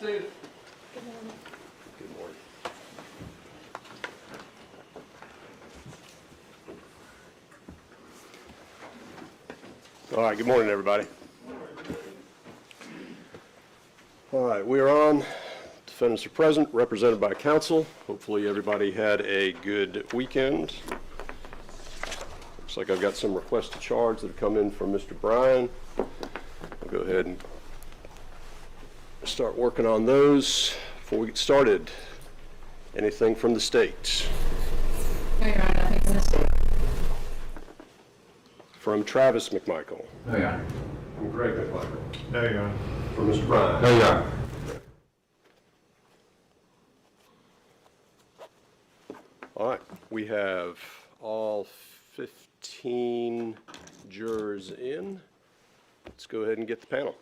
seated. Good morning. All right, good morning, everybody. All right, we are on. Defendants are present, represented by counsel. Hopefully everybody had a good weekend. Looks like I've got some requests to charge that have come in from Mr. Bryan. I'll go ahead and start working on those. Before we get started, anything from the state? No, Your Honor, nothing from the state. From Travis McMichael. No, Your Honor. From Greg McMichael. No, Your Honor. From Mr. Bryan. No, Your Honor. All right, we have all 15 jurors in. Let's go ahead and get the panel.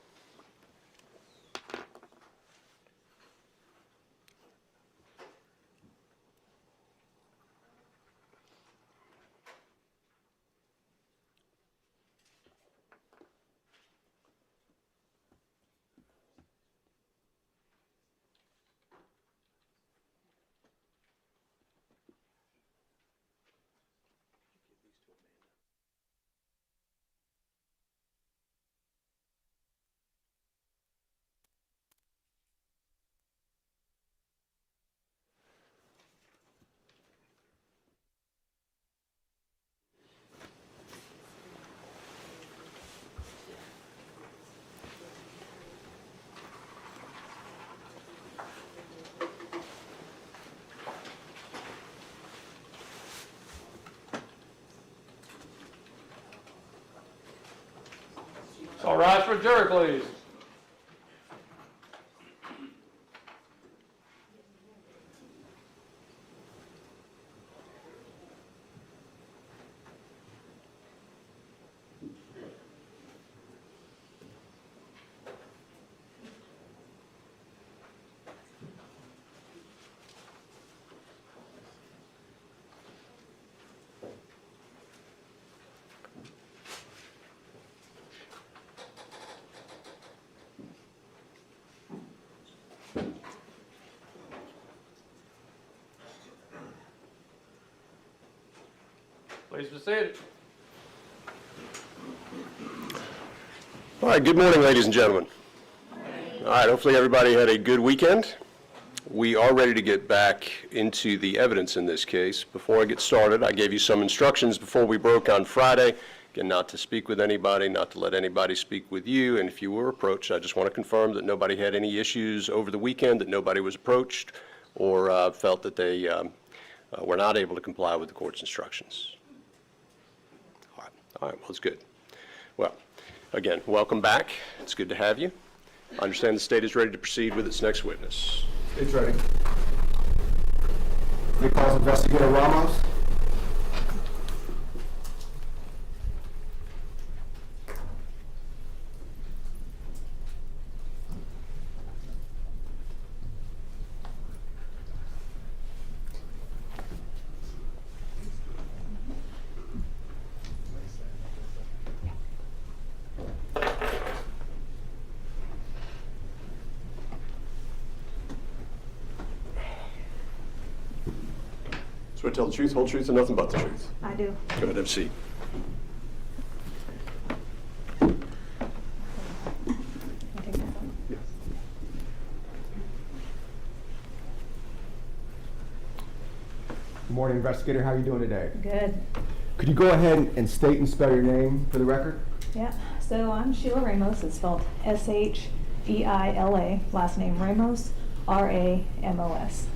All rise for jury, please. Please be seated. All right, good morning, ladies and gentlemen. All right, hopefully everybody had a good weekend. We are ready to get back into the evidence in this case. Before I get started, I gave you some instructions before we broke on Friday. Again, not to speak with anybody, not to let anybody speak with you, and if you were approached, I just want to confirm that nobody had any issues over the weekend, that nobody was approached or felt that they were not able to comply with the court's instructions. All right, well, it's good. Well, again, welcome back. It's good to have you. I understand the state is ready to proceed with its next witness. It's ready. We call Investigator Ramos. So I tell the truth, whole truth, and nothing but the truth. I do. Go ahead, have a seat. Good morning, Investigator. How are you doing today? Good. Could you go ahead and state and spell your name for the record? Yeah. So I'm Sheila Ramos. It's spelled S-H-E-I-L-A. Last name Ramos, R-A-M-O-S.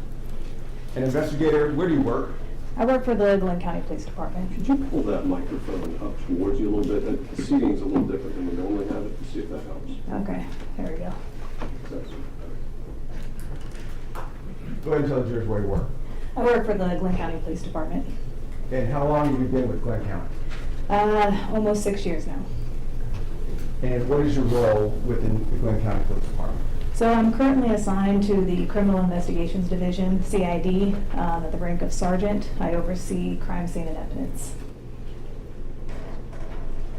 And Investigator, where do you work? I work for the Glenn County Police Department. Could you pull that microphone up towards you a little bit? The seating's a little different than we normally have it. See if that helps. Okay. There we go. Go ahead and tell the jurors where you work. I work for the Glenn County Police Department. And how long have you been with Glenn County? Almost 6 years now. And what is your role within the Glenn County Police Department? So I'm currently assigned to the Criminal Investigations Division, CID, at the rank of sergeant. I oversee crime scene and evidence.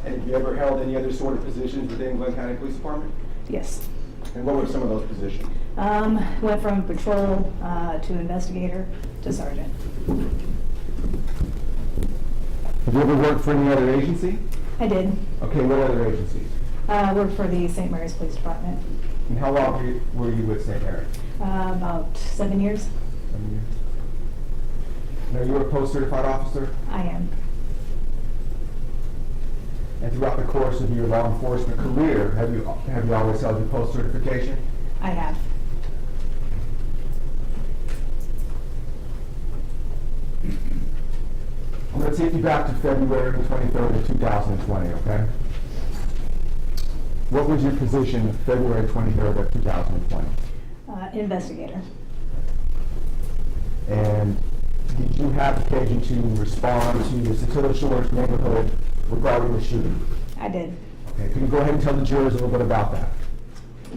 And have you ever held any other sort of positions within Glenn County Police Department? Yes. And what were some of those positions? Went from patrol to investigator to sergeant. Have you ever worked for any other agency? I did. Okay, what other agencies? Worked for the St. Mary's Police Department. And how long were you with St. Mary's? About 7 years. 7 years. Now, you're a post-certified officer? I am. And throughout the course of your law enforcement career, have you always held your post-certification? I have. I'm going to take you back to February 23rd of 2020, okay? What was your position February 23rd of 2020? Investigator. And did you have occasion to respond to the Satilla Shores neighborhood regarding the shooting? I did. Okay, can you go ahead and tell the jurors a little bit about that?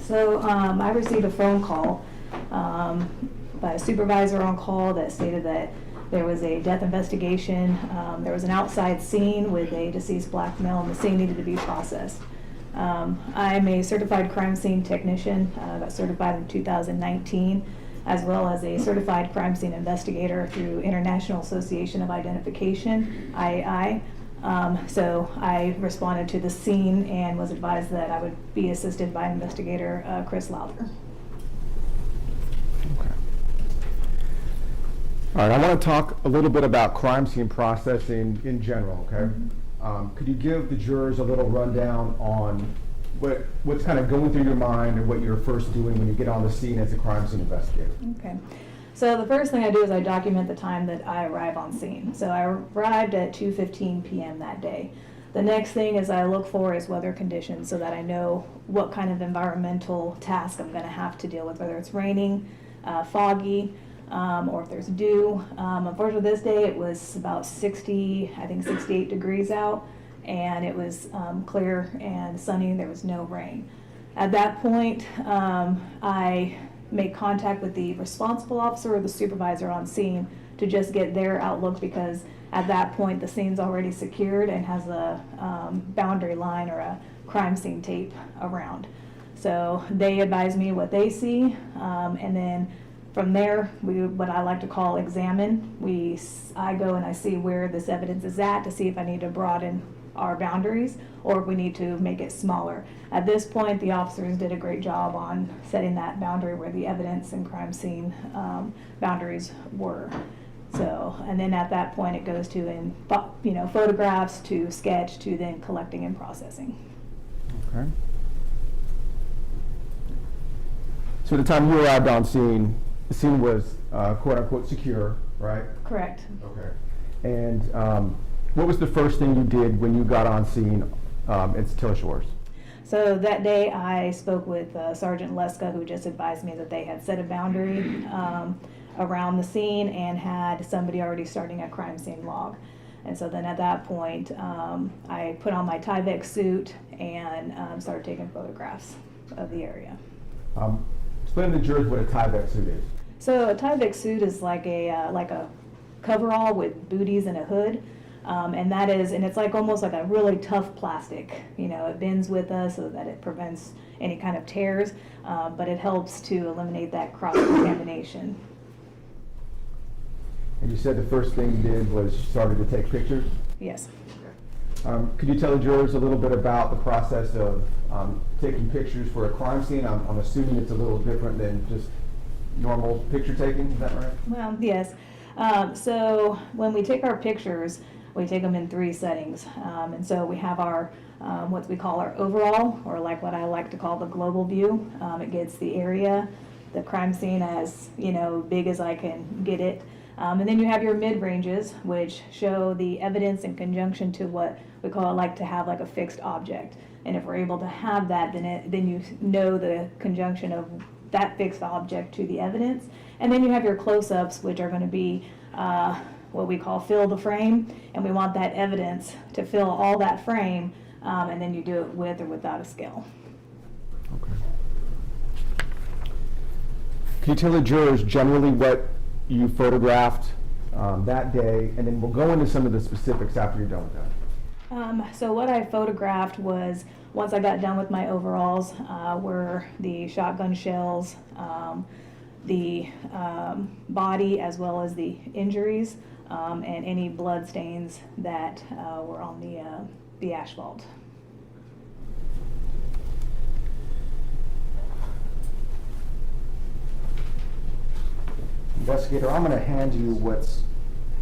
So I received a phone call by a supervisor on call that stated that there was a death investigation. There was an outside scene with a deceased black male, and the scene needed to be processed. I'm a certified crime scene technician, got certified in 2019, as well as a certified crime scene investigator through International Association of Identification, IAI. So I responded to the scene and was advised that I would be assisted by investigator Chris Lowther. Okay. All right, I want to talk a little bit about crime scene processing in general, okay? Could you give the jurors a little rundown on what's kind of going through your mind and what you're first doing when you get on the scene as a crime scene investigator? Okay. So the first thing I do is I document the time that I arrive on scene. So I arrived at 2:15 p.m. that day. The next thing is I look for is weather conditions so that I know what kind of environmental task I'm going to have to deal with, whether it's raining, foggy, or if there's dew. Unfortunately, this day it was about 68 degrees out, and it was clear and sunny. There was no rain. At that point, I make contact with the responsible officer or the supervisor on scene to just get their outlook, because at that point the scene's already secured and has a boundary line or a crime scene tape around. So they advise me what they see, and then from there, what I like to call examine. I go and I see where this evidence is at to see if I need to broaden our boundaries or if we need to make it smaller. At this point, the officers did a great job on setting that boundary where the evidence and crime scene boundaries were. So, and then at that point, it goes to photographs to sketch to then collecting and processing. Okay. So at the time you arrived on scene, the scene was quote unquote secure, right? Correct. Okay. And what was the first thing you did when you got on scene in Satilla Shores? So that day I spoke with Sergeant Leska, who just advised me that they had set a boundary around the scene and had somebody already starting a crime scene log. And so then at that point, I put on my Tyvek suit and started taking photographs of the area. Explain to the jurors what a Tyvek suit is. So a Tyvek suit is like a coverall with booties and a hood. And it's like almost like a really tough plastic. It bends with us so that it prevents any kind of tears, but it helps to eliminate that cross-contamination. And you said the first thing you did was you started to take pictures? Yes. Could you tell the jurors a little bit about the process of taking pictures for a crime scene? I'm assuming it's a little different than just normal picture taking, is that right? Well, yes. So when we take our pictures, we take them in 3 settings. And so we have our, what we call our overall, or like what I like to call the global view. It gets the area, the crime scene as, big as I can get it. And then you have your mid-ranges, which show the evidence in conjunction to what we like to have like a fixed object. And if we're able to have that, then you know the conjunction of that fixed object to the evidence. And then you have your close-ups, which are going to be what we call fill the frame, and we want that evidence to fill all that frame, and then you do it with or without a scale. Okay. Can you tell the jurors generally what you photographed that day, and then we'll go into some of the specifics after you're done with that. So what I photographed was, once I got done with my overalls, were the shotgun shells, the body as well as the injuries, and any blood stains that were on the asphalt. Investigator, I'm going to hand you what's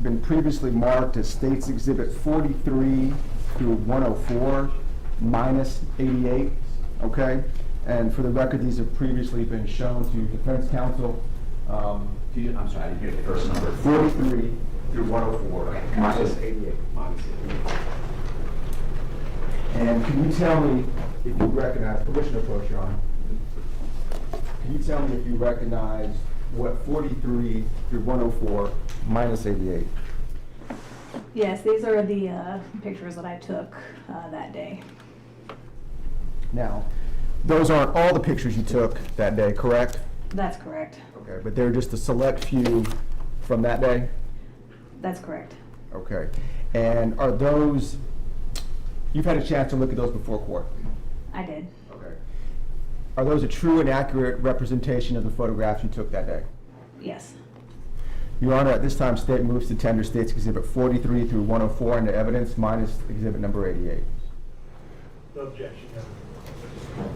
been previously marked as State's Exhibit 43 through 104 minus 88, okay? And for the record, these have previously been shown to defense counsel. I'm sorry, I didn't hear the first number. 43 through 104 Okay. minus 88. Minus 88. And can you tell me if you recognize, permission to approach, Your Honor. Can you tell me if you recognize what 43 through 104 minus 88? Yes, these are the pictures that I took that day. Now, those aren't all the pictures you took that day, correct? That's correct. Okay, but they're just a select few from that day? That's correct. Okay. And are those, you've had a chance to look at those before court? I did. Okay. Are those a true and accurate representation of the photographs you took that day? Yes. Your Honor, at this time, State moves to tender State's Exhibit 43 through 104 into evidence minus Exhibit number 88. No objection, Your Honor.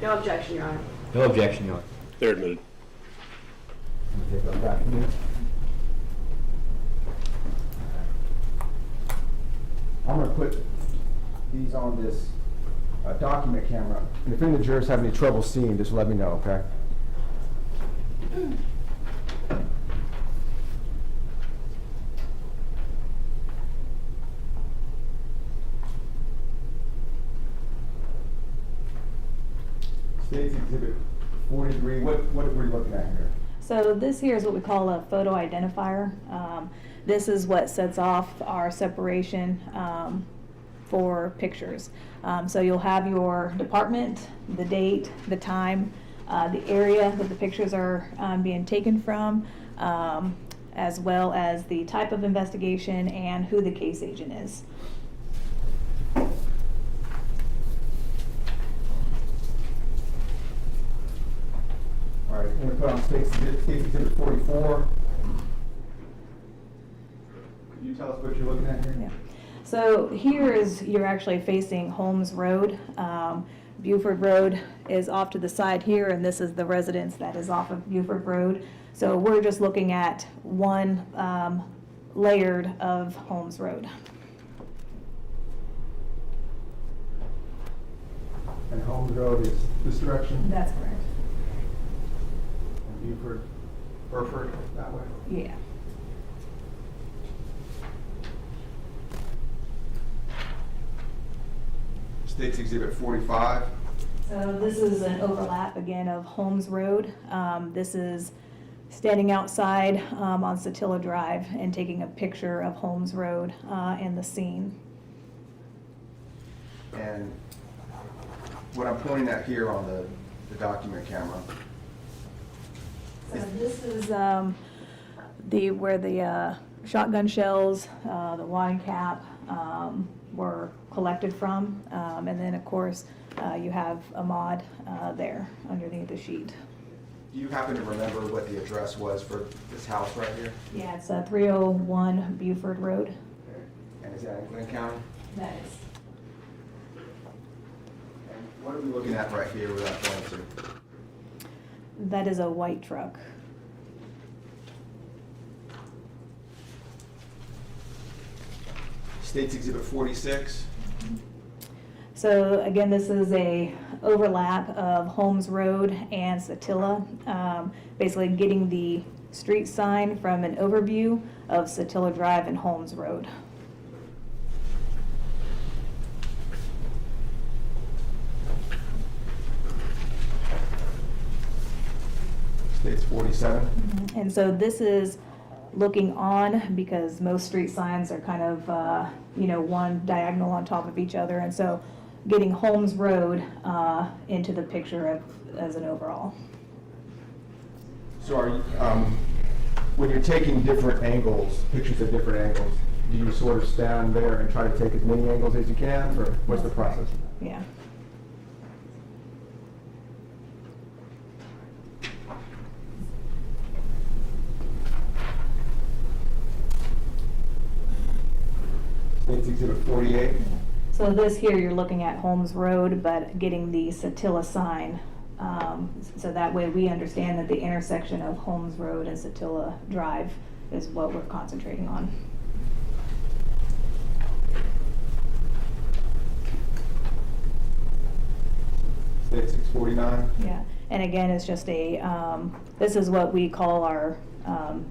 No objection, Your Honor. No objection, Your Honor. They're admitted. Take those back from you. I'm going to put these on this document camera, and if any of the jurors have any trouble seeing, just let me know, okay? State's Exhibit 43, what were you looking at here? So this here is what we call a photo identifier. This is what sets off our separation for pictures. So you'll have your department, the date, the time, the area that the pictures are being taken from, as well as the type of investigation and who the case agent is. All right, I'm going to put on State's Exhibit 44. Could you tell us what you're looking at here? Yeah. So here is, you're actually facing Holmes Road. Buford Road is off to the side here, and this is the residence that is off of Buford Road. So we're just looking at one layered of Holmes Road. And Holmes Road is this direction? That's correct. And Buford, Burford, that way? Yeah. State's Exhibit 45. So this is an overlap again of Holmes Road. This is standing outside on Satilla Drive and taking a picture of Holmes Road and the scene. And what I'm pointing at here on the document camera. So this is where the shotgun shells, the wine cap were collected from, and then of course you have Ahmaud there underneath the sheet. Do you happen to remember what the address was for this house right here? Yeah, it's 301 Buford Road. Okay. And is that in Glenn County? That is. And what are we looking at right here without pointing to? That is a white truck. State's Exhibit 46. So again, this is a overlap of Holmes Road and Satilla, basically getting the street sign from an overview of Satilla Drive and Holmes Road. State's 47. And so this is looking on, because most street signs are kind of, one diagonal on top of each other. And so getting Holmes Road into the picture as an overall. So are you, when you're taking different angles, pictures of different angles, do you sort of stand there and try to take as many angles as you can, or what's the process? Yeah. State's Exhibit 48. So this here, you're looking at Holmes Road, but getting the Satilla sign. So that way we understand that the intersection of Holmes Road and Satilla Drive is what we're concentrating on. State 649. Yeah, and again, it's just a, this is what we call our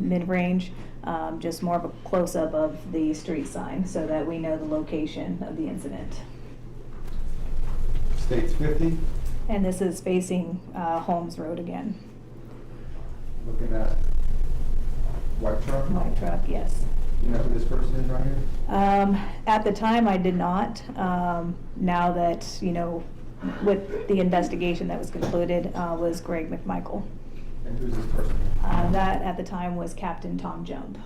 mid-range, just more of a close-up of the street sign so that we know the location of the incident. State's 50. And this is facing Holmes Road again. Looking at white truck. White truck, yes. You know who this person is right here? At the time, I did not. Now that, you know, with the investigation that was concluded, was Greg McMichael. And who's this person? That at the time was Captain Tom Jump.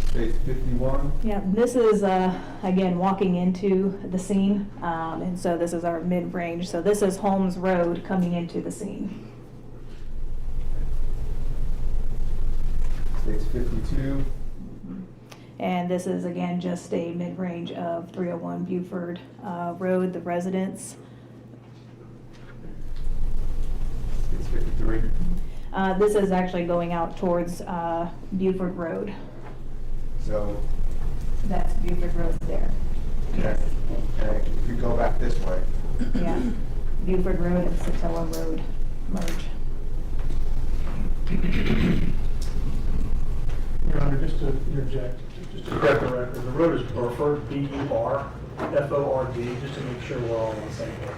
State's 51. Yeah, this is, again, walking into the scene, and so this is our mid-range. So this is Holmes Road coming into the scene. State's 52. And this is, again, just a mid-range of 301 Buford Road, the residence. State's 53. This is actually going out towards Buford Road. So, That's Buford Road there. okay. Okay, if you go back this way. Yeah, Buford Road and Satilla Road merge. Your Honor, just to interject, just to correct the record, the road is Burford, B-U-R-F-O-R-D, just to make sure we're all on the same page.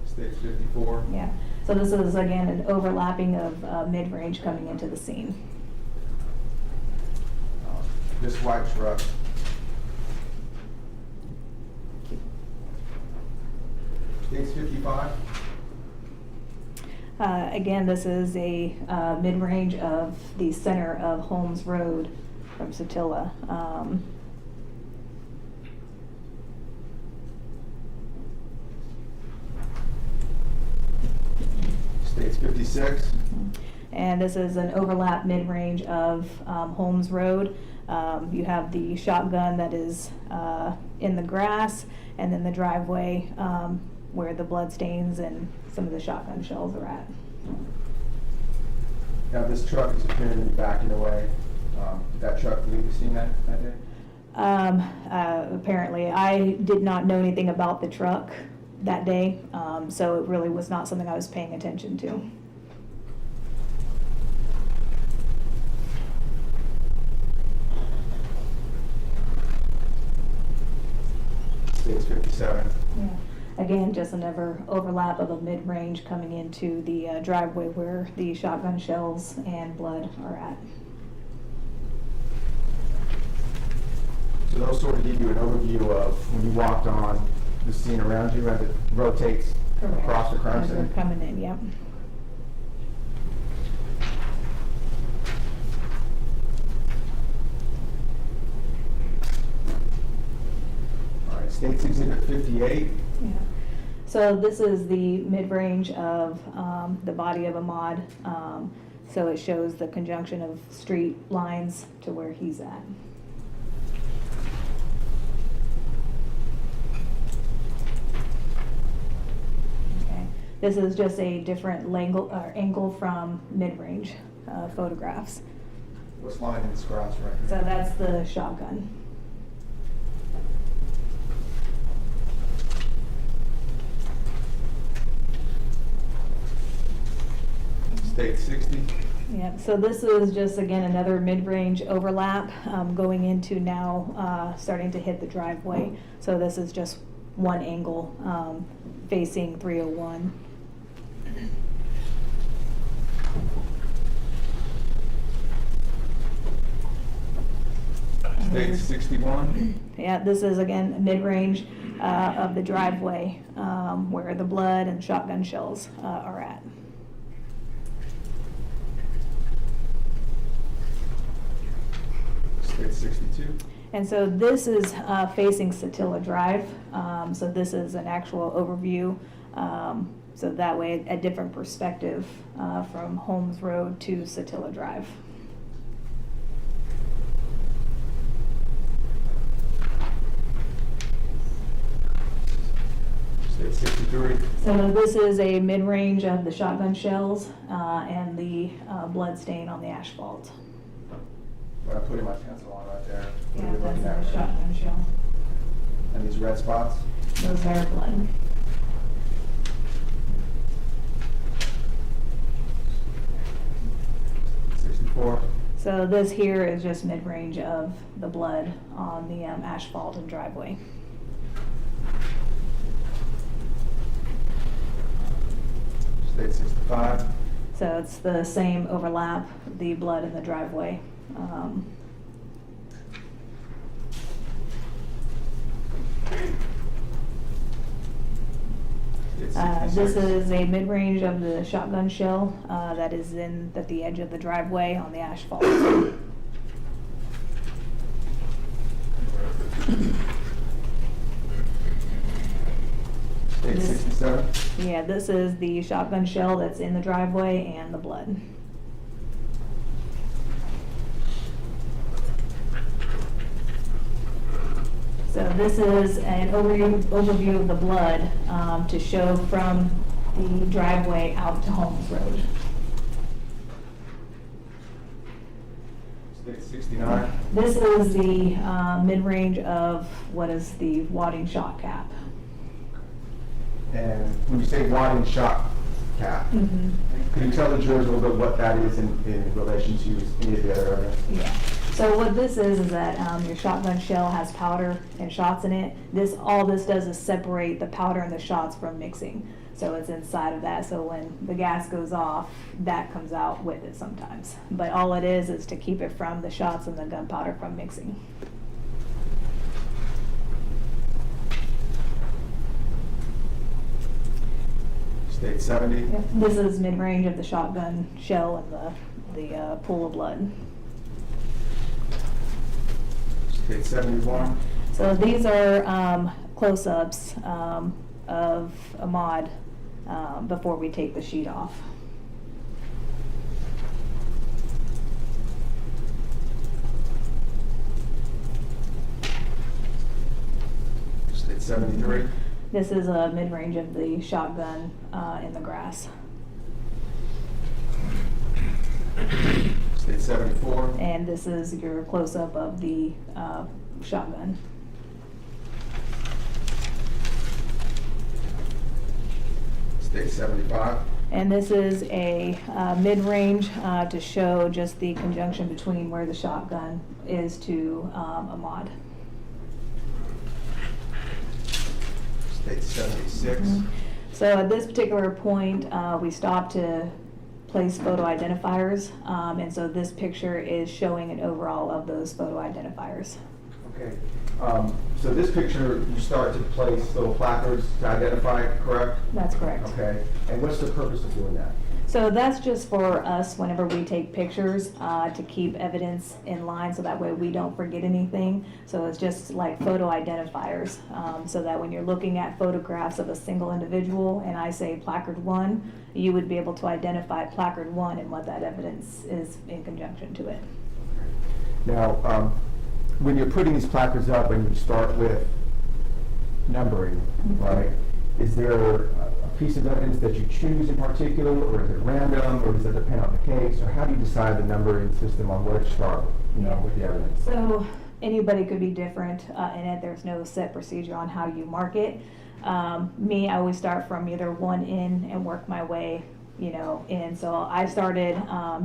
State's 54. Yeah, so this is, again, an overlapping of mid-range coming into the scene. This white truck. State's 55. Again, this is a mid-range of the center of Holmes Road from Satilla. State's 56. And this is an overlap mid-range of Holmes Road. You have the shotgun that is in the grass, and then the driveway where the blood stains and some of the shotgun shells are at. Now, this truck is appearing to be backing away. Did that truck leave the scene that day? Apparently, I did not know anything about the truck that day, so it really was not something I was paying attention to. State's 57. Yeah. Again, just another overlap of a mid-range coming into the driveway where the shotgun shells and blood are at. So those sort of give you an overview of when you walked on the scene around you as it rotates across the crime As they're scene. coming in, yep. All right, State's Exhibit 58. Yeah. So this is the mid-range of the body of Ahmaud. So it shows the conjunction of street lines to where he's at. Okay. This is just a different angle from mid-range photographs. What's lying in this grass right here? So that's the shotgun. State 60. Yeah, so this is just, again, another mid-range overlap going into now starting to hit the driveway. So this is just one angle facing 301. State 61. Yeah, this is again mid-range of the driveway where the blood and shotgun shells are at. State 62. And so this is facing Satilla Drive. So this is an actual overview. So that way, a different perspective from Holmes Road to Satilla Drive. State 63. So this is a mid-range of the shotgun shells and the blood stain on the asphalt. What I'm putting my pencil on right there. What are Yeah, we that's looking at the right now? shotgun shell. And these red spots? Those are blood. So this here is just mid-range of the blood on the asphalt and driveway. State 65. So it's the same overlap, the blood in the driveway. State 66. This is a mid-range of the shotgun shell that is at the edge of the driveway on the asphalt. State 67. Yeah, this is the shotgun shell that's in the driveway and the blood. So this is an overview of the blood to show from the driveway out to Holmes Road. State 69. This is the mid-range of what is the wadding shot cap. And when you say wadding shot cap, could you tell the jurors a little bit what that is in relation to any of the other evidence? Yeah. So what this is that your shotgun shell has powder and shots in it. All this does is separate the powder and the shots from mixing. So it's inside of that. So when the gas goes off, that comes out with it sometimes. But all it is to keep it from the shots and the gunpowder from mixing. State 70. This is mid-range of the shotgun shell and the pool of blood. State 71. So these are close-ups of Ahmaud before we take the sheet off. State 73. This is a mid-range of the shotgun in the grass. State 74. And this is your close-up of the shotgun. State 75. And this is a mid-range to show just the conjunction between where the shotgun is to Ahmaud. State 76. So at this particular point, we stopped to place photo identifiers, and so this picture is showing an overall of those photo identifiers. Okay. So this picture, you start to place little placards to identify it, correct? That's correct. Okay. And what's the purpose of doing that? So that's just for us whenever we take pictures to keep evidence in line so that way we don't forget anything. So it's just like photo identifiers so that when you're looking at photographs of a single individual and I say placard 1, you would be able to identify placard 1 and what that evidence is in conjunction to it. Now, when you're putting these placards up and you start with numbering, right, is there a piece of evidence that you choose in particular, or is it random, or does it depend on the case, or how do you decide the numbering system on where to start, with the evidence? So anybody could be different in it. There's no set procedure on how you mark it. Me, I always start from either one in and work my way, in. So I started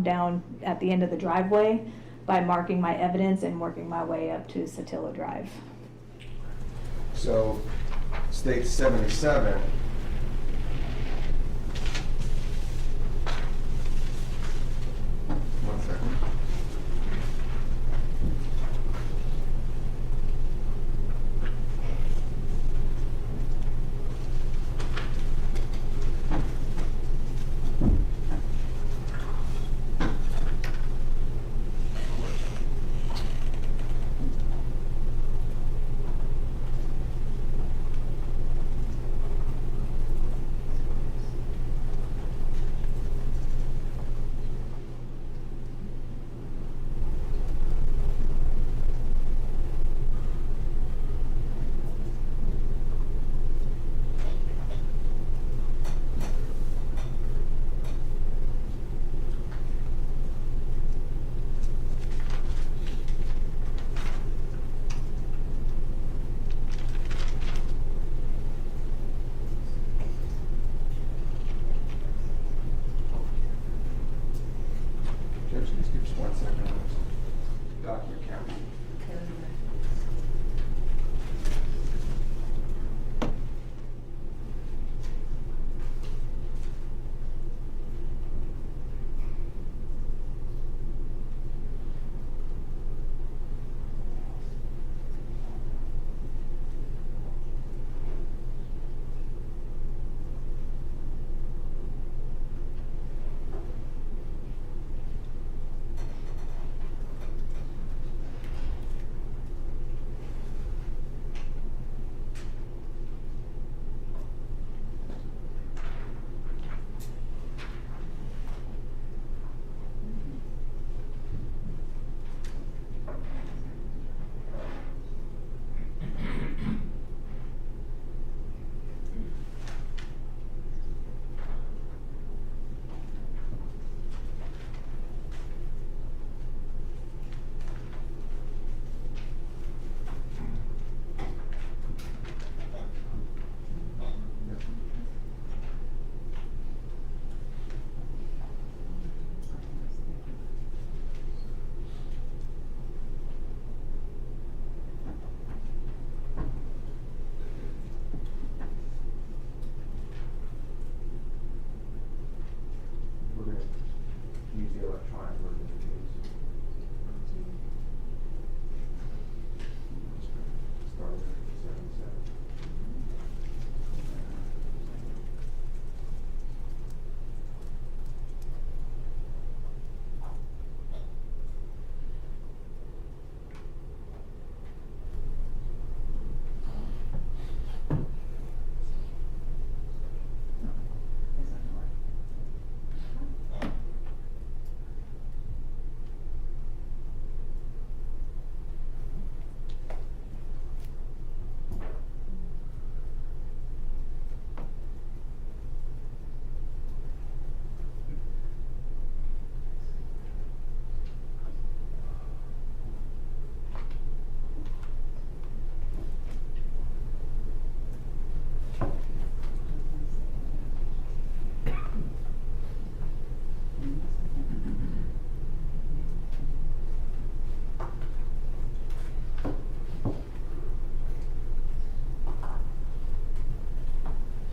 down at the end of the driveway by marking my evidence and working my way up to Satilla Drive. So, state 77. One second.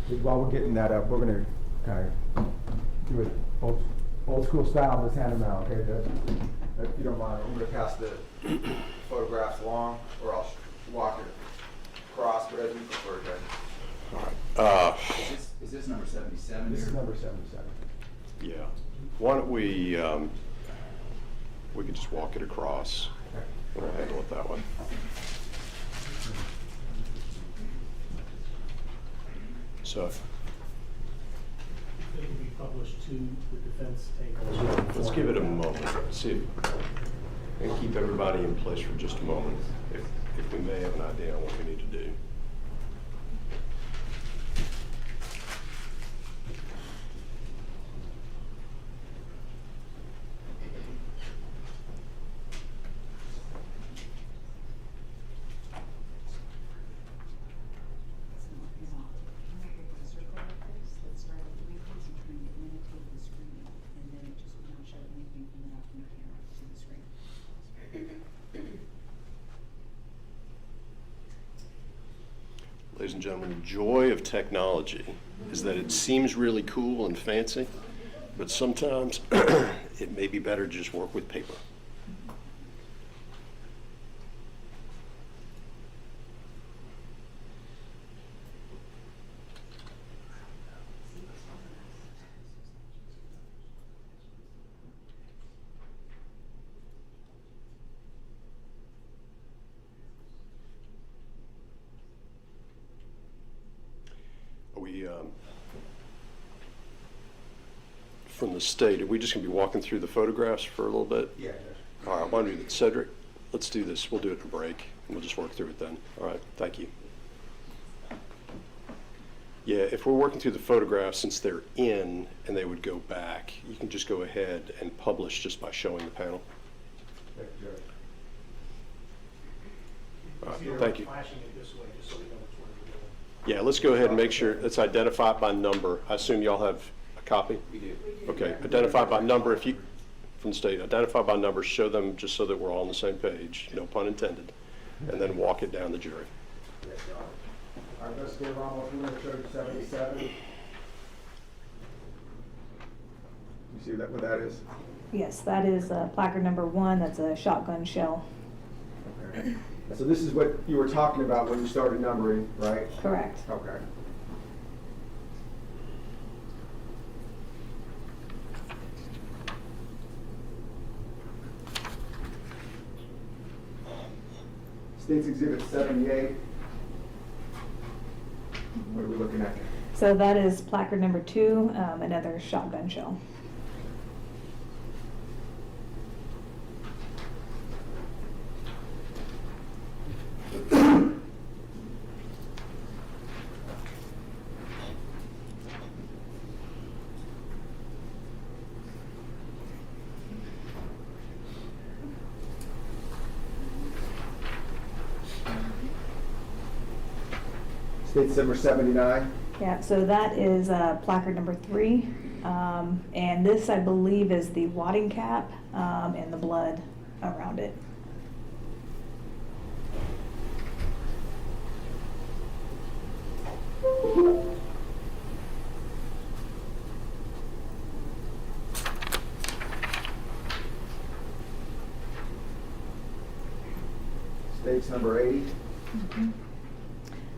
While we're getting that up, we're gonna kind of do it old school style, just hand them out, okay? If you don't mind, I'm gonna pass the photographs along, or I'll walk it across, whatever you prefer, okay? Is this number 77? This is number 77. Yeah. Why don't we could just walk it across. We'll handle it that way. So, It will be published to the defense take. let's give it a moment, see, and keep everybody in place for just a moment, if we may have an idea on what we need to do. Ladies and gentlemen, the joy of technology is that it seems really cool and fancy, but sometimes it may be better to just work with paper. From the state, are we just going to be walking through the photographs for a little bit? Yeah. All right, why don't we, Cedric, let's do this. We'll do it in a break, and we'll just work through it then. All right, thank you. Yeah, if we're working through the photographs, since they're in and they would go back, you can just go ahead and publish just by showing the panel. All right, thank you. Flashing it this way, just so we know which one we're doing. Yeah, let's go ahead and make sure, let's identify it by number. I assume y'all have a copy? We do. Okay, identify by number, if you, from the state, identify by number, show them just so that we're all on the same page, no pun intended, and then walk it down the jury. Our investigator Ramos, we're gonna show you 77. You see that, what that is? Yes, that is placard number 1, that's a shotgun shell. Okay. So this is what you were talking about when you started numbering, right? Correct. Okay. State's Exhibit 78. What are we looking at? So that is placard number 2, another shotgun shell. State's number 79. Yeah, so that is placard number 3, and this, I believe, is the wadding cap and the blood around it. State's number 80.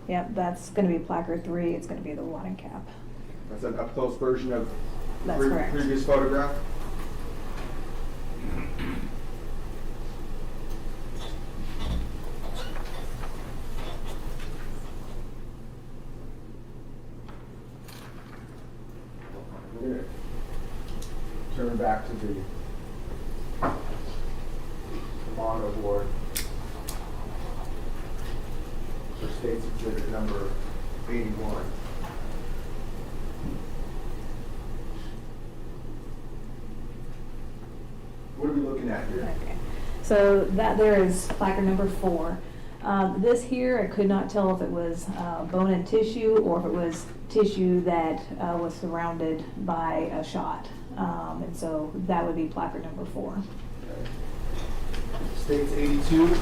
Yep, that's going to be placard 3. It's going to be the wadding cap. That's an up-close version of That's correct. previous photograph. We're going to turn back to the mono board for State's Exhibit number 81. What are we looking at here? Okay. So that there is placard number 4. This here, I could not tell if it was bone and tissue or if it was tissue that was surrounded by a shot. And so that would be placard number 4. Okay. State's 82.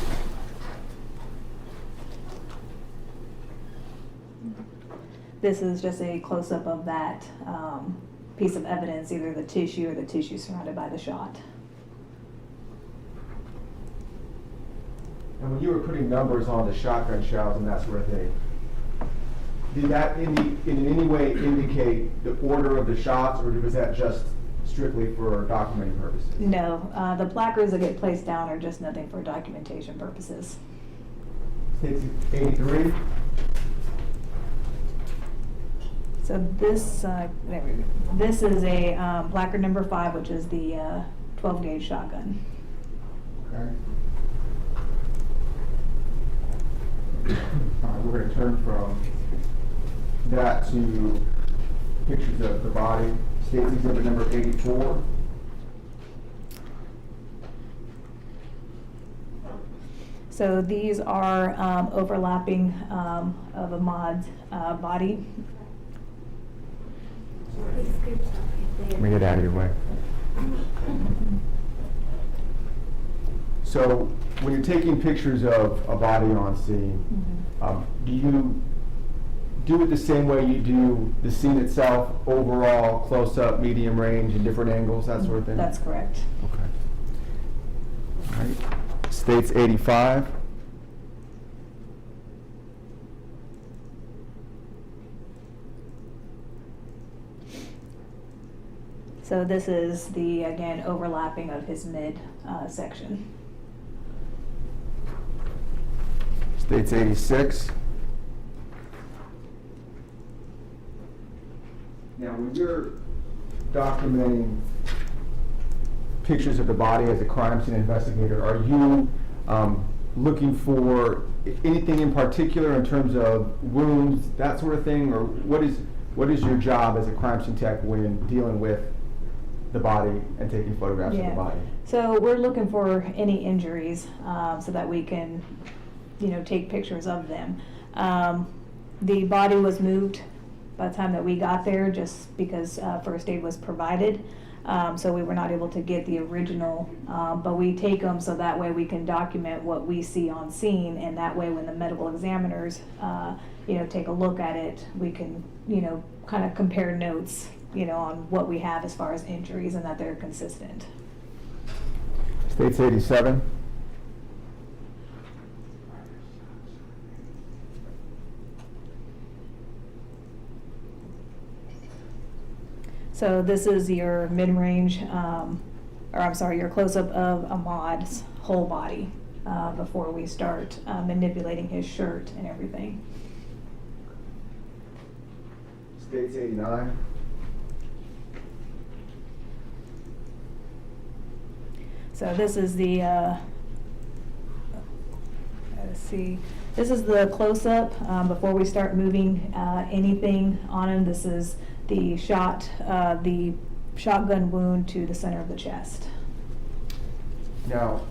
This is just a close-up of that piece of evidence, either the tissue or the tissue surrounded by the shot. And when you were putting numbers on the shotgun shells and that sort of thing, did that in any way indicate the order of the shots, or was that just strictly for documenting purposes? No, the placards that get placed down are just nothing for documentation purposes. States 83. So this, there we go. This is a placard number 5, which is the 12 gauge shotgun. Okay. All right, we're going to turn from that to pictures of the body. States exhibit number 84. So these are overlapping of Ahmaud's body. Let me get out of your way. So when you're taking pictures of a body on scene, do you do it the same way you do the scene itself, overall, close-up, medium range, and different angles, that sort of thing? That's correct. Okay. All right. States 85. So this is the, again, overlapping of his mid section. States 86. Now, when you're documenting pictures of the body as a crime scene investigator, are you looking for anything in particular in terms of wounds, that sort of thing, or what is your job as a crime scene tech when dealing with the body and taking photographs of the body? So we're looking for any injuries so that we can, take pictures of them. The body was moved by the time that we got there, just because first aid was provided. So we were not able to get the original, but we take them so that way we can document what we see on scene, and that way when the medical examiners, take a look at it, we can, kind of compare notes, on what we have as far as injuries and that they're consistent. States 87. So this is your mid-range, your close-up of Ahmaud's whole body before we start manipulating his shirt and everything. States 89. So this is the, let's see, this is the close-up before we start moving anything on him. This is the shotgun wound to the center of the chest. Now,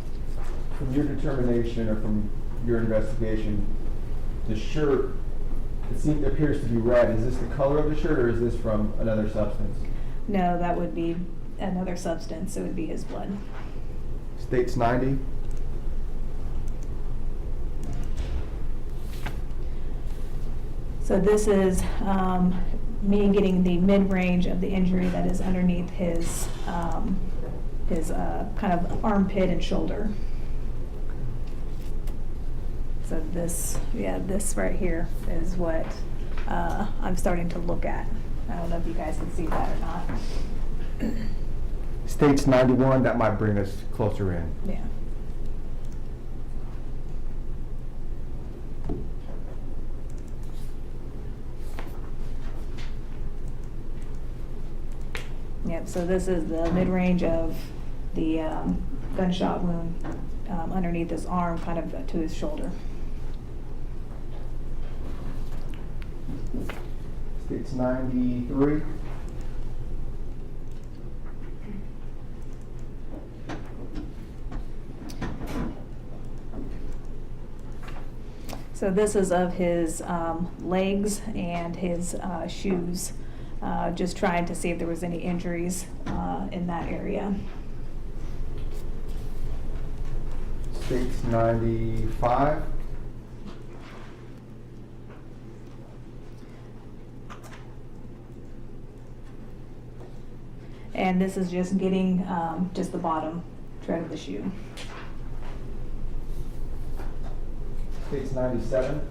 from your determination or from your investigation, the shirt, appears to be red. Is this the color of the shirt, or is this from another substance? No, that would be another substance. It would be his blood. States 90. So this is me getting the mid-range of the injury that is underneath his kind of armpit and shoulder. So this right here is what I'm starting to look at. I don't know if you guys can see that or not. States 91, that might bring us closer in. Yeah. Yep, so this is the mid-range of the gunshot wound underneath his arm, kind of to his shoulder. States 93. So this is of his legs and his shoes, just trying to see if there was any injuries in that area. States 95. and this is just getting just the bottom tread of the shoe. States 97.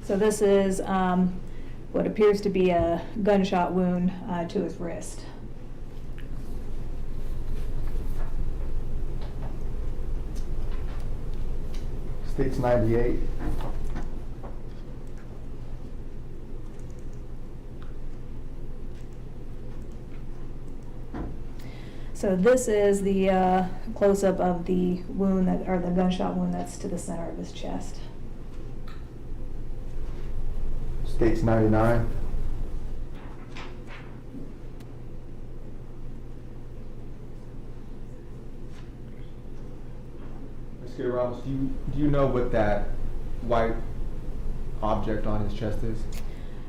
So this is what appears to be a gunshot wound to his wrist. States 98. So this is the close-up of the wound that, or the gunshot wound that's to the center of his chest. States 99. Mr. Ramos, do you know what that white object on his chest is?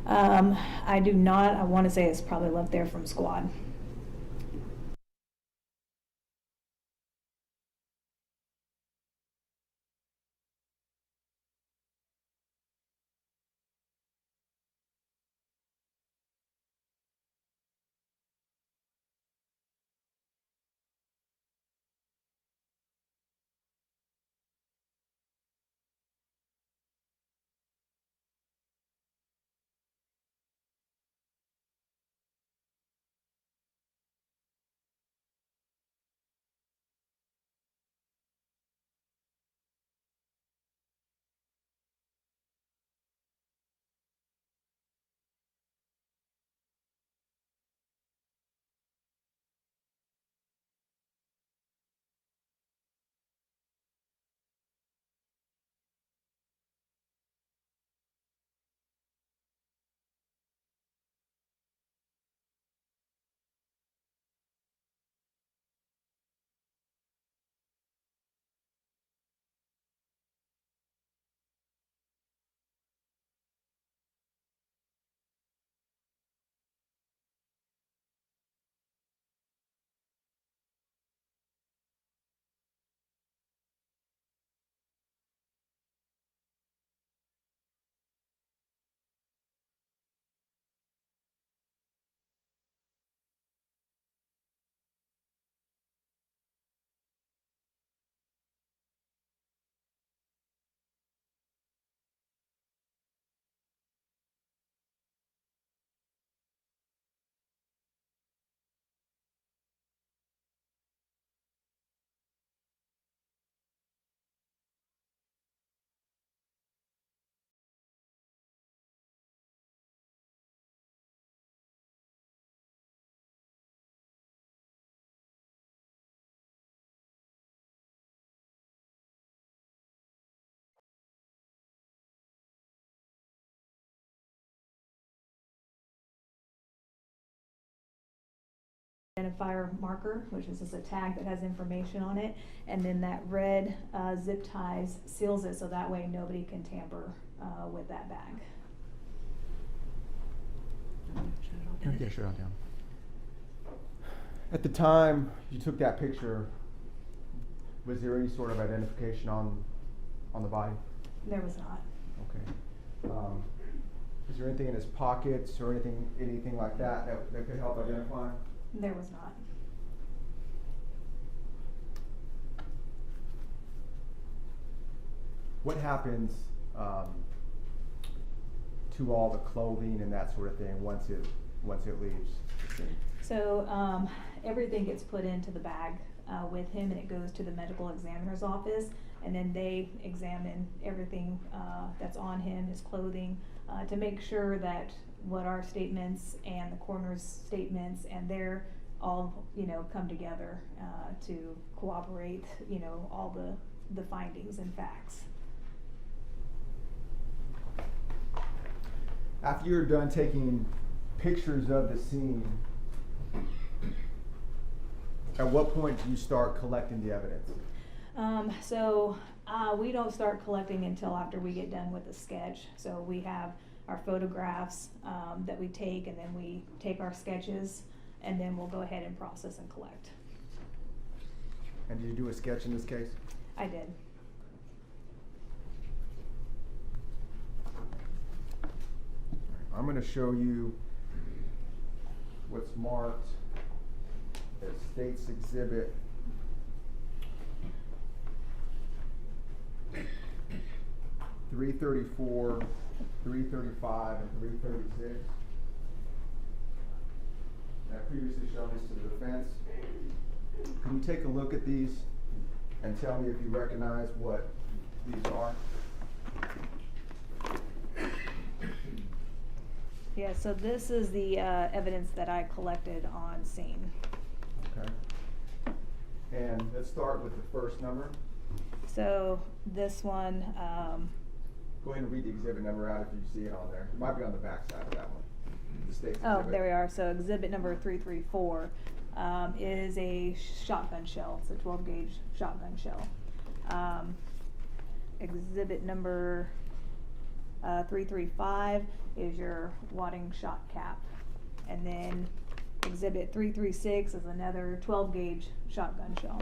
I do not. I want to say it's probably left there from squad. Identifier marker, which is just a tag that has information on it, and then that red zip ties seals it so that way nobody can tamper with that bag. Yeah, sure, down. At the time you took that picture, was there any sort of identification on the body? There was not. Okay. Is there anything in his pockets or anything like that that could help identify? There was not. What happens to all the clothing and that sort of thing once it leaves the scene? So everything gets put into the bag with him, and it goes to the medical examiner's office, and then they examine everything that's on him, his clothing, to make sure that what our statements and the coroner's statements and they're all, come together to cooperate, all the findings and facts. After you're done taking pictures of the scene, at what point do you start collecting the evidence? So we don't start collecting until after we get done with the sketch. So we have our photographs that we take, and then we take our sketches, and then we'll go ahead and process and collect. And did you do a sketch in this case? I did. I'm going to show you what's marked as State's Exhibit 334, 335, and 336. I previously shown this to the defense. Can you take a look at these and tell me if you recognize what these are? Yeah, so this is the evidence that I collected on scene. Okay. And let's start with the first number. So this one, Go ahead and read the exhibit number out if you see it on there. It might be on the back side of that one. The State's oh, exhibit. there we are. So exhibit number 334 is a shotgun shell. It's a 12 gauge shotgun shell. Exhibit number 335 is your wadding shot cap. And then exhibit 336 is another 12 gauge shotgun shell.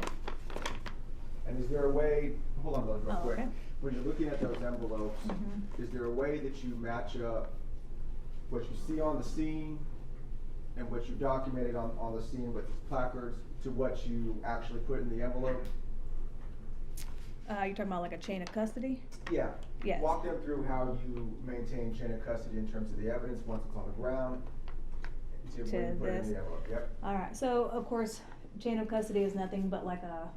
And is there a way, hold on those real Oh, quick. okay. When you're looking at those envelopes, is there a way that you match up what you see on the scene and what you documented on the scene with placards to what you actually put in the envelope? You're talking about like a chain of custody? Yeah. Yes. Walk them through how you maintain chain of custody in terms of the evidence once it's on the ground to when you put it in this. the envelope. Yep. All right, so of course, chain of custody is nothing but like a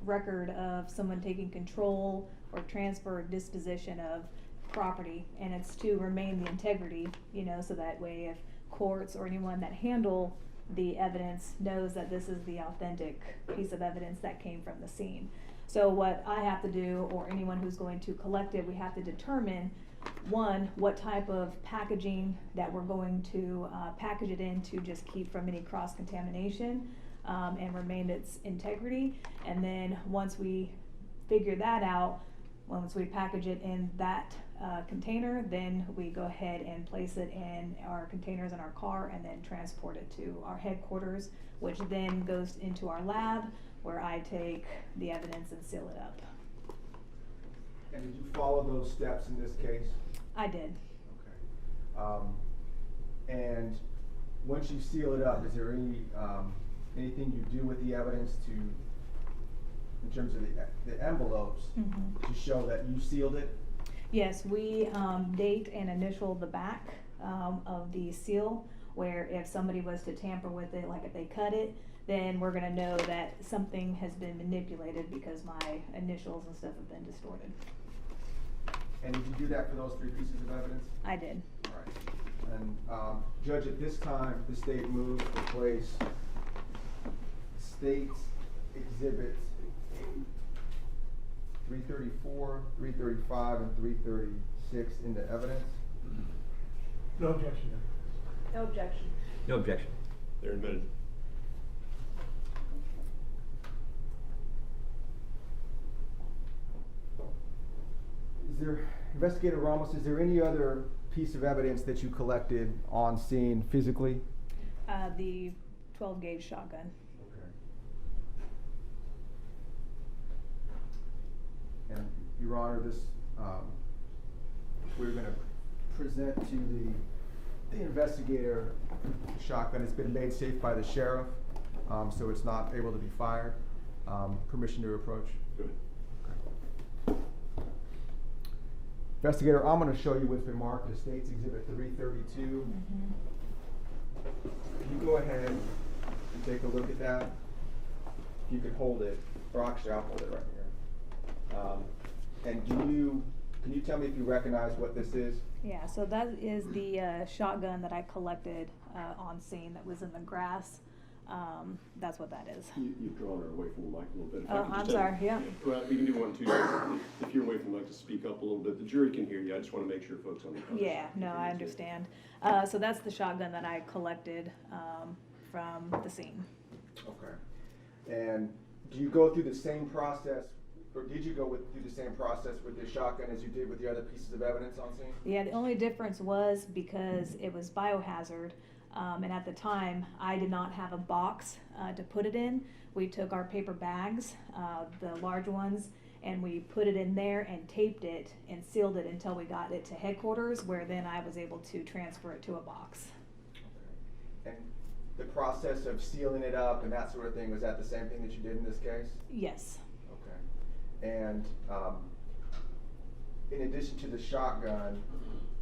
record of someone taking control or transfer or disposition of property, and it's to remain the integrity, you know, so that way if courts or anyone that handle the evidence knows that this is the authentic piece of evidence that came from the scene. So what I have to do, or anyone who's going to collect it, we have to determine, one, what type of packaging that we're going to package it in to just keep from any cross-contamination and remain its integrity. And then once we figure that out, once we package it in that container, then we go ahead and place it in our containers in our car and then transport it to our headquarters, which then goes into our lab where I take the evidence and seal it up. And did you follow those steps in this case? I did. Okay. And once you seal it up, is there any anything you do with the evidence to, in terms of the envelopes, to show that you sealed it? Yes, we date and initial the back of the seal, where if somebody was to tamper with it, like if they cut it, then we're gonna know that something has been manipulated because my initials and stuff have been distorted. And did you do that for those three pieces of evidence? I did. All right. And Judge, at this time, the state moves to place State's Exhibits 334, 335, and 336 into evidence. No objection. No objection. No objection. They're admitted. Is there, Investigator Ramos, is there any other piece of evidence that you collected on scene physically? The 12 gauge shotgun. Okay. And Your Honor, this, we're going to present to the investigator shotgun. It's been made safe by the sheriff, so it's not able to be fired. Permission to approach. Good. Investigator, I'm going to show you what's been marked as State's Exhibit 332. Can you go ahead and take a look at that? If you could hold it, or actually I'll hold it right here. And can you tell me if you recognize what this is? Yeah, so that is the shotgun that I collected on scene that was in the grass. That's what that is. You've drawn her away from the mic a little bit. If I Oh, could just I'm have- sorry, yeah. Well, we can do one too. If you're away from the mic, to speak up a little bit. The jury can hear you. I just want to make sure folks on the other Yeah, side no, can I hear you, too. understand. So that's the shotgun that I collected from the scene. Okay. And do you go through the same process, or did you go through the same process with this shotgun as you did with the other pieces of evidence on scene? Yeah, the only difference was because it was biohazard, and at the time, I did not have a box to put it in. We took our paper bags, the large ones, and we put it in there and taped it and sealed it until we got it to headquarters, where then I was able to transfer it to a box. And the process of sealing it up and that sort of thing, was that the same thing that you did in this case? Yes. Okay. And in addition to the shotgun,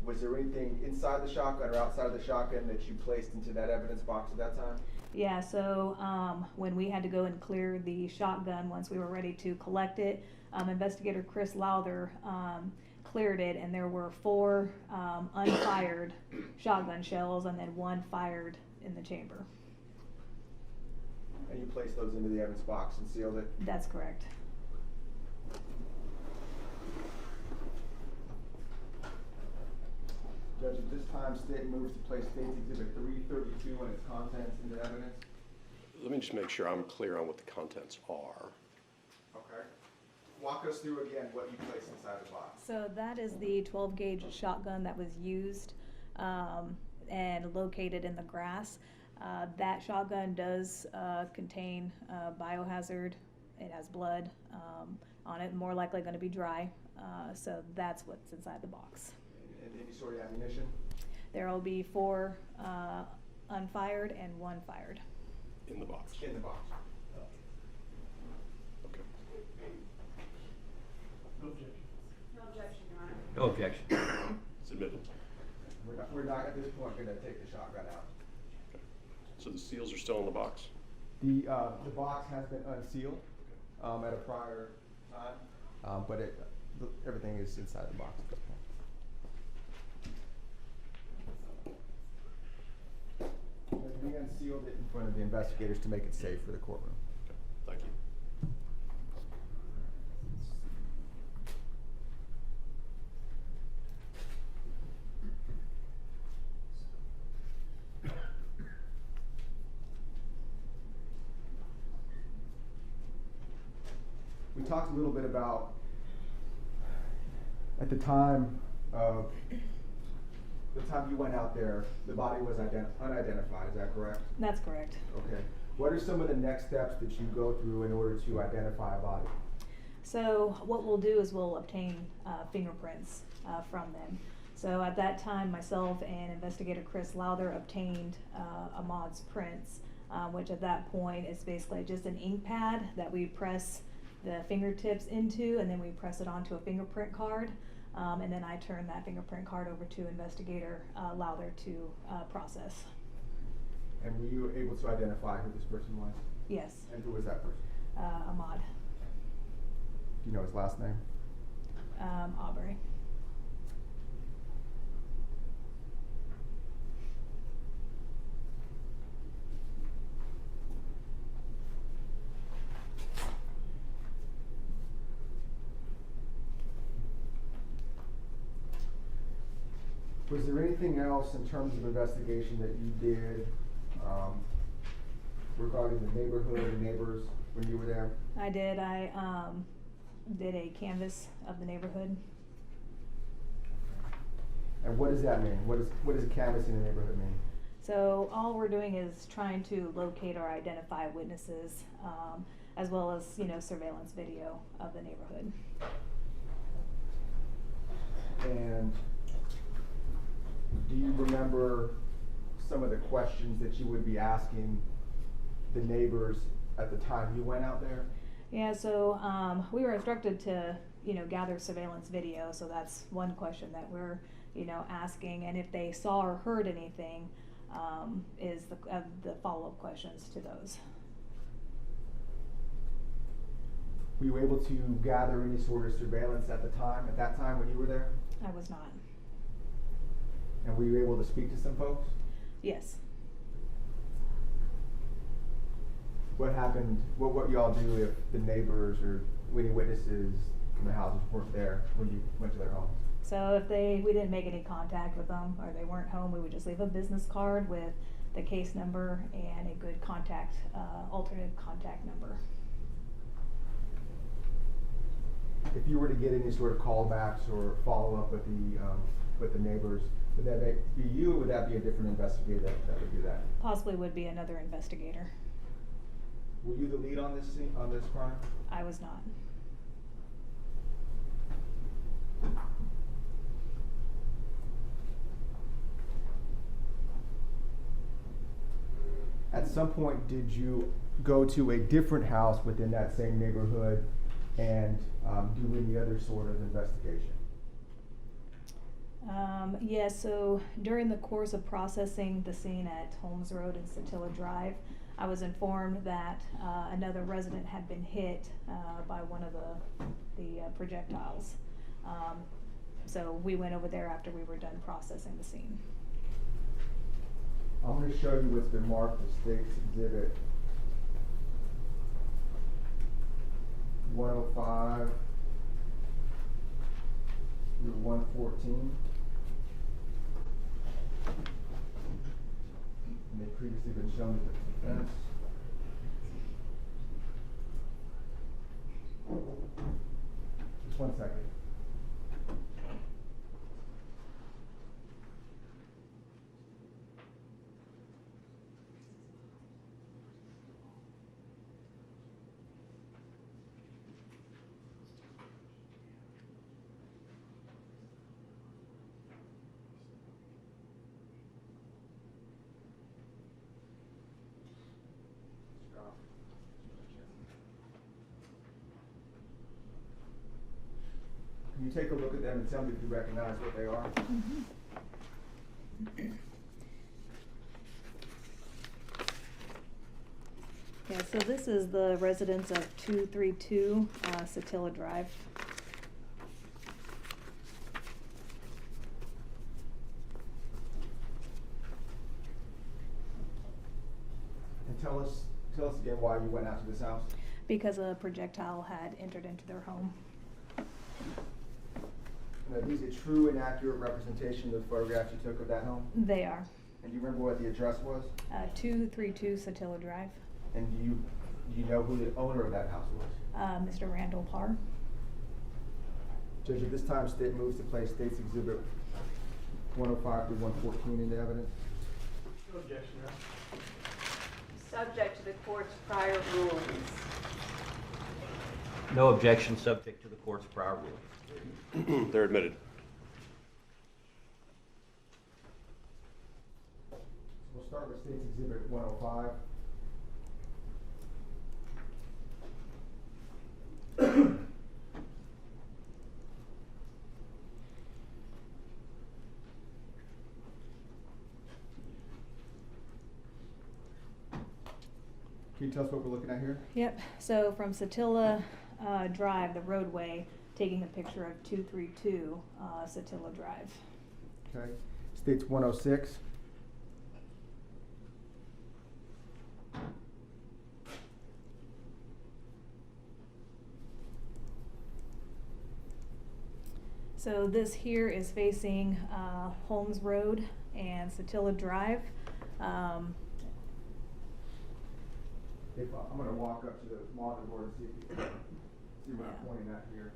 was there anything inside the shotgun or outside of the shotgun that you placed into that evidence box at that time? Yeah, so when we had to go and clear the shotgun, once we were ready to collect it, Investigator Chris Lowther cleared it, and there were 4 unfired shotgun shells and then 1 fired in the chamber. And you placed those into the evidence box and sealed it? That's correct. Judge, at this time, state moves to place State's Exhibit 332 and its contents into evidence. Let me just make sure I'm clear on what the contents are. Okay. Walk us through again what you placed inside the box. So that is the 12 gauge shotgun that was used and located in the grass. That shotgun does contain biohazard. It has blood on it, more likely going to be dry. So that's what's inside the box. And any sort of ammunition? There will be 4 unfired and 1 fired. In the box. In the box. Okay. No objection. No objection, Your Honor. No objection. It's admitted. We're not at this point going to take the shotgun out. So the seals are still in the box? The box has been unsealed at a prior time, but everything is inside the box at this point. We unsealed it in front of the investigators to make it safe for the courtroom. Okay. Thank you. We talked a little bit about, at the time of the time you went out there, the body was unidentified, is that correct? That's correct. Okay. What are some of the next steps that you go through in order to identify a body? So what we'll do is we'll obtain fingerprints from them. So at that time, myself and Investigator Chris Lowther obtained Ahmaud's prints, which at that point is basically just an ink pad that we press the fingertips into, and then we press it onto a fingerprint card. And then I turn that fingerprint card over to Investigator Lowther to process. And were you able to identify who this person was? Yes, And who was that person? Ahmaud Do you know his last name? Arbery. Was there anything else in terms of investigation that you did regarding the neighborhood and neighbors when you were there? I did. I did a canvas of the neighborhood. And what does that mean? What does a canvas in the neighborhood mean? So all we're doing is trying to locate or identify witnesses, as well as, surveillance video of the neighborhood. And do you remember some of the questions that you would be asking the neighbors at the time you went out there? Yeah, so we were instructed to, gather surveillance video. So that's one question that we're, asking. And if they saw or heard anything, is the follow-up questions to those. Were you able to gather any sort of surveillance at that time when you were there? I was not. And were you able to speak to some folks? Yes. What happened, what y'all do if the neighbors or any witnesses from the houses weren't there when you went to their homes? So if we didn't make any contact with them or they weren't home, we would just leave a business card with the case number and a good contact, alternate contact number. If you were to get any sort of callbacks or follow up with the neighbors, would that be you or would that be a different investigator that would do that? Possibly would be another investigator. Were you the lead on this crime? I was not. at some point, did you go to a different house within that same neighborhood and do any other sort of investigation? Yeah, so during the course of processing the scene at Holmes Road and Satilla Drive, I was informed that another resident had been hit by one of the projectiles. So we went over there after we were done processing the scene. I'm going to show you what's been marked as State's Exhibit 105 through 114. And they've previously been shown to the defense. Just 1 second. Can you take a look at them and tell me if you recognize what they are? Yeah, so this is the residence of 232 Satilla Drive. And tell us again why you went out to this house. Because a projectile had entered into their home. Now, these are true and accurate representation of the photographs you took of that home? They are. And do you remember what the address was? 232 Satilla Drive. And do you know who the owner of that house was? Mr. Randall Parr. Judge, at this time, State moves to place State's Exhibit 105 through 114 into evidence. No objection, Your Honor. Subject to the court's prior rulings. No objection, subject to the court's prior ruling. They're admitted. We'll start with State's Exhibit 105. Can you tell us what we're looking at here? Yep, so from Satilla Drive, the roadway, taking a picture of 232 Satilla Drive. Okay. State's 106. So this here is facing Holmes Road and Satilla Drive. If I'm going to walk up to the monitor board and see if you can see what I'm pointing at here.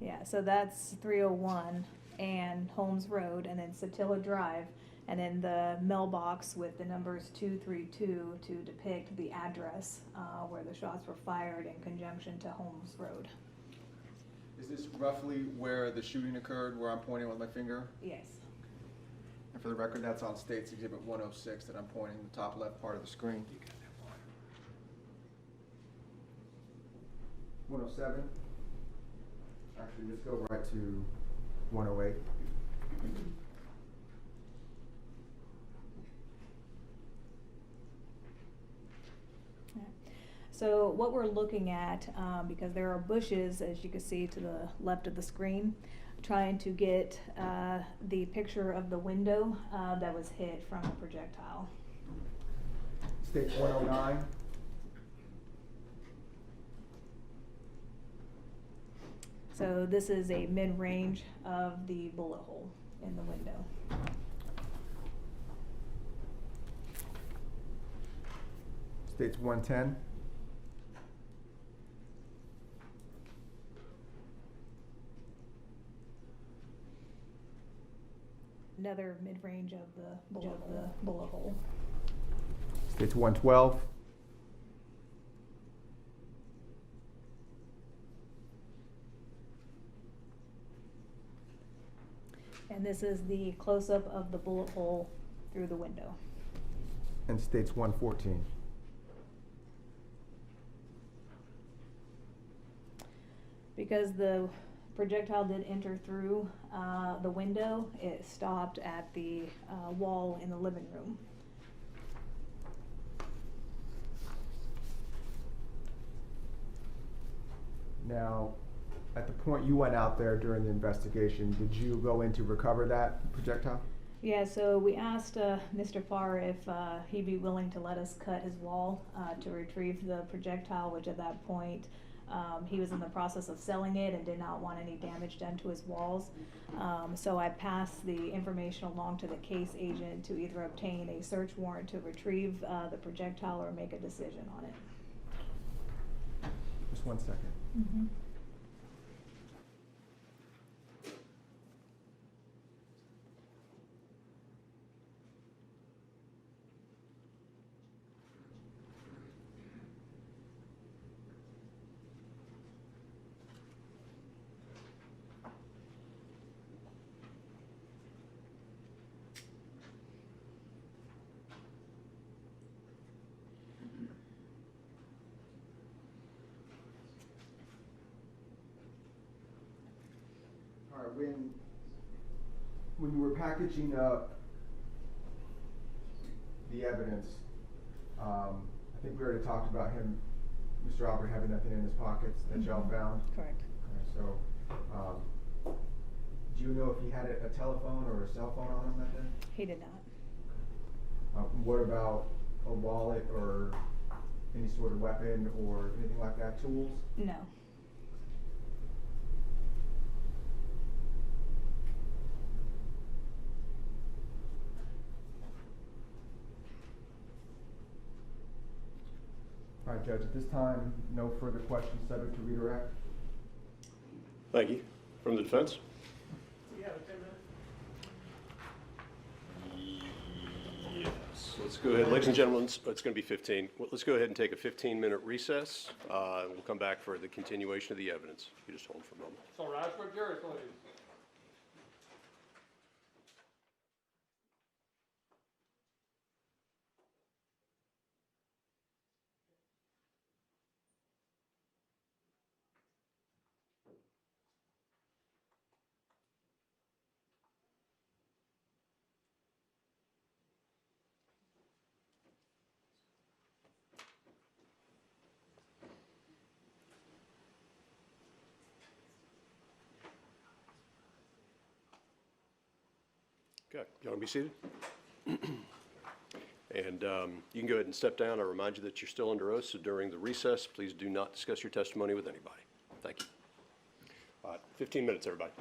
Yeah, so that's 301 and Holmes Road, and then Satilla Drive, and then the mailbox with the numbers 232 to depict the address where the shots were fired in conjunction to Holmes Road. Is this roughly where the shooting occurred, where I'm pointing with my finger? Yes. And for the record, that's on State's Exhibit 106 that I'm pointing the top left part of the screen. 107. Actually, let's go right to 108. So what we're looking at, because there are bushes, as you can see to the left of the screen, trying to get the picture of the window that was hit from a projectile. State 109. So this is a mid-range of the bullet hole in the window. State's 110. Another mid-range of the bullet hole. State's 112. And this is the close-up of the bullet hole through the window. and states 114. Because the projectile did enter through the window, it stopped at the wall in the living room. Now, at the point you went out there during the investigation, did you go in to recover that projectile? Yeah, so we asked Mr. Farr if he'd be willing to let us cut his wall to retrieve the projectile, which at that point he was in the process of selling it and did not want any damage done to his walls. So I passed the information along to the case agent to either obtain a search warrant to retrieve the projectile or make a decision on it. Just 1 second. Mm-hmm. All right, when you were packaging up the evidence, I think we already talked about him, Mr. Arbery, having nothing in his pockets that y'all found. Correct. Okay, so, do you know if he had a telephone or a cell phone on him that day? He did not. What about a wallet or any sort of weapon or anything like that, tools? No. All right, Judge, at this time, no further questions subject to redirect. Thank you. From the defense? Yeah, 10 minutes. Yes. Let's go ahead, ladies and gentlemen, it's going to be 15. Let's go ahead and take a 15-minute recess. We'll come back for the continuation of the evidence. You just hold for a moment. So rise for a jury, please. Okay, you want to be seated? And you can go ahead and step down. I remind you that you're still under oath, so during the recess, please do not discuss your testimony with anybody. Thank you. All right, 15 minutes, everybody.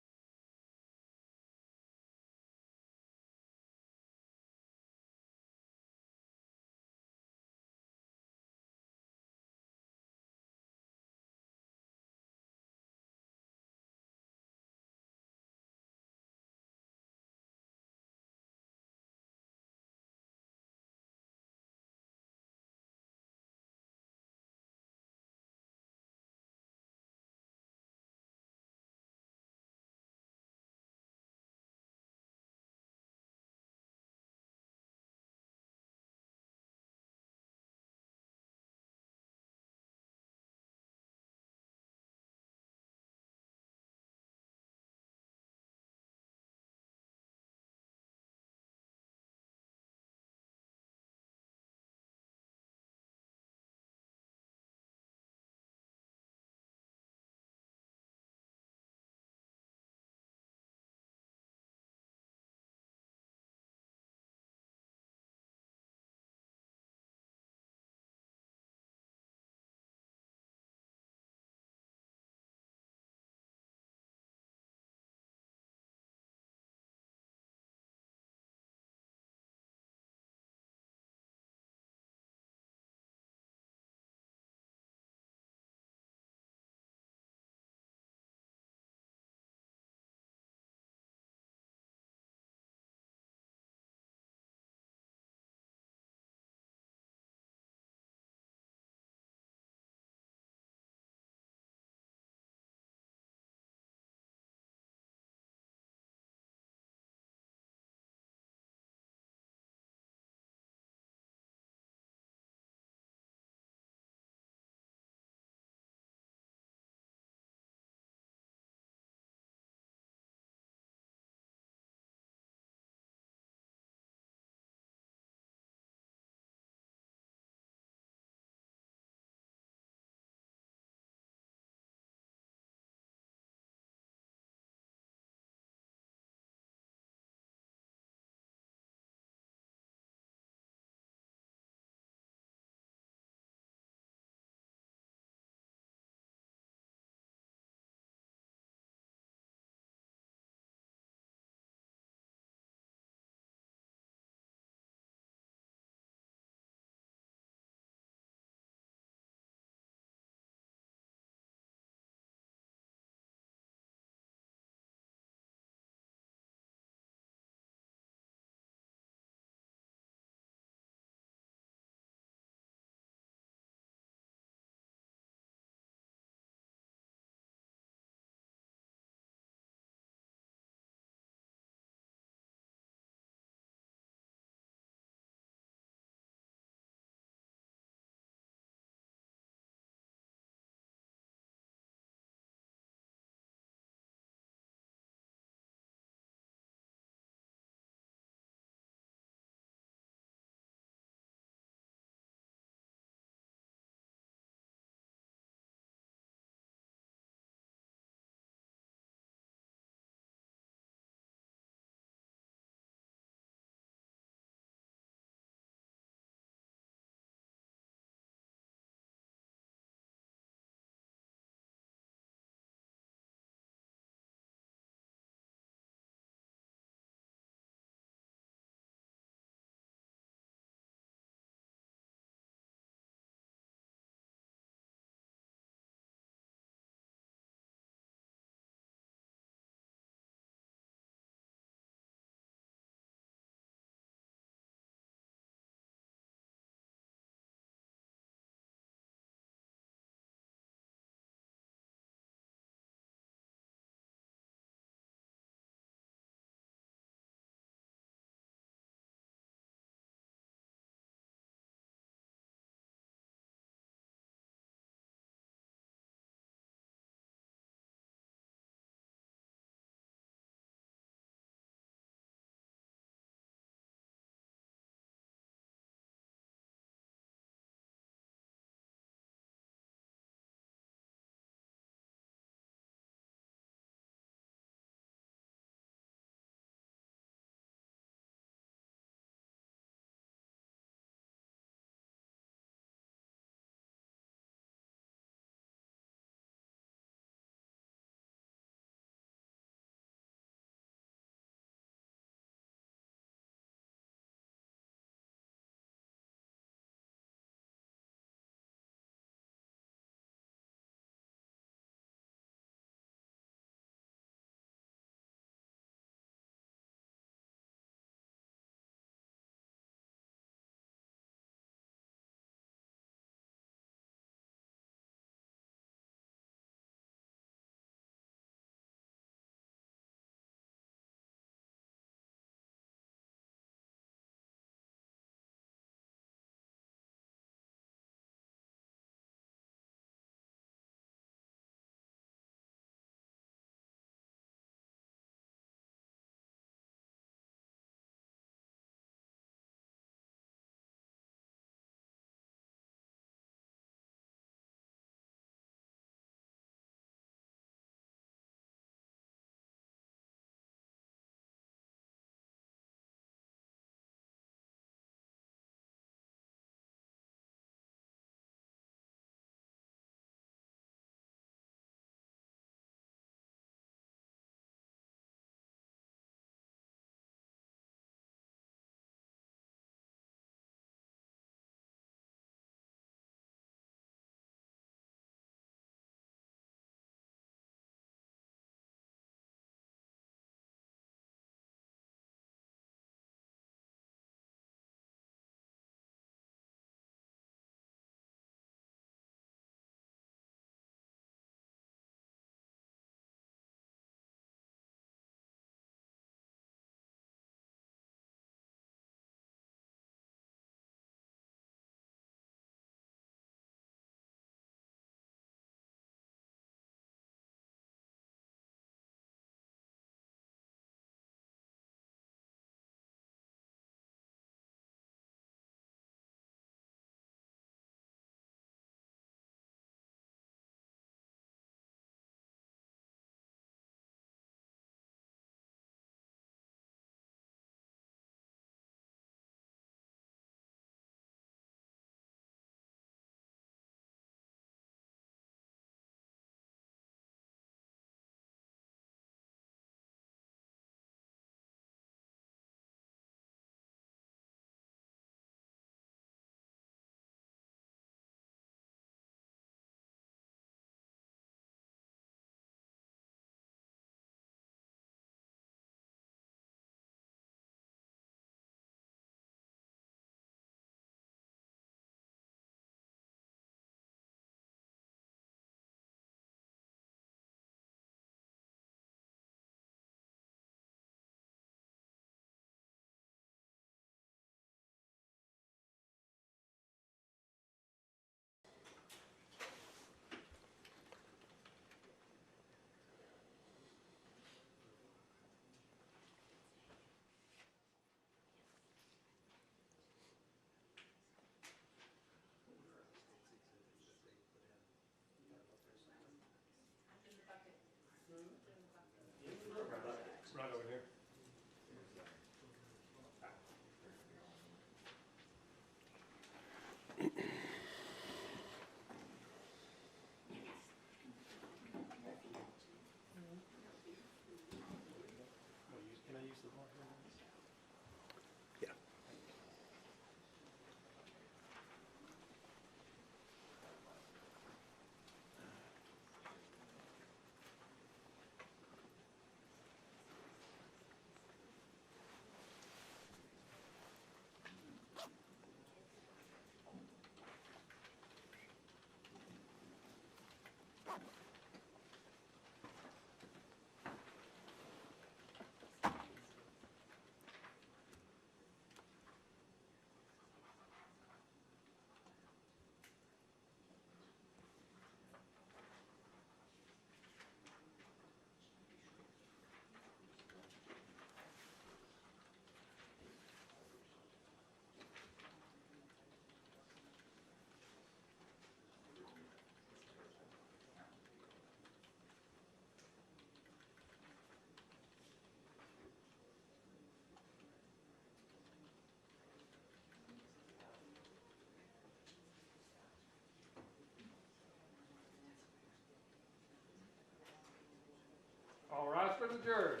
All rise for the jury.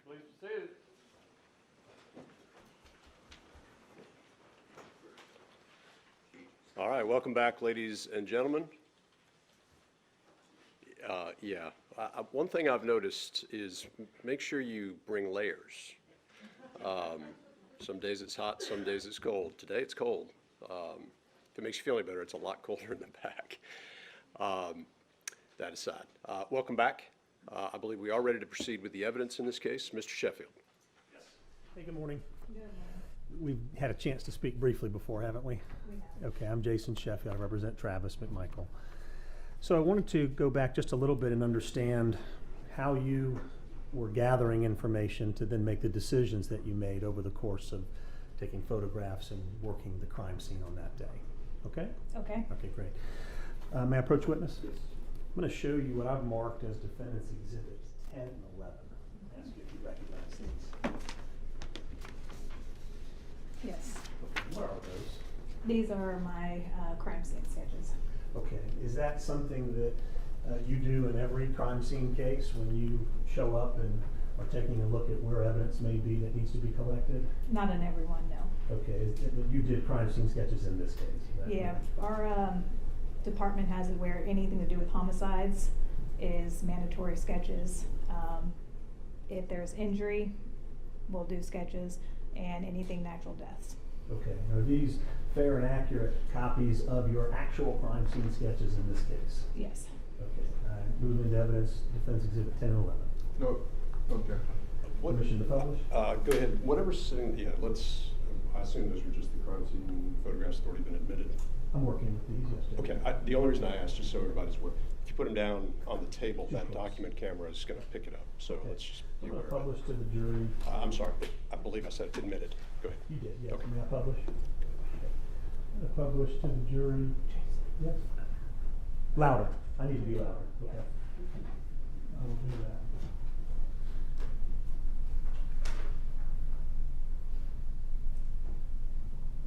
Please be seated. All right, welcome back, ladies and gentlemen. One thing I've noticed is make sure you bring layers. Some days it's hot, some days it's cold. Today it's cold. If it makes you feel any better, it's a lot colder in the back. That aside, welcome back. I believe we are ready to proceed with the evidence in this case. Mr. Sheffield. Hey, good morning. We've had a chance to speak briefly before, haven't we? Okay, I'm Jason Sheffield. I represent Travis McMichael. So I wanted to go back just a little bit and understand how you were gathering information to then make the decisions that you made over the course of taking photographs and working the crime scene on that day. Okay? Okay. Okay, great. May I approach witness? I'm going to show you what I've marked as defendants exhibits 10 and 11. Ask you if you recognize these. Yes. What are those? These are my crime scene sketches. Okay, is that something that you do in every crime scene case when you show up and are taking a look at where evidence may be that needs to be collected? Not in every one, no. Okay, but you did crime scene sketches in this case? Is that Yeah, correct? our department has it where anything to do with homicides is mandatory sketches. If there's injury, we'll do sketches, and anything natural deaths. Okay, are these fair and accurate copies of your actual crime scene sketches in this case? Yes. Okay, moving into evidence, defense exhibit 10 and 11. No, okay. Permission to publish? Go ahead. Whatever's sitting, I assume those were just the crime scene photographs that already been admitted. I'm working with these, yes, Judge. Okay, the only reason I asked, just so everybody's aware, if you put them down on the table, Too that close. document camera is going to pick it up. So Okay. let's just be I'm going aware to of publish it. to the jury. I'm sorry, I believe I said admitted. Go ahead. You did, yes. Okay. May I publish? I'm going to publish to the jury. Yes. Louder. I need to be louder. Okay. I will do that.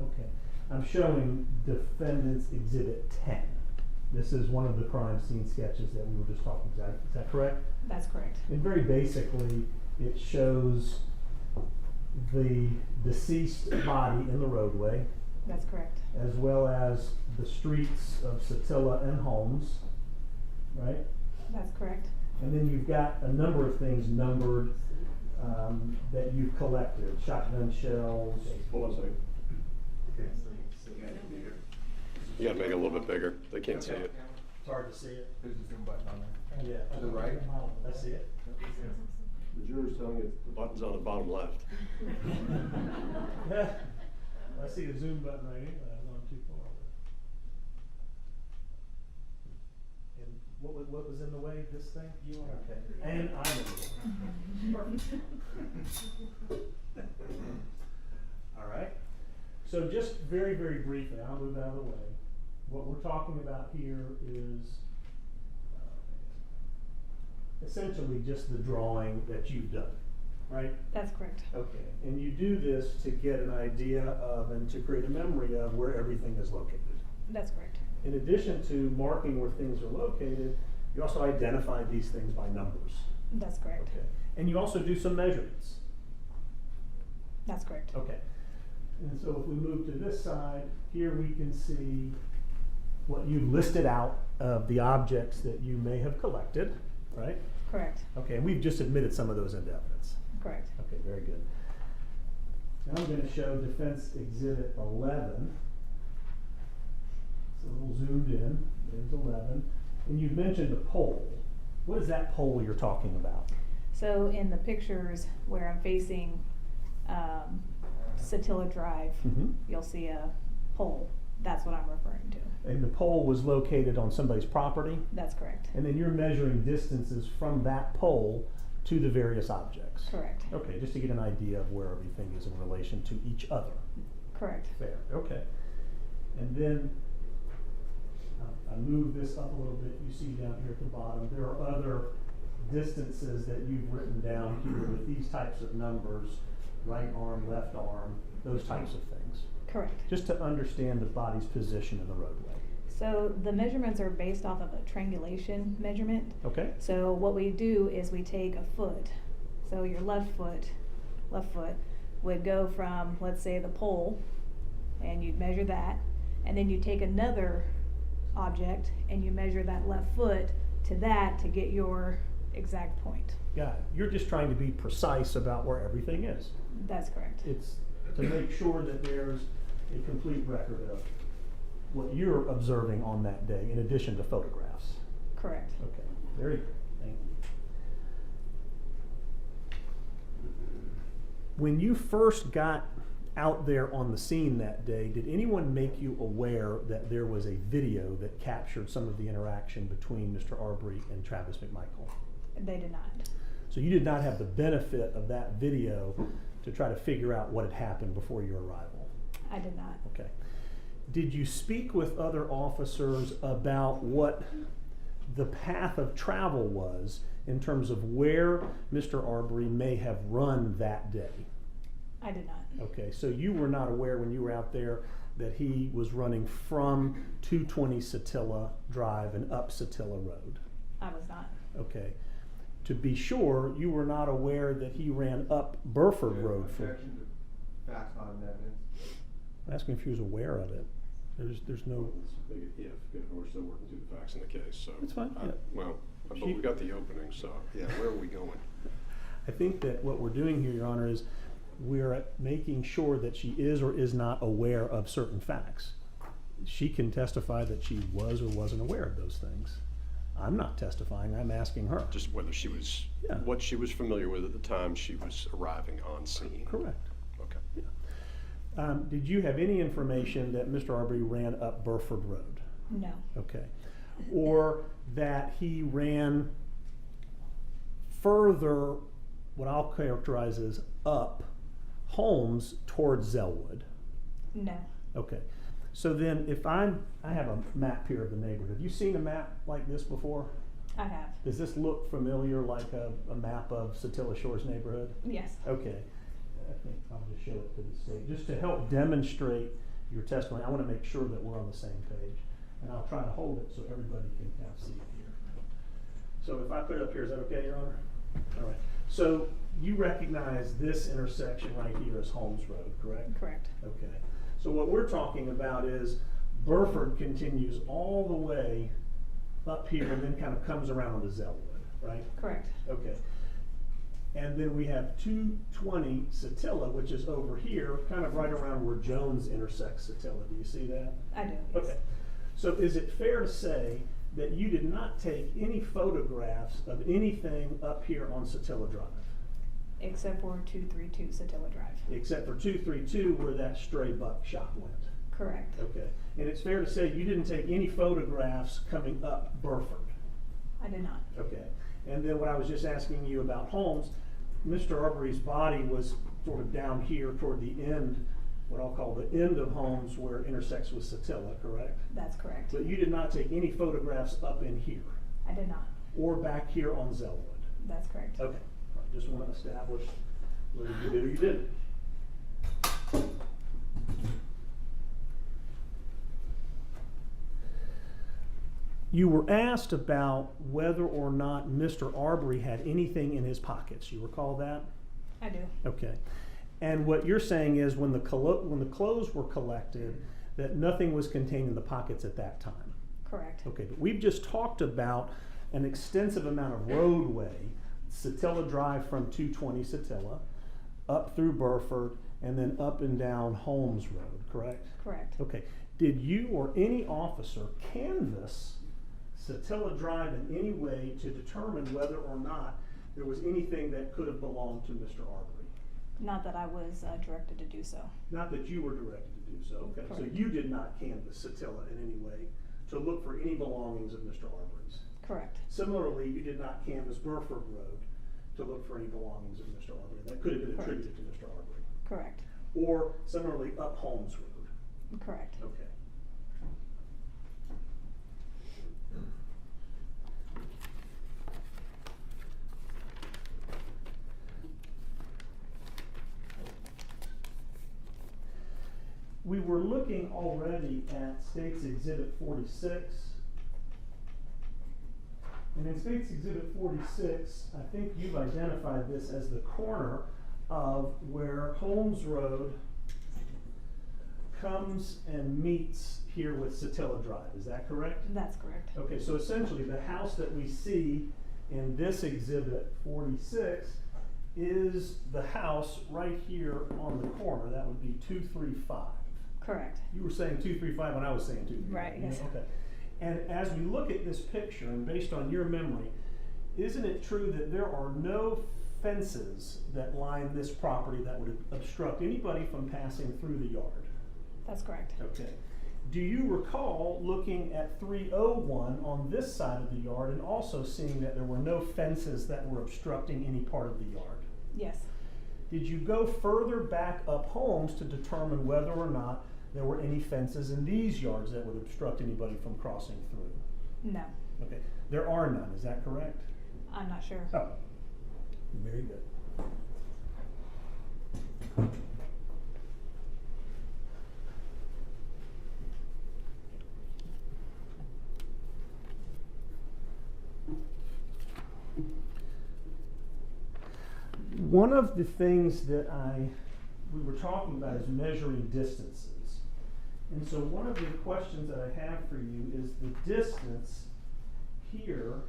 Okay. I'm showing defendant's exhibit 10. This is one of the crime scene sketches that we were just talking about. Is that correct? That's correct. And very basically, it shows the deceased body in the roadway, That's correct. as well as the streets of Satilla and Holmes, right? That's correct. And then you've got a number of things numbered that you've collected, shotgun shells. Hold on a second. You got to make it a little bit bigger. They can't see it. It's hard to see it. There's a zoom button on there. Yeah. To the right? I see it. The jury's telling you the button's on the bottom left. I see the zoom button right here, but I've gone too far. And what was in the way of this thing? You are. Okay. And I'm in the way. All right. So just very, very briefly, I'll move out of the way. What we're talking about here is essentially just the drawing that you've done. right? That's correct. Okay, and you do this to get an idea of and to create a memory of where everything is located. That's correct. In addition to marking where things are located, you also identify these things by numbers. That's correct. Okay, and you also do some measurements. That's correct. Okay, and so if we move to this side, here we can see what you listed out of the objects that you may have collected, right? Correct. Okay, and we've just admitted some of those into evidence. Correct. Okay, very good. Now I'm going to show Defense Exhibit 11. It's a little zoomed in. There's 11. And you've mentioned a pole. What is that pole you're talking about? So in the pictures where I'm facing Satilla Drive, you'll see a pole. That's what I'm referring to. And the pole was located on somebody's property? That's correct. And then you're measuring distances from that pole to the various objects? Correct. Okay, just to get an idea of where everything is in relation to each other. Correct. Fair, okay. And then I move this up a little bit. You see down here at the bottom, there are other distances that you've written down here with these types of numbers, right arm, left arm, those types of things. Correct. Just to understand the body's position in the roadway. So the measurements are based off of a triangulation measurement. Okay? So what we do is we take a foot. So your left foot would go from, let's say, the pole, and you'd measure that, and then you take another object and you measure that left foot to that to get your exact point. Got it. You're just trying to be precise about where everything is. That's correct. It's to make sure that there's a complete record of what you're observing on that day, in addition to photographs. Correct. Okay, very good. Thank you. When you first got out there on the scene that day, did anyone make you aware that there was a video that captured some of the interaction between Mr. Arbery and Travis McMichael? They did not. So you did not have the benefit of that video to try to figure out what had happened before your arrival? I did not. Okay. Did you speak with other officers about what the path of travel was in terms of where Mr. Arbery may have run that day? I did not. Okay, so you were not aware when you were out there that he was running from 220 Satilla Drive and up Satilla Road? I was not. Okay. To be sure, you were not aware that he ran up Burford Road for... Objection to facts not in evidence. I'm asking if he was aware of it. There's no... If we're still working through the facts in the case, so. That's fine, yeah. Well, but we got the opening, so, yeah, where are we going? I think that what we're doing here, Your Honor, is we're making sure that she is or is not aware of certain facts. She can testify that she was or wasn't aware of those things. I'm not testifying, I'm asking her. Just whether she was, Yeah. what she was familiar with at the time she was arriving on scene. Correct. Okay. Yeah. Did you have any information that Mr. Arbery ran up Burford Road? No. Okay. Or that he ran further, what I'll characterize as up Holmes towards Zellwood? No. Okay. So then if I have a map here of the neighborhood. Have you seen a map like this before? I have. Does this look familiar like a map of Satilla Shores neighborhood? Yes. Okay. I think I'll just show it to the state. Just to help demonstrate your testimony, I want to make sure that we're on the same page. And I'll try to hold it so everybody can kind of see it here. So if I put it up here, is that okay, Your Honor? All right. So you recognize this intersection right here as Holmes Road, correct? Correct. Okay. So what we're talking about is Burford continues all the way up here and then kind of comes around to Zellwood, right? Correct. Okay. And then we have 220 Satilla, which is over here, kind of right around where Jones intersects Satilla. Do you see that? I do. Yes. Okay. So is it fair to say that you did not take any photographs of anything up here on Satilla Drive? Except for 232 Satilla Drive. Except for 232 where that stray buck shot went. Correct. Okay. And it's fair to say you didn't take any photographs coming up Burford? I did not. Okay. And then what I was just asking you about Holmes, Mr. Arbery's body was sort of down here toward the end, what I'll call the end of Holmes where it intersects with Satilla, correct? That's correct. But you did not take any photographs up in here? I did not. Or back here on Zellwood? That's correct. Okay. I just want to establish whether you did or you didn't. You were asked about whether or not Mr. Arbery had anything in his pockets. You recall that? I do. Okay. And what you're saying is when the clothes were collected, that nothing was contained in the pockets at that time. Correct. Okay, but we've just talked about an extensive amount of roadway, Satilla Drive from 220 Satilla, up through Burford, and then up and down Holmes Road, correct? Correct. Okay. Did you or any officer canvass Satilla Drive in any way to determine whether or not there was anything that could have belonged to Mr. Arbery? Not that I was directed to do so. Not that you were directed to do so, okay? So Correct. you did not canvass Satilla in any way to look for any belongings of Mr. Arbery's? Correct. Similarly, you did not canvass Burford Road to look for any belongings of Mr. Arbery that could have been Correct. attributed to Mr. Arbery? Correct. Or similarly, up Holmes Road? Correct. Okay. We were looking already at State's Exhibit 46. And in State's Exhibit 46, I think you've identified this as the corner of where Holmes Road comes and meets here with Satilla Drive. Is that correct? That's correct. Okay, so essentially the house that we see in this Exhibit 46 is the house right here on the corner. That would be 235. Correct. You were saying 235 when I was saying 235. Right, yes. Okay. And as we look at this picture, and based on your memory, isn't it true that there are no fences that line this property that would obstruct anybody from passing through the yard? That's correct. Okay. Do you recall looking at 301 on this side of the yard and also seeing that there were no fences that were obstructing any part of the yard? Yes. Did you go further back up Holmes to determine whether or not there were any fences in these yards that would obstruct anybody from crossing through? No. Okay, there are none, is that correct? I'm not sure. Oh, very good. One of the things that we were talking about is measuring distances. And so one of the questions that I have for you is the distance here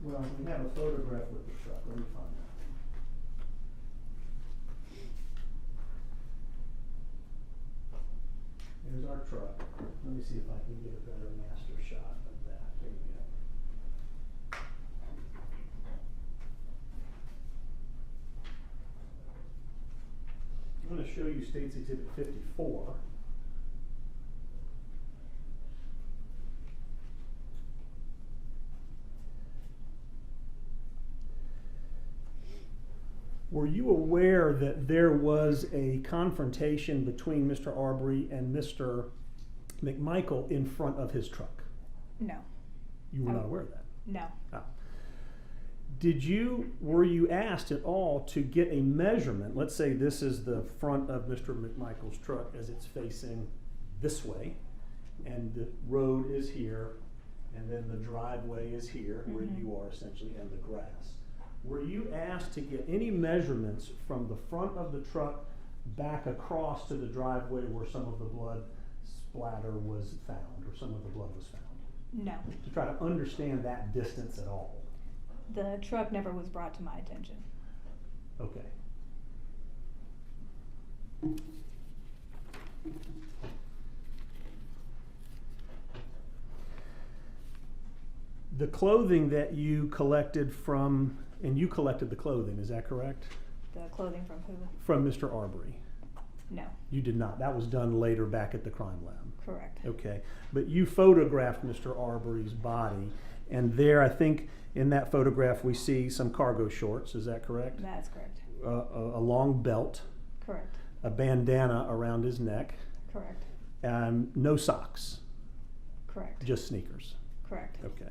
well, we have a photograph with the truck. Let me find that. Here's our truck. Let me see if I can get a better master shot of that. There we go. I'm going to show you State's Exhibit 54. Were you aware that there was a confrontation between Mr. Arbery and Mr. McMichael in front of his truck? No. You were not aware of that? No. Oh. Were you asked at all to get a measurement? Let's say this is the front of Mr. McMichael's truck as it's facing this way, and the road is here, and then the driveway is here, where you are essentially, and the grass. Were you asked to get any measurements from the front of the truck back across to the driveway where some of the blood splatter was found, or some of the blood was found? No. To try to understand that distance at all? The truck never was brought to my attention. Okay. The clothing that you collected from, and you collected the clothing, is that correct? The clothing from who? From Mr. Arbery? No. You did not. That was done later back at the crime lab. Correct. Okay. But you photographed Mr. Arbery's body, and there, I think, in that photograph, we see some cargo shorts. Is that correct? That's correct. A long belt. Correct. A bandana around his neck. Correct. No socks. Correct. Just sneakers. Correct. Okay.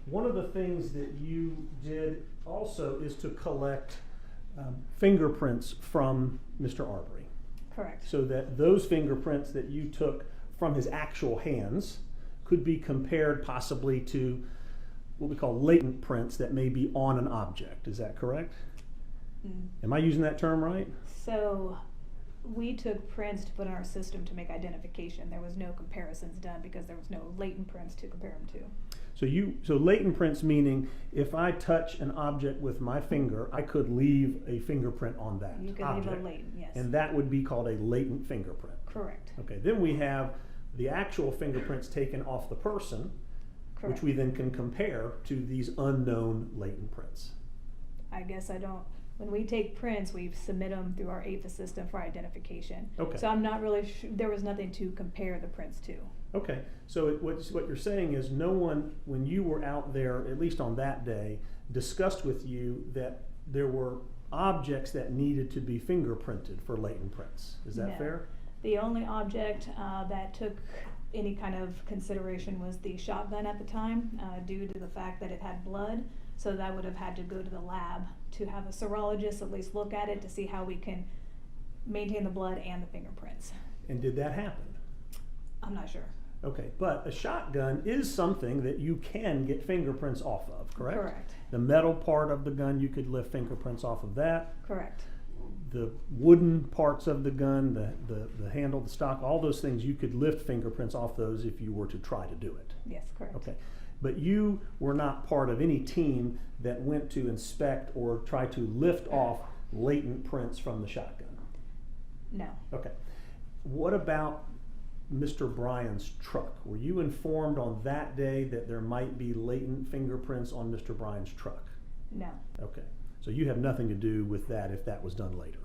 One of the things that you did also is to collect fingerprints from Mr. Arbery. Correct. So that those fingerprints that you took from his actual hands could be compared possibly to what we call latent prints that may be on an object. Is that correct? Am I using that term right? So we took prints to put in our system to make identification. There was no comparisons done because there was no latent prints to compare them to. So latent prints meaning if I touch an object with my finger, I could leave a fingerprint on that You can object. leave a latent, yes. And that would be called a latent fingerprint. Correct. Okay, then we have the actual fingerprints taken off the person, Correct. which we then can compare to these unknown latent prints. I guess I don't, when we take prints, we submit them through our APHIS system for identification. Okay. So I'm not really sure, there was nothing to compare the prints to. Okay, so what you're saying is no one, when you were out there, at least on that day, discussed with you that there were objects that needed to be fingerprinted for latent prints. Is that No. fair? The only object that took any kind of consideration was the shotgun at the time, due to the fact that it had blood. So that would have had to go to the lab to have a serologist at least look at it to see how we can maintain the blood and the fingerprints. And did that happen? I'm not sure. Okay, but a shotgun is something that you can get fingerprints off of, correct? Correct. The metal part of the gun, you could lift fingerprints off of that. Correct. The wooden parts of the gun, the handle, the stock, all those things, you could lift fingerprints off those if you were to try to do it. Yes, correct. Okay, but you were not part of any team that went to inspect or try to lift off latent prints from the shotgun. No. Okay, what about Mr. Bryan's truck? Were you informed on that day that there might be latent fingerprints on Mr. Bryan's truck? No. Okay, so you have nothing to do with that if that was done later.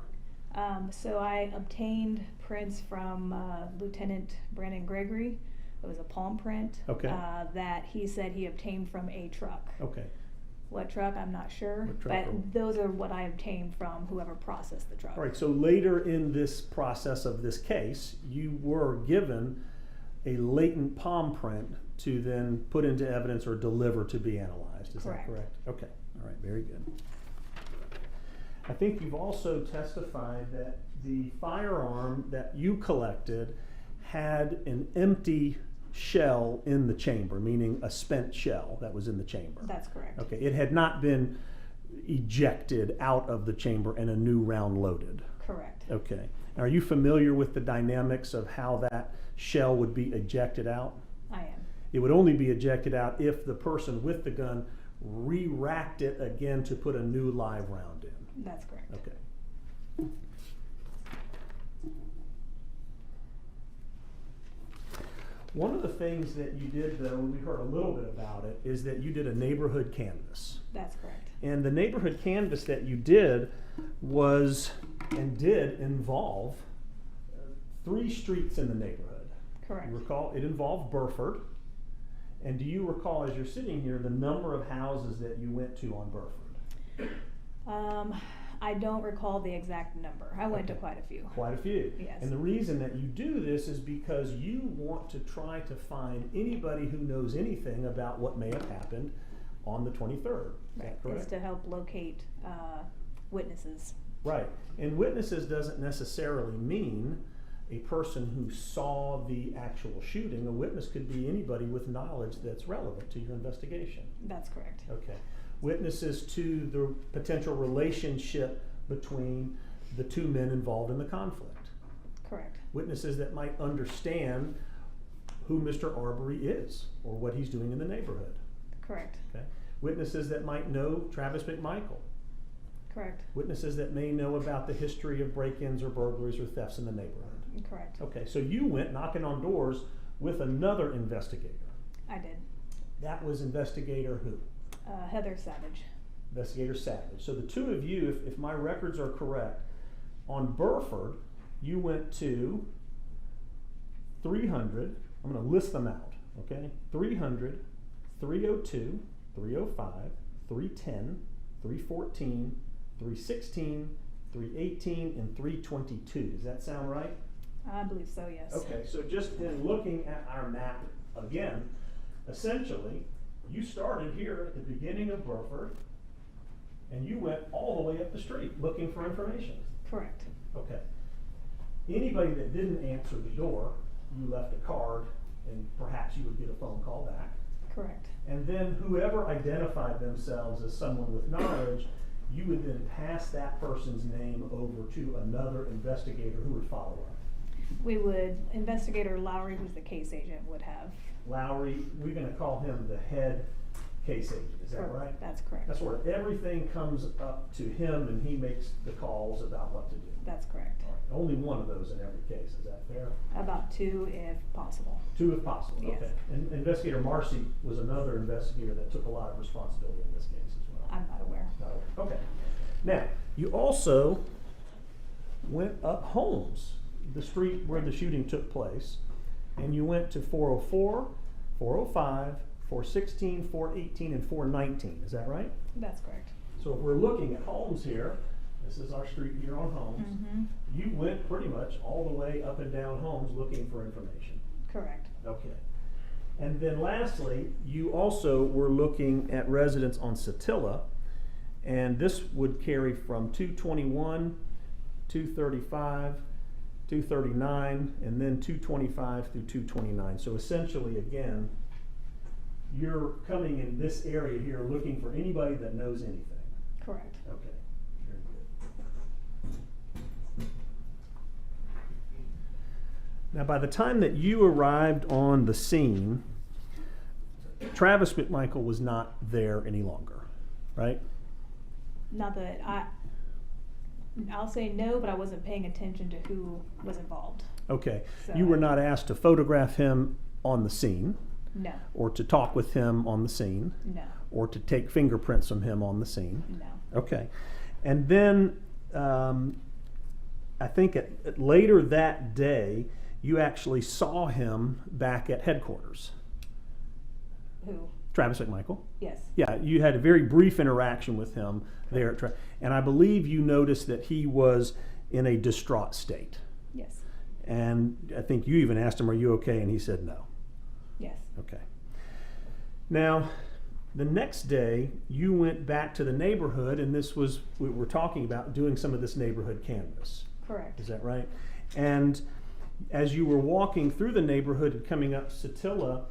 So I obtained prints from Lieutenant Brandon Gregory. It was a palm print. Okay. That he said he obtained from a truck. Okay, What truck, I'm not sure, What truck? but those are what I obtained from whoever processed the truck. all right, so later in this process of this case, you were given a latent palm print to then put into evidence or deliver to be analyzed. Is Correct. that correct? Okay, all right, very good. I think you've also testified that the firearm that you collected had an empty shell in the chamber, meaning a spent shell that was in the chamber. That's correct. Okay, it had not been ejected out of the chamber and a new round loaded. Correct. Okay. Are you familiar with the dynamics of how that shell would be ejected out? I am. It would only be ejected out if the person with the gun re-racked it again to put a new live round in. That's correct. Okay. One of the things that you did, though, and we heard a little bit about it, is that you did a neighborhood canvass. That's correct. And the neighborhood canvass that you did was and did involve 3 streets in the neighborhood. Correct. You recall it involved Burford. And do you recall, as you're sitting here, the number of houses that you went to on Burford? I don't recall the exact number. I went to Okay. quite a few. Quite a few. Yes. And the reason that you do this is because you want to try to find anybody who knows anything about what may have happened on the 23rd. Is that It's correct? to help locate witnesses. Right. And witnesses doesn't necessarily mean a person who saw the actual shooting. A witness could be anybody with knowledge that's relevant to your investigation. That's correct. Okay. Witnesses to the potential relationship between the 2 men involved in the conflict. Correct. Witnesses that might understand who Mr. Arbery is or what he's doing in the neighborhood. Correct. Okay. Witnesses that might know Travis McMichael. Correct. Witnesses that may know about the history of break-ins or burglaries or thefts in the neighborhood. Correct. Okay, so you went knocking on doors with another investigator. I did. That was investigator who? Heather Savage. Investigator Savage. So the 2 of you, if my records are correct, on Burford, you went to 300, I'm going to list them out, okay? 300, 302, 305, 310, 314, 316, 318, and 322. Does that sound right? I believe so, yes. Okay, so just in looking at our map again, essentially, you started here at the beginning of Burford, and you went all the way up the street looking for information. Correct. Okay. Anybody that didn't answer the door, you left a card, and perhaps you would get a phone call back. Correct. And then whoever identified themselves as someone with knowledge, you would then pass that person's name over to another investigator who would follow up. We would, Investigator Lowry, who's the case agent, would have. Lowry, we're gonna call him the head case agent, is that Correct. right? That's correct. That's where everything comes up to him and he makes the calls about what to do. That's correct. All right. Only one of those in every case, is that fair? About 2 if possible. 2 if possible, Yes. okay. And Investigator Marcy was another investigator that took a lot of responsibility in this case as well. I'm not aware. Not aware. Okay. Now, you also went up Holmes, the street where the shooting took place, and you went to 404, 405, 416, 418, and 419, is that right? That's correct. So if we're looking at Holmes here, this is our street here on Holmes, Mm-hmm. you went pretty much all the way up and down Holmes looking for information. Correct. Okay. And then lastly, you also were looking at residents on Satilla, and this would carry from 221, 235, 239, and then 225 through 229. So essentially, again, you're coming in this area here looking for anybody that knows anything. Correct. Okay, very good. Now, by the time that you arrived on the scene, Travis McMichael was not there any longer, right? Not that I'll say no, but I wasn't paying attention to who was involved. Okay. So You were not asked to photograph him on the scene, No, or to talk with him on the scene, no, or to take fingerprints from him on the scene. no. Okay. And then I think later that day, you actually saw him back at headquarters. Who? Travis McMichael. Yes. Yeah, you had a very brief interaction with him there at and I believe you noticed that he was in a distraught state. Yes. And I think you even asked him, "Are you okay?" And he said no. Yes. Okay. Now, the next day, you went back to the neighborhood, and this was, we were talking about doing some of this neighborhood canvas. Correct. Is that right? And as you were walking through the neighborhood and coming up Satilla,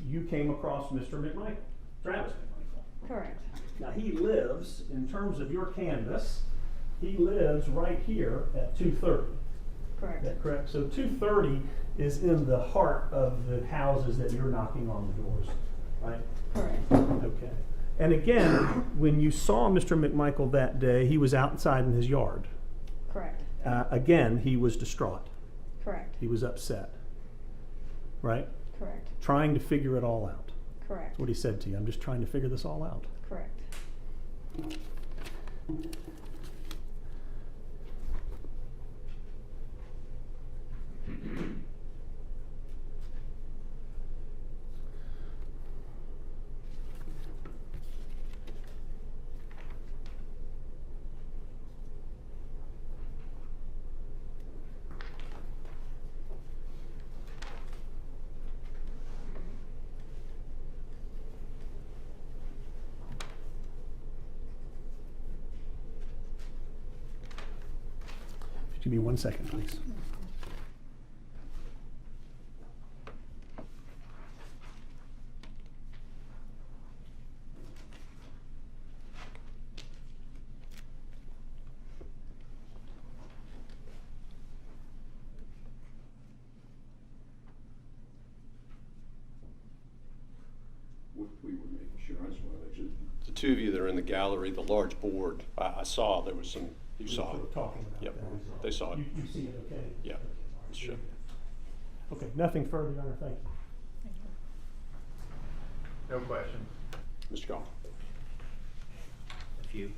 you came across Mr. McMichael, Travis McMichael. Correct. Now, he lives, in terms of your canvas, he lives right here at 230. Correct. Is that correct? So 230 is in the heart of the houses that you're knocking on the doors, right? Correct. Okay. And again, when you saw Mr. McMichael that day, he was outside in his yard. Correct. Again, he was distraught. Correct. He was upset, right? Correct. Trying to figure it all out. Correct. That's what he said to you. I'm just trying to figure this all out. Correct. Give me 1 second, please. We were making sure, I just want to make sure. The two of you that are in the gallery, the large board, I saw there was some, you saw We were it. talking about Yep, that. they saw it. You see it, okay? Yeah, Okay. sure. Okay, nothing further, Your Honor, thank you. No question. Mr. Gall. A few.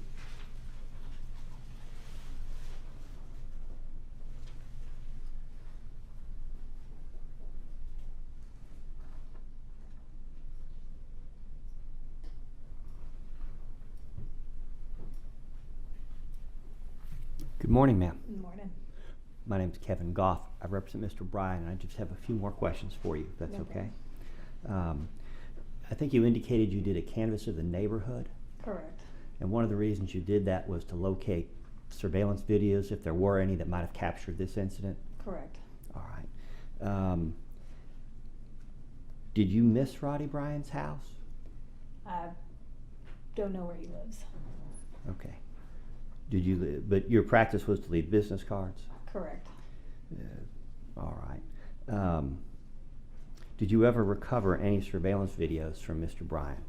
Good morning, ma'am. Good morning. My name's Kevin Goff. I represent Mr. Bryan, and I just have a few more questions for you, if that's okay. I think you indicated you did a canvass of the neighborhood, Correct. and one of the reasons you did that was to locate surveillance videos, if there were any, that might have captured this incident? Correct. All right. Did you miss Roddie Bryan's house? I don't know where he lives. Okay. Did you, but your practice was to leave business cards? Correct. All right. Did you ever recover any surveillance videos from Mr. Bryan?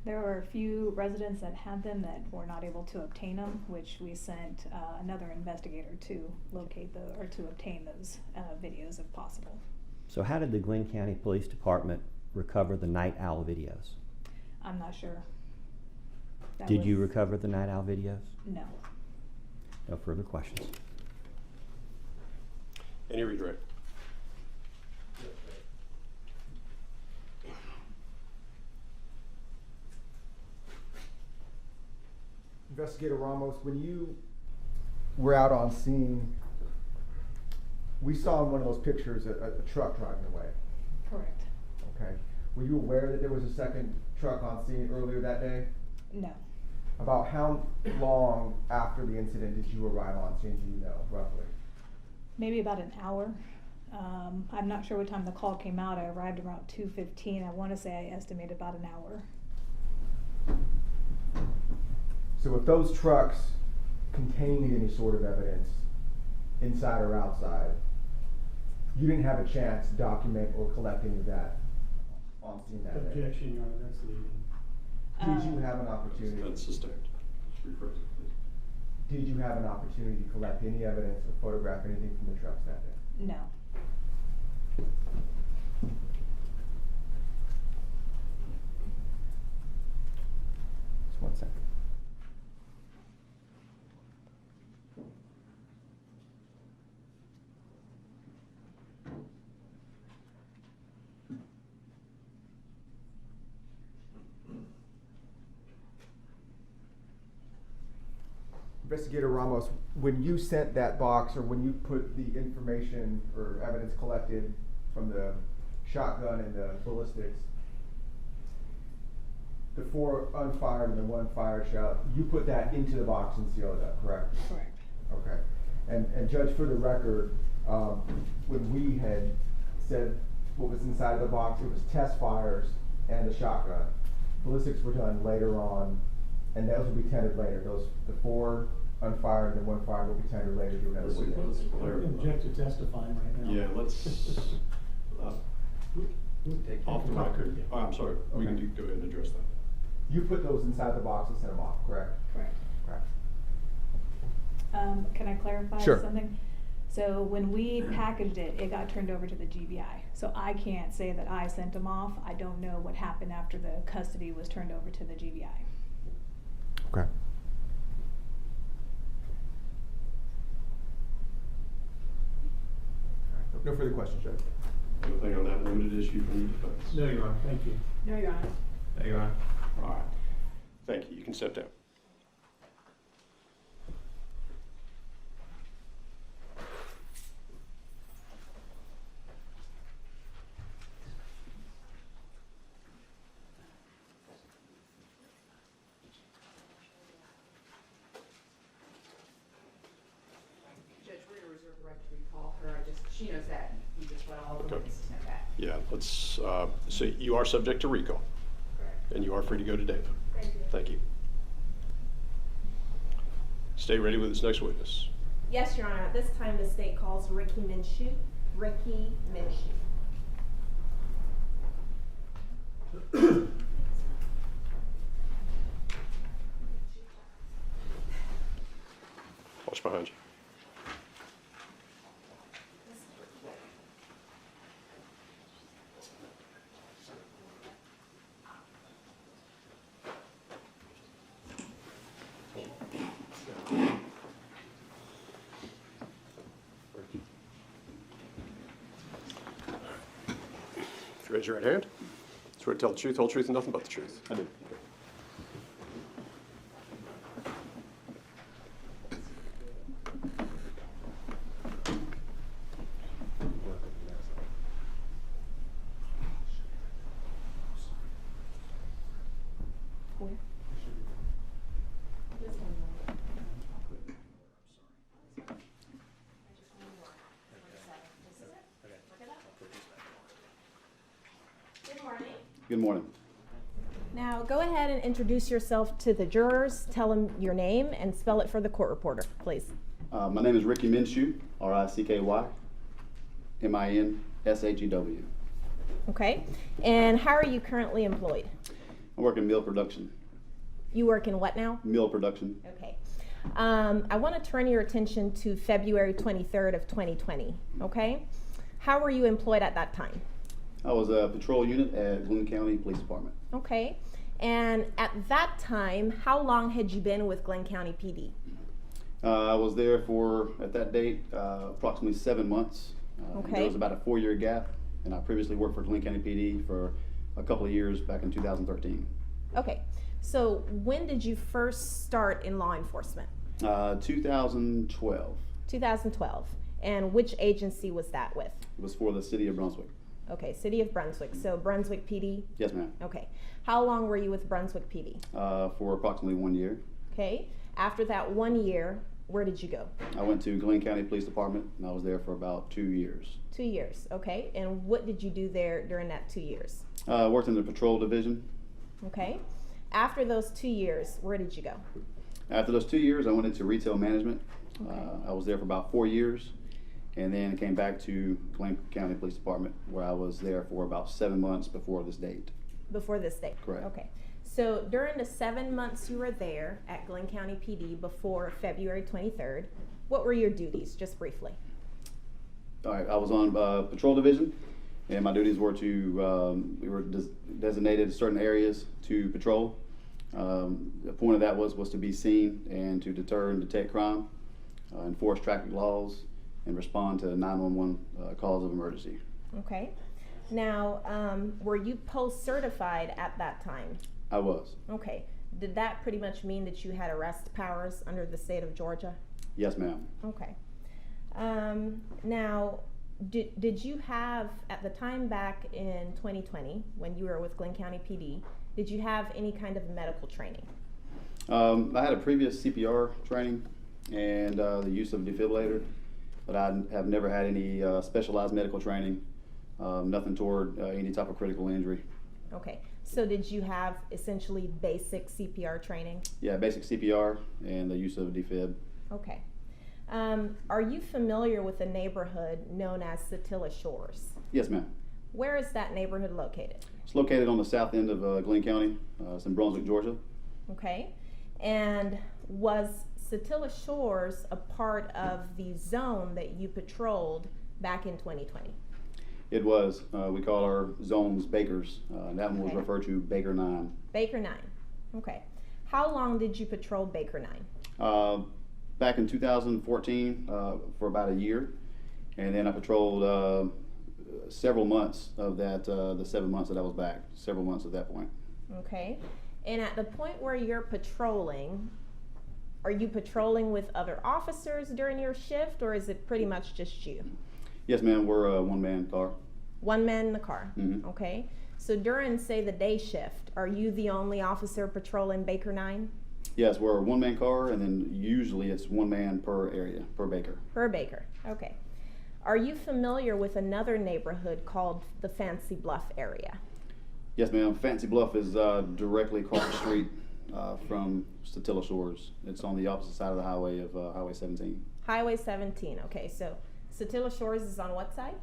There were a few residents that had them that were not able to obtain them, which we sent another investigator to locate or to obtain those videos if possible. So how did the Glenn County Police Department recover the night owl videos? I'm not sure. Did you recover the night owl videos? No. No further questions. Any redirect? Investigator Ramos, when you were out on scene, we saw in one of those pictures a truck driving away. Correct. Okay. Were you aware that there was a second truck on scene earlier that day? No. About how long after the incident did you arrive on scene, do you know, roughly? Maybe about an hour. I'm not sure what time the call came out. I arrived around 2:15. I want to say I estimate about an hour. So if those trucks contained any sort of evidence, inside or outside, you didn't have a chance to document or collect any of that on scene that day? Objection, Your Honor, that's leading. Did you have an opportunity? That's sustained. Just rephrase it, please. Did you have an opportunity to collect any evidence or photograph anything from the trucks that day? No. Just 1 second. Investigator Ramos, when you sent that box, or when you put the information or evidence collected from the shotgun and the ballistics, the 4 unfired and the 1 fired shot, you put that into the box and sealed it up, correct? Correct. Okay. And Judge, for the record, when we had said what was inside of the box, it was test fires and the shotgun. Ballistics were done later on, and those will be tendered later. The 4 unfired and the 1 fired will be tendered later to another witness. I object to testifying right now. Yeah, let's, off the record. Oh, I'm sorry, we can go ahead and address that. You put those inside the box and sent them off, correct? Correct. Correct. Can I clarify Sure. something? So when we packaged it, it got turned over to the GBI. So I can't say that I sent them off. I don't know what happened after the custody was turned over to the GBI. Okay. No further questions, Judge. Anything on that limited issue from the defense? No, Your Honor, thank you. No, Your Honor. There you are. All right. Thank you. You can sit down. Judge, we're going to reserve the right to recall her. She knows that. You just let all the Okay. witnesses know that. Yeah, let's, so you are subject to recall, Correct. and you are free to go today. Thank you. Thank you. Stay ready with this next witness. Yes, Your Honor. At this time, the state calls Ricky Minshew. Ricky Minshew. Watch behind you. If you raise your right hand, swear to tell the truth, whole truth, and nothing but the truth. I do. Good morning. Now, go ahead and introduce yourself to the jurors. Tell them your name and spell it for the court reporter, please. My name is Ricky Minshew, R-I-C-K-Y, M-I-N-S-H-E-W. Okay. And how are you currently employed? I work in meal production. You work in what now? Meal production. Okay. I want to turn your attention to February 23rd of 2020, okay? How were you employed at that time? I was a patrol unit at Glenn County Police Department. Okay. And at that time, how long had you been with Glenn County PD? I was there for, at that date, approximately 7 months. Okay. There was about a 4-year gap, and I previously worked for Glenn County PD for a couple of years back in 2013. Okay. So when did you first start in law enforcement? 2012. 2012. And which agency was that with? It was for the city of Brunswick. Okay, City of Brunswick. So Brunswick PD? Yes, ma'am. Okay. How long were you with Brunswick PD? For approximately 1 year. Okay. After that 1 year, where did you go? I went to Glenn County Police Department, and I was there for about 2 years. 2 years. Okay. And what did you do there during that 2 years? I worked in the patrol division. Okay. After those 2 years, where did you go? After those 2 years, I went into retail management. Okay. I was there for about 4 years, and then came back to Glenn County Police Department, where I was there for about 7 months before this date. Before this date? Correct. Okay. So during the 7 months you were there at Glenn County PD before February 23rd, what were your duties, just briefly? All right, I was on patrol division, and my duties were to, we were designated certain areas to patrol. The point of that was to be seen and to deter and detect crime, enforce traffic laws, and respond to 911 calls of emergency. Okay. Now, were you post-certified at that time? I was. Okay. Did that pretty much mean that you had arrest powers under the state of Georgia? Yes, ma'am. Okay. Now, did you have, at the time back in 2020, when you were with Glenn County PD, did you have any kind of medical training? I had a previous CPR training and the use of a defibrillator, but I have never had any specialized medical training, nothing toward any type of critical injury. Okay. So did you have essentially basic CPR training? Yeah, basic CPR and the use of a defib. Okay. Are you familiar with a neighborhood known as Satilla Shores? Yes, ma'am. Where is that neighborhood located? It's located on the south end of Glenn County. It's in Brunswick, Georgia. Okay. And was Satilla Shores a part of the zone that you patrolled back in 2020? It was. We call our zones Bakers. That one was Okay. referred to Baker 9. Baker 9. Okay. How long did you patrol Baker 9? Back in 2014 for about a year. And then I patrolled several months of that, the 7 months that I was back, several months at that point. Okay. And at the point where you're patrolling, are you patrolling with other officers during your shift, or is it pretty much just you? Yes, ma'am, we're a one-man car. One man in the car. Mhm. Okay. So during, say, the day shift, are you the only officer patrolling Baker 9? Yes, we're a one-man car, and then usually it's one man per area, per Baker. Per Baker. Okay. Are you familiar with another neighborhood called the Fancy Bluff area? Yes, ma'am. Fancy Bluff is directly across the street from Satilla Shores. It's on the opposite side of the highway of Highway 17. Highway 17. Okay. So Satilla Shores is on what side?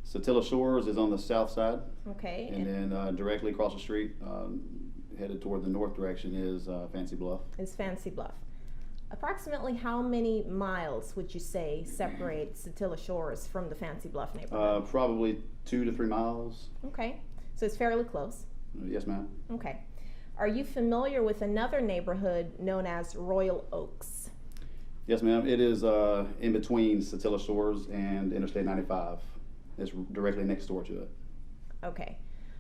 Satilla Shores is on the south side, Okay. and then directly across the street, headed toward the north direction, is Fancy Bluff. Is Fancy Bluff. Approximately how many miles would you say separate Satilla Shores from the Fancy Bluff neighborhood? Probably 2 to 3 miles. Okay. So it's fairly close. Yes, ma'am. Okay. Are you familiar with another neighborhood known as Royal Oaks? Yes, ma'am. It is in between Satilla Shores and Interstate 95. It's directly next door to it. Okay.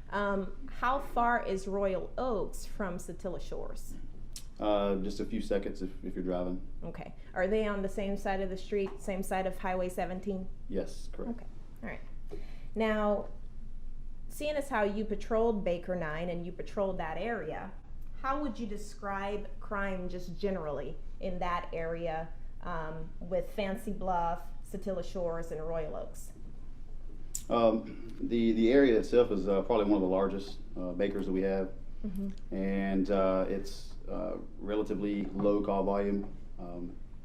How far is Royal Oaks from Satilla Shores? Just a few seconds if you're driving. Okay. Are they on the same side of the street, same side of Highway 17? Yes, correct. Okay. All right. Now, seeing as how you patrolled Baker 9 and you patrolled that area, how would you describe crime just generally in that area with Fancy Bluff, Satilla Shores, and Royal Oaks? The area itself is probably one of the largest bakers that we have, and it's relatively low call volume.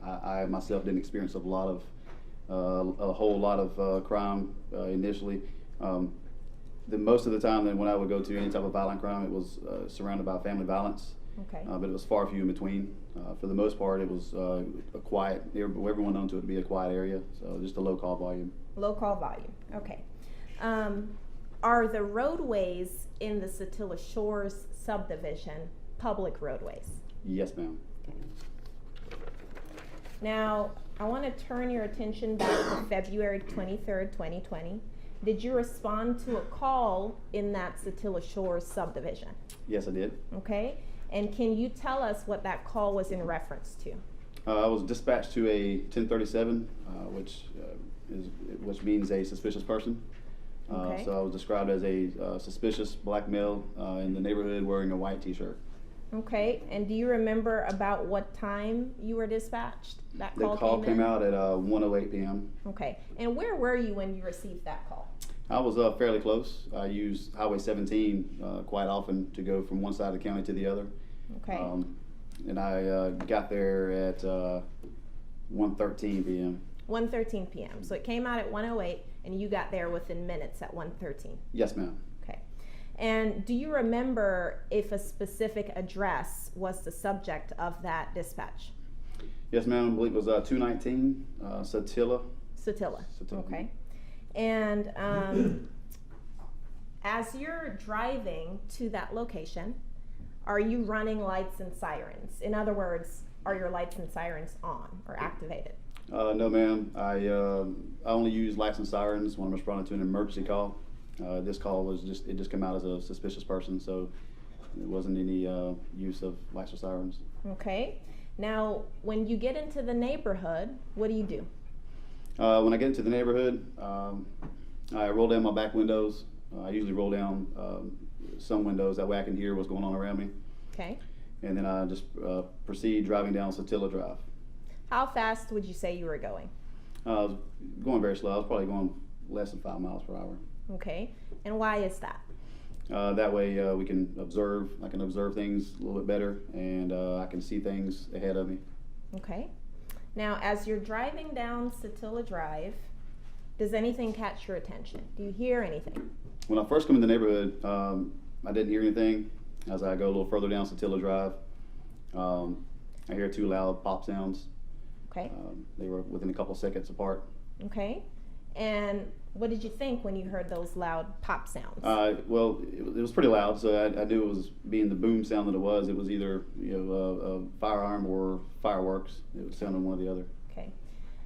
I myself didn't experience a whole lot of crime initially. Most of the time, then when I would go to any type of violent crime, it was surrounded by family violence. Okay. But it was far few in between. For the most part, it was a quiet. Everyone known to it to be a quiet area, so just a low call volume. Low call volume. Okay. Are the roadways in the Satilla Shores subdivision public roadways? Yes, ma'am. Now, I want to turn your attention back to February 23rd, 2020. Did you respond to a call in that Satilla Shores subdivision? Yes, I did. Okay. And can you tell us what that call was in reference to? I was dispatched to a 1037, which means a suspicious person. Okay. So I was described as a suspicious black male in the neighborhood wearing a white T-shirt. Okay. And do you remember about what time you were dispatched? That The call came in? out at 1:08 p.m. Okay. And where were you when you received that call? I was fairly close. I used Highway 17 quite often to go from one side of the county to the other. Okay. And I got there at 1:13 p.m. 1:13 p.m. So it came out at 1:08, and you got there within minutes at 1:13. Yes, ma'am. Okay. And do you remember if a specific address was the subject of that dispatch? Yes, ma'am. I believe it was 219 Satilla. Satilla. Satilla. Okay. And as you're driving to that location, are you running lights and sirens? In other words, are your lights and sirens on or activated? No, ma'am. I only use lights and sirens when I'm responding to an emergency call. This call was just came out as a suspicious person, so there wasn't any use of lights or sirens. Okay. Now, when you get into the neighborhood, what do? When I get into the neighborhood, I roll down my back windows. I usually roll down some windows, that way I can hear what's going on around me. Okay. And then I just proceed driving down Satilla Drive. How fast would you say you were going? I was going very slow. I was probably going less than 5 miles per hour. Okay. And why is that? That way I can observe things a little bit better, and I can see things ahead of me. Okay. Now, as you're driving down Satilla Drive, does anything catch your attention? Do you hear anything? When I first come in the neighborhood, I didn't hear anything. As I go a little further down Satilla Drive, I hear 2 loud pop sounds. Okay. They were within a couple seconds apart. Okay. And what did you think when you heard those loud pop sounds? Well, it was pretty loud, so I knew it was, being the boom sound that it was either a firearm or fireworks. It would sound on one or the other. Okay.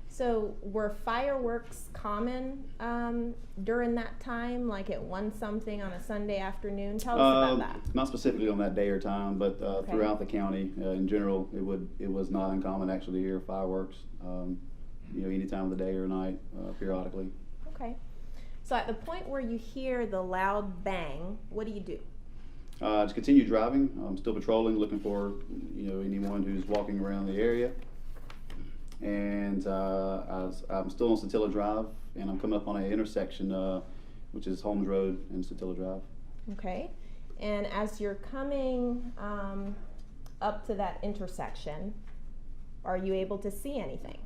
So were fireworks common during that time, like at 1-something on a Sunday afternoon? Tell us about that. Not specifically on that day or time, but Okay. throughout the county in general, it was not uncommon actually to hear fireworks. Any time of the day or night, periodically. Okay. So at the point where you hear the loud bang, what do you do? Just continue driving. I'm still patrolling, looking for anyone who's walking around the area. And I'm still on Satilla Drive, and I'm coming up on an intersection, which is Holmes Road and Satilla Drive. Okay. And as you're coming up to that intersection, are you able to see anything?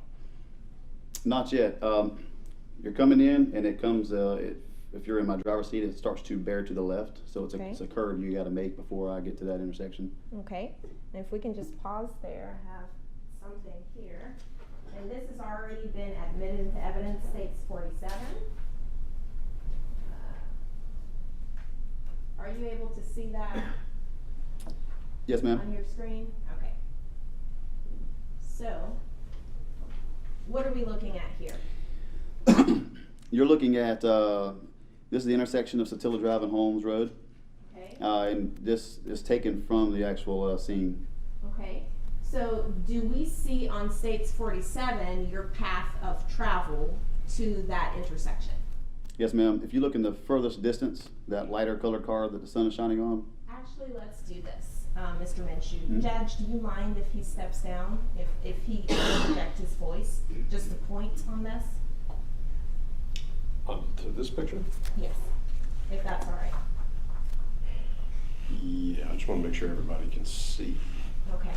Not yet. You're coming in, and it comes. If you're in my driver's seat, it starts to bear to the left. So it's Okay. it's a curve you got to make before I get to that intersection. Okay. And if we can just pause there, I have something here. And this has already been admitted into evidence, states 47. Are you able to see that Yes, ma'am. on your screen? Okay. So, what are we looking at here? You're looking at this is the intersection of Satilla Drive and Holmes Road, Okay. and this is taken from the actual scene. Okay. So, do we see on states 47 your path of travel to that intersection? Yes, ma'am. If you look in the furthest distance, that lighter colored car that the sun is shining on. Actually, let's do this, Mr. Minshew. Judge, do you mind if he steps down, if he can project his voice, just a point on this? To So this picture? Yes, if that's all right. Yeah, I just want to make sure everybody can see. Okay.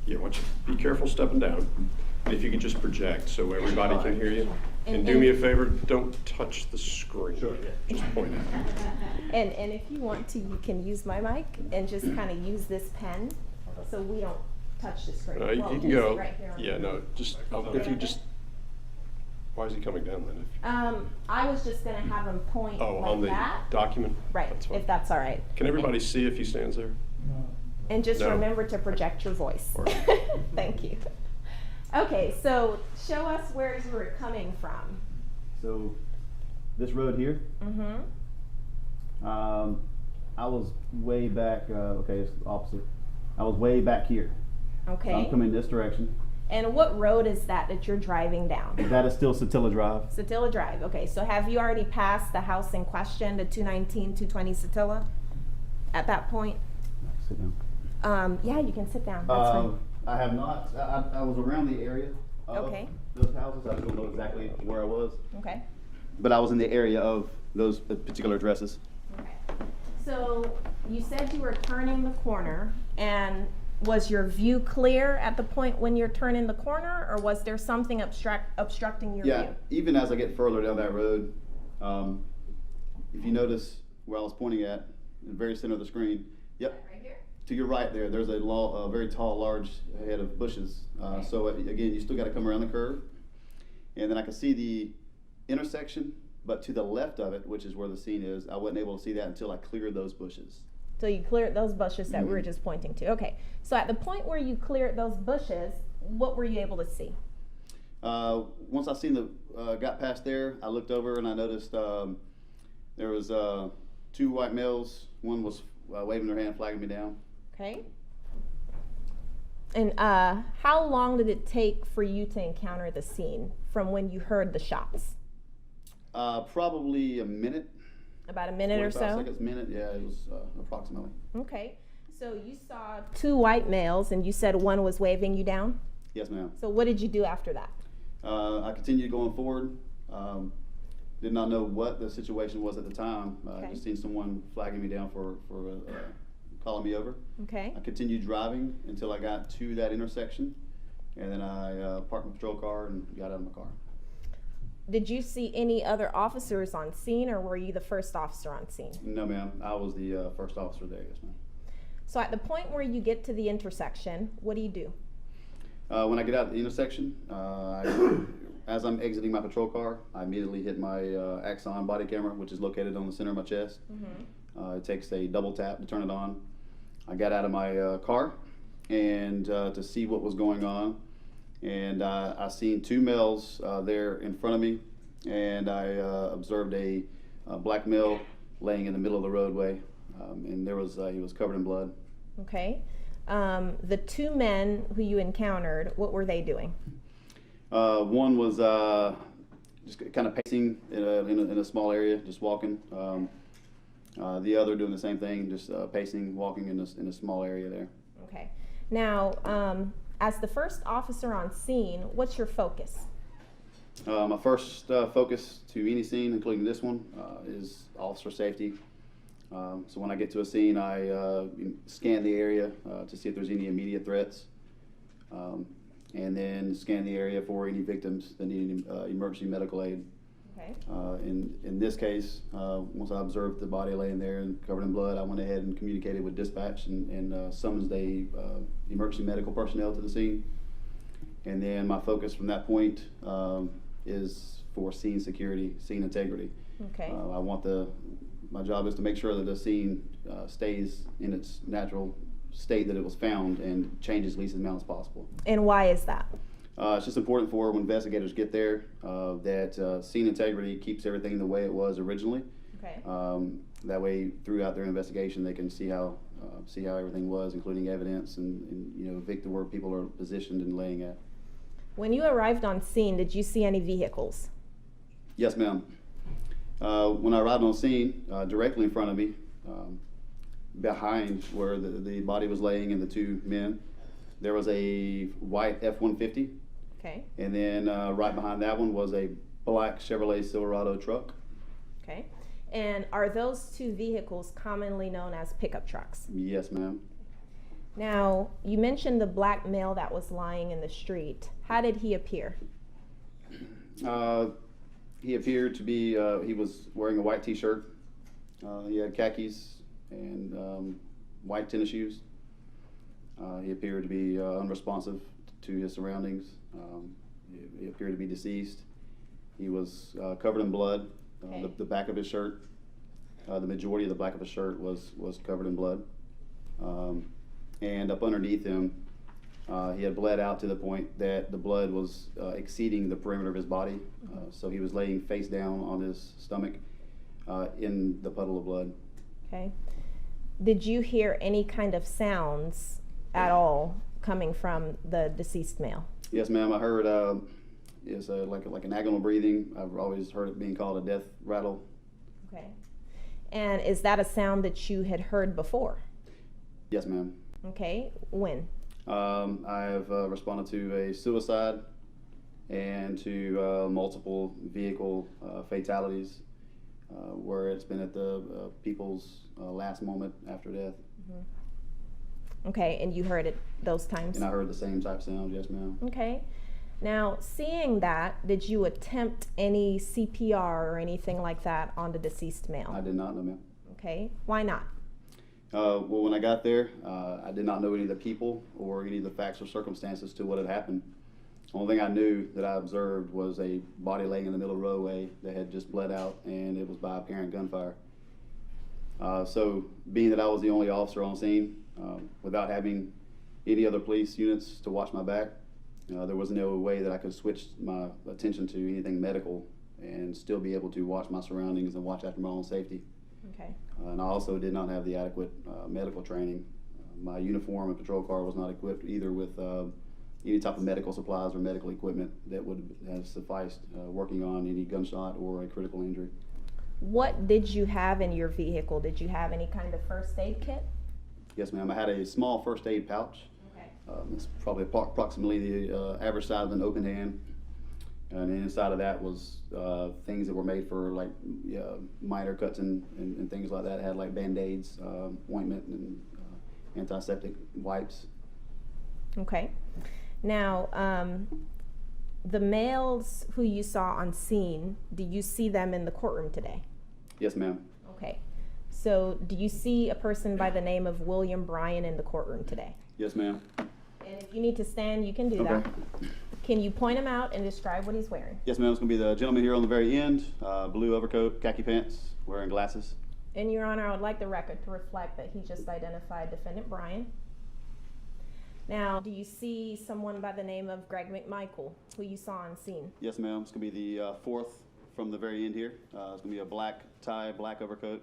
Yeah, why don't you be careful stepping down. And if you could just project so everybody can hear you. And And- do me a favor, don't touch the screen. Sure. Just point at it. And if you want to, you can use my mic and just kind of use this pen so we don't touch the screen. You Well, can use it go. right here on Yeah, the- no, just, if you just, why is he coming down then? I was just gonna have him point Oh, on like the that. document? Right, That's fine. if that's all right. Can everybody see if he stands there? And just No. remember to project your voice. Or- Thank you. Okay, so show us where you were coming from. So, this road here, Mm-hmm. I was way back, okay, it's the opposite. I was way back here. So Okay. I'm coming this direction. And what road is that you're driving down? That is still Satilla Drive. Satilla Drive. Okay, so have you already passed the house in question, the 219, 220 Satilla? At that point? Sit down. Yeah, you can sit down. That's fine. I have not, I was around the area of Okay. those houses. I don't know exactly where I was, Okay. but I was in the area of those particular addresses. Okay. So you said you were turning the corner, and was your view clear at the point when you're turning the corner, or was there something obstructing your Yeah, view? even as I get further down that road, if you notice where I was pointing at, in the very center of the screen, yep, Right here? to your right there, there's a very tall, large head of bushes. So again, you still got to come around the curve, and then I can see the intersection, but to the left of it, which is where the scene is, I wasn't able to see that until I cleared those bushes. So you cleared those bushes that we were Mhm. just pointing to. Okay. So at the point where you cleared those bushes, what were you able to see? Once I seen got past there, I looked over and I noticed there was 2 white males. One was waving their hand, flagging me down. Okay. And how long did it take for you to encounter the scene from when you heard the shots? Probably a minute. About a minute or 45 so? seconds, minute, yeah, it was approximately. Okay. So you saw 2 white males and you said one was waving you down? Yes, ma'am. So what did you do after that? I continued going forward. Did not know what the situation was at the time. Okay. Just seen someone flagging me down for calling me over. Okay. I continued driving until I got to that intersection, and then I parked my patrol car and got out of my car. Did you see any other officers on scene, or were you the first officer on scene? No, ma'am. I was the first officer there. Yes, ma'am. So at the point where you get to the intersection, what do? When I get out of the intersection, as I'm exiting my patrol car, I immediately hit my Axon body camera, which is located on the center of my chest. It takes a double tap to turn it on. I got out of my car and to see what was going on, and I seen 2 males there in front of me, and I observed a black male laying in the middle of the roadway, and he was covered in blood. Okay. The 2 men who you encountered, what were they doing? One was just kind of pacing in a small area, just walking. The other doing the same thing, just pacing, walking in a small area there. Okay. Now, as the first officer on scene, what's your focus? My first focus to any scene, including this one, is officer safety. So when I get to a scene, I scan the area to see if there's any immediate threats, and then scan the area for any victims that need emergency medical aid. Okay. In this case, once I observed the body laying there and covered in blood, I went ahead and communicated with dispatch and summoned the emergency medical personnel to the scene. And then my focus from that point is for scene security, scene integrity. Okay. My job is to make sure that the scene stays in its natural state that it was found and changes least as amount as possible. And why is that? It's just important for when investigators get there that scene integrity keeps everything the way it was originally. Okay. That way, throughout their investigation, they can see how everything was, including evidence and evict where people are positioned and laying at. When you arrived on scene, did you see any vehicles? Yes, ma'am. When I arrived on scene, directly in front of me, behind where the body was laying and the 2 men, there was a white F-150. Okay. And then right behind that one was a black Chevrolet Silverado truck. Okay. And are those two vehicles commonly known as pickup trucks? Yes, ma'am. Now, you mentioned the black male that was lying in the street. How did he appear? He appeared to be, he was wearing a white t-shirt. He had khakis and white tennis shoes. He appeared to be unresponsive to his surroundings. He appeared to be deceased. He was covered in blood. Okay. The back of his shirt, the majority of the back of his shirt was covered in blood. And up underneath him, he had bled out to the point that the blood was exceeding the perimeter of his body. So he was laying face down on his stomach in the puddle of blood. Okay. Did you hear any kind of sounds at all coming from the deceased male? Yes, ma'am. I heard it's like an agonal breathing. I've always heard it being called a death rattle. Okay. And is that a sound that you had heard before? Yes, ma'am. Okay. When? I have responded to a suicide and to multiple vehicle fatalities where it's been at the people's last moment after death. Mm-hmm. Okay, and you heard it those times? And I heard the same type of sound, yes, ma'am. Okay. Now, seeing that, did you attempt any CPR or anything like that on the deceased male? I did not, no, ma'am. Okay. Why not? Well, when I got there, I did not know any of the people or any of the facts or circumstances to what had happened. The only thing I knew that I observed was a body laying in the middle of the roadway that had just bled out, and it was by apparent gunfire. So, being that I was the only officer on scene, without having any other police units to watch my back, there was no way that I could switch my attention to anything medical and still be able to watch my surroundings and watch after my own safety. Okay. And I also did not have the adequate medical training. My uniform and patrol car was not equipped either with any type of medical supplies or medical equipment that would have sufficed working on any gunshot or a critical injury. What did you have in your vehicle? Did you have any kind of first aid kit? Yes, ma'am. I had a small first aid pouch. Okay. It's probably approximately the average size of an open hand. And inside of that was things that were made for like minor cuts and things like that. It had like Band-Aids, ointment, and antiseptic wipes. Okay. Now, the males who you saw on scene, do you see them in the courtroom today? Yes, ma'am. Okay. So, do you see a person by the name of William Bryan in the courtroom today? Yes, ma'am. And if you need to stand, you can do that. Can you point him out and describe what he's wearing? Yes, ma'am. It's going to be the gentleman here on the very end, blue overcoat, khaki pants, wearing glasses. In Your Honor, I would like the record to reflect that he just identified Defendant Bryan. Now, do you see someone by the name of Greg McMichael, who you saw on scene? Yes, ma'am. It's going to be the fourth from the very end here. It's going to be a black tie, black overcoat,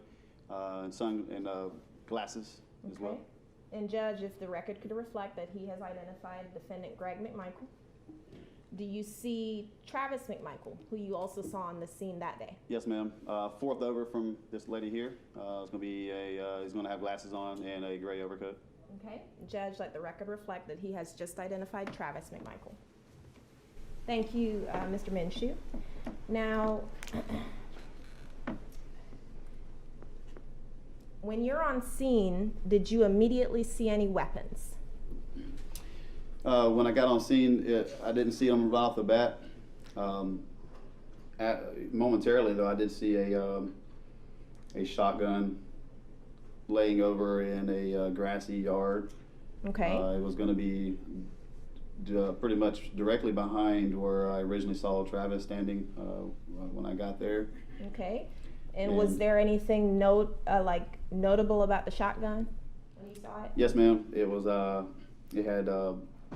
and glasses as well. And Judge, if the record could reflect that he has identified Defendant Greg McMichael. Do you see Travis McMichael, who you also saw on the scene that day? Yes, ma'am. Fourth over from this lady here. It's going to be he's going to have glasses on and a gray overcoat. Okay. Judge, let the record reflect that he has just identified Travis McMichael. Thank you, Mr. Minshew. Now, when you're on scene, did you immediately see any weapons? When I got on scene, I didn't see them right off the bat. Momentarily, though, I did see a shotgun laying over in a grassy yard. Okay. It was going to be pretty much directly behind where I originally saw Travis standing when I got there. Okay. And was there anything notable about the shotgun when you saw it? Yes, ma'am. It was. It had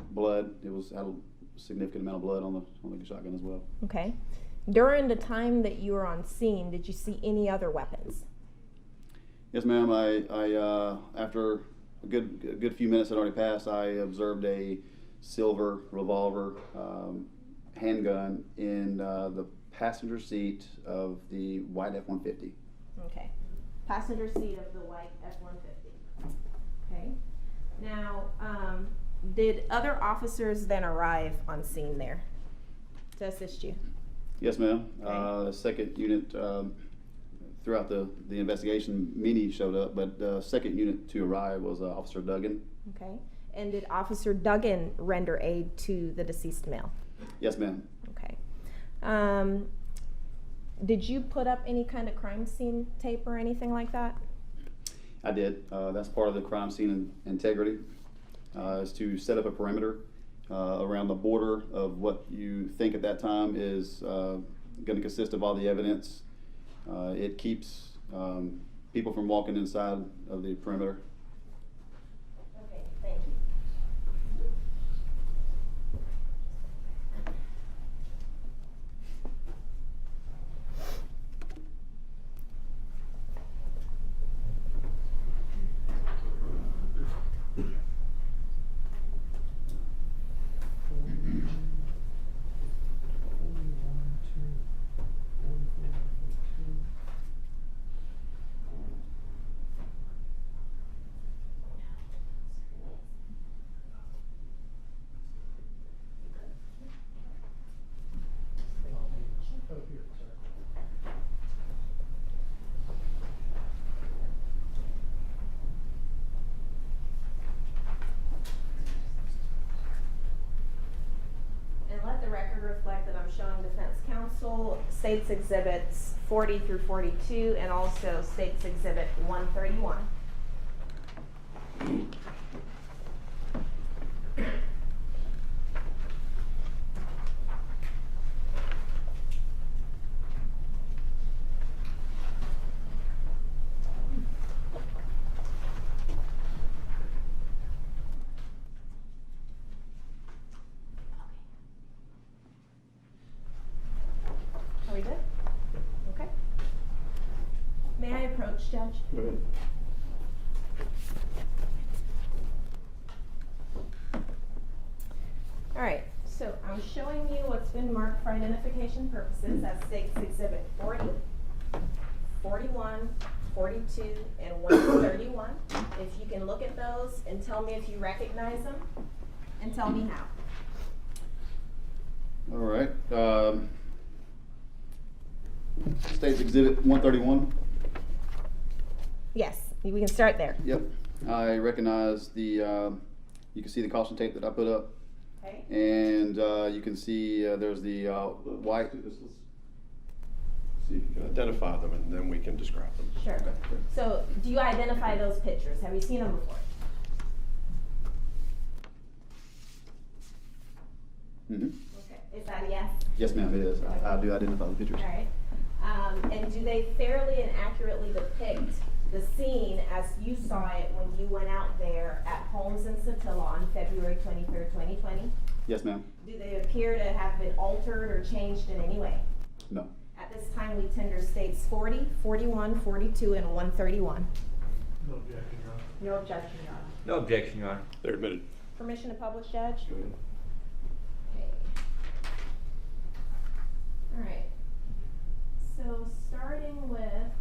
blood. It had a significant amount of blood on the shotgun as well. Okay. During the time that you were on scene, did you see any other weapons? Yes, ma'am. I after a good few minutes had already passed, I observed a silver revolver handgun in the passenger seat of the white F-150. Okay. Passenger seat of the white F-150. Okay. Now, did other officers then arrive on scene there? to assist you? Yes, ma'am. Okay. Second unit, throughout the investigation, many showed up, but the second unit to arrive was Officer Duggan. Okay. And did Officer Duggan render aid to the deceased male? Yes, ma'am. Okay. Did you put up any kind of crime scene tape or anything like that? I did. That's part of the crime scene integrity, is to set up a perimeter around the border of what you think at that time is going to consist of all the evidence. It keeps people from walking inside of the perimeter. Okay, thank you. And let the record reflect that I'm showing defense counsel States Exhibits 40 through 42 and also States Exhibit 131. Are we good? Okay. May I approach, Judge? Go ahead. All right, so I'm showing you what's been marked for identification purposes as States Exhibit 40, 41, 42, and 131. If you can look at those and tell me if you recognize them, and tell me how. All right. States Exhibit 131. Yes, we can start there. Yep. I recognize the, you can see the caution tape that I put up. Okay. And you can see there's the white. See if you can identify them, and then we can describe them. Sure. So, do you identify those pictures? Have you seen them before? Mm-hmm. Okay. Is that a yes? Yes, ma'am, it is. I do identify the pictures. All right. And do they fairly and accurately depict the scene as you saw it when you went out there at Holmes and Satilla on February 23rd, 2020? Yes, ma'am. Do they appear to have been altered or changed in any way? No. At this time, we tender States 40, 41, 42, and 131. No objection, Your Honor. No objection, Your Honor. No objection, Your Honor. They're admitted. Permission to publish, Judge? Go ahead. Okay. All right. So starting with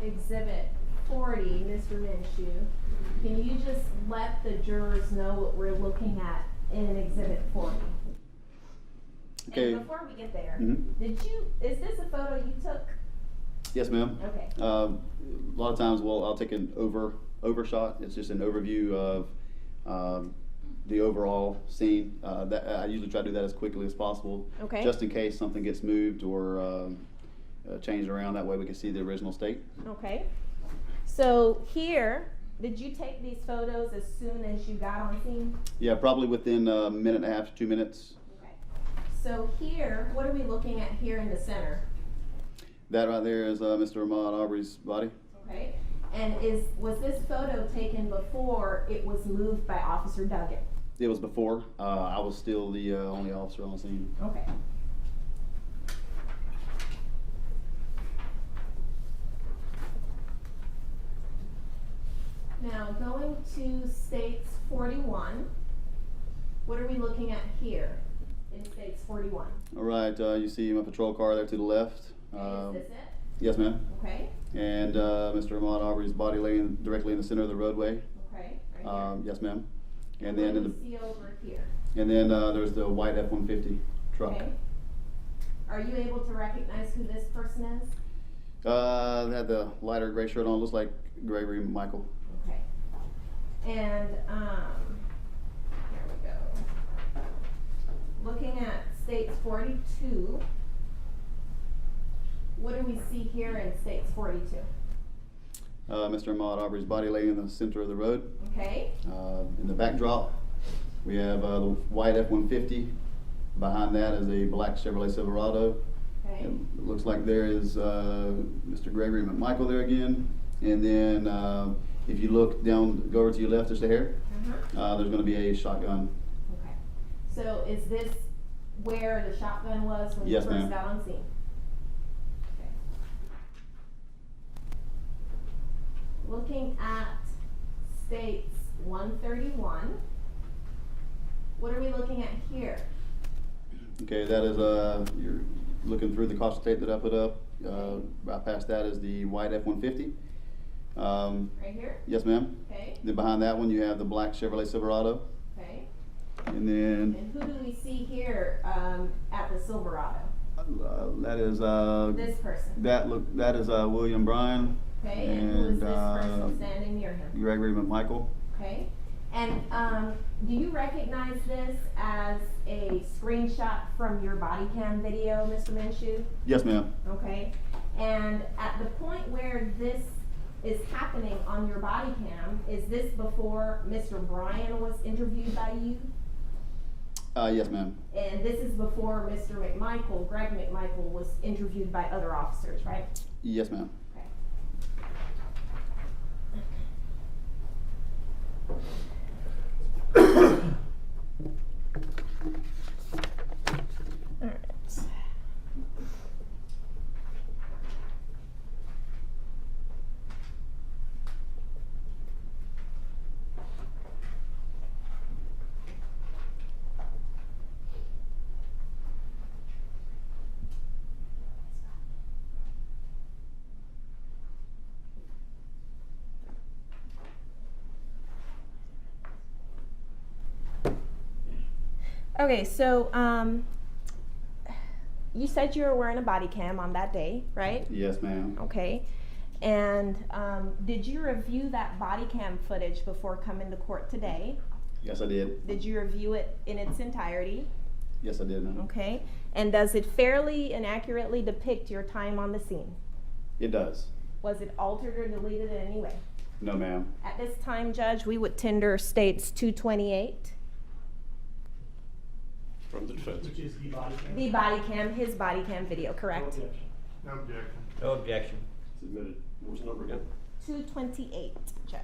Exhibit 40, Mr. Minshew, can you just let the jurors know what we're looking at in Exhibit 40? Okay. And before we get there, Mhm. is this a photo you took? Yes, ma'am. Okay. A lot of times, I'll take an overshot. It's just an overview of the overall scene. That I usually try to do that as quickly as possible. Okay. Just in case something gets moved or changed around. That way we can see the original state. Okay. So here, did you take these photos as soon as you got on scene? Yeah, probably within a minute and a half to 2 minutes. Okay. So here, what are we looking at here in the center? That right there is Mr. Ahmaud Arbery's body. Okay. And was this photo taken before it was moved by Officer Duggan? It was before. I was still the only officer on scene. Okay. Now, going to States 41, what are we looking at here in States 41? All right, you see my patrol car there to the left. Is this it? Yes, ma'am. Okay. And Mr. Ahmaud Arbery's body laying directly in the center of the roadway. Okay. Right here. Yes, ma'am. And then, What do we see over here? there's the white F-150 truck. Okay. Are you able to recognize who this person is? They had the lighter gray shirt on, looks like Gregory McMichael. Okay. And, here we go. Looking at States 42, what do we see here in States 42? Mr. Ahmaud Arbery's body laying in the center of the road. Okay. In the backdrop, we have the white F-150. Behind that is a black Chevrolet Silverado. Okay. It looks like there is Mr. Gregory McMichael there again. And then if you look down, go over to your left just a hair, there's going to be a shotgun. Okay. So is this where the shotgun was when you Yes, first ma'am. got on scene? Okay. Looking at States 131, what are we looking at here? Okay, that is, you're looking through the caution tape that I put up. Right past that is the white F-150. Right here? Yes, ma'am. Okay. Then behind that one, you have the black Chevrolet Silverado. Okay. And then And who do we see here at the Silverado? that is This person. that is William Bryan. Okay. And who is this person and standing near him? Gregory McMichael. Okay. And do you recognize this as a screenshot from your body cam video, Mr. Minshew? Yes, ma'am. Okay. And at the point where this is happening on your body cam, is this before Mr. Bryan was interviewed by you? Yes, ma'am. And this is before Mr. McMichael, Greg McMichael, was interviewed by other officers, right? Yes, ma'am. Okay. All right. Okay, so you said you were wearing a body cam on that day, right? Yes, ma'am. Okay. And did you review that body cam footage before coming to court today? Yes, I did. Did you review it in its entirety? Yes, I did, ma'am. Okay. And does it fairly and accurately depict your time on the scene? It does. Was it altered or deleted in any way? No, ma'am. At this time, Judge, we would tender States 228. From the defense. Which is the body cam. The body cam, his body cam video, correct? No objection. No objection. Submitted. What was the number again? 228, Judge.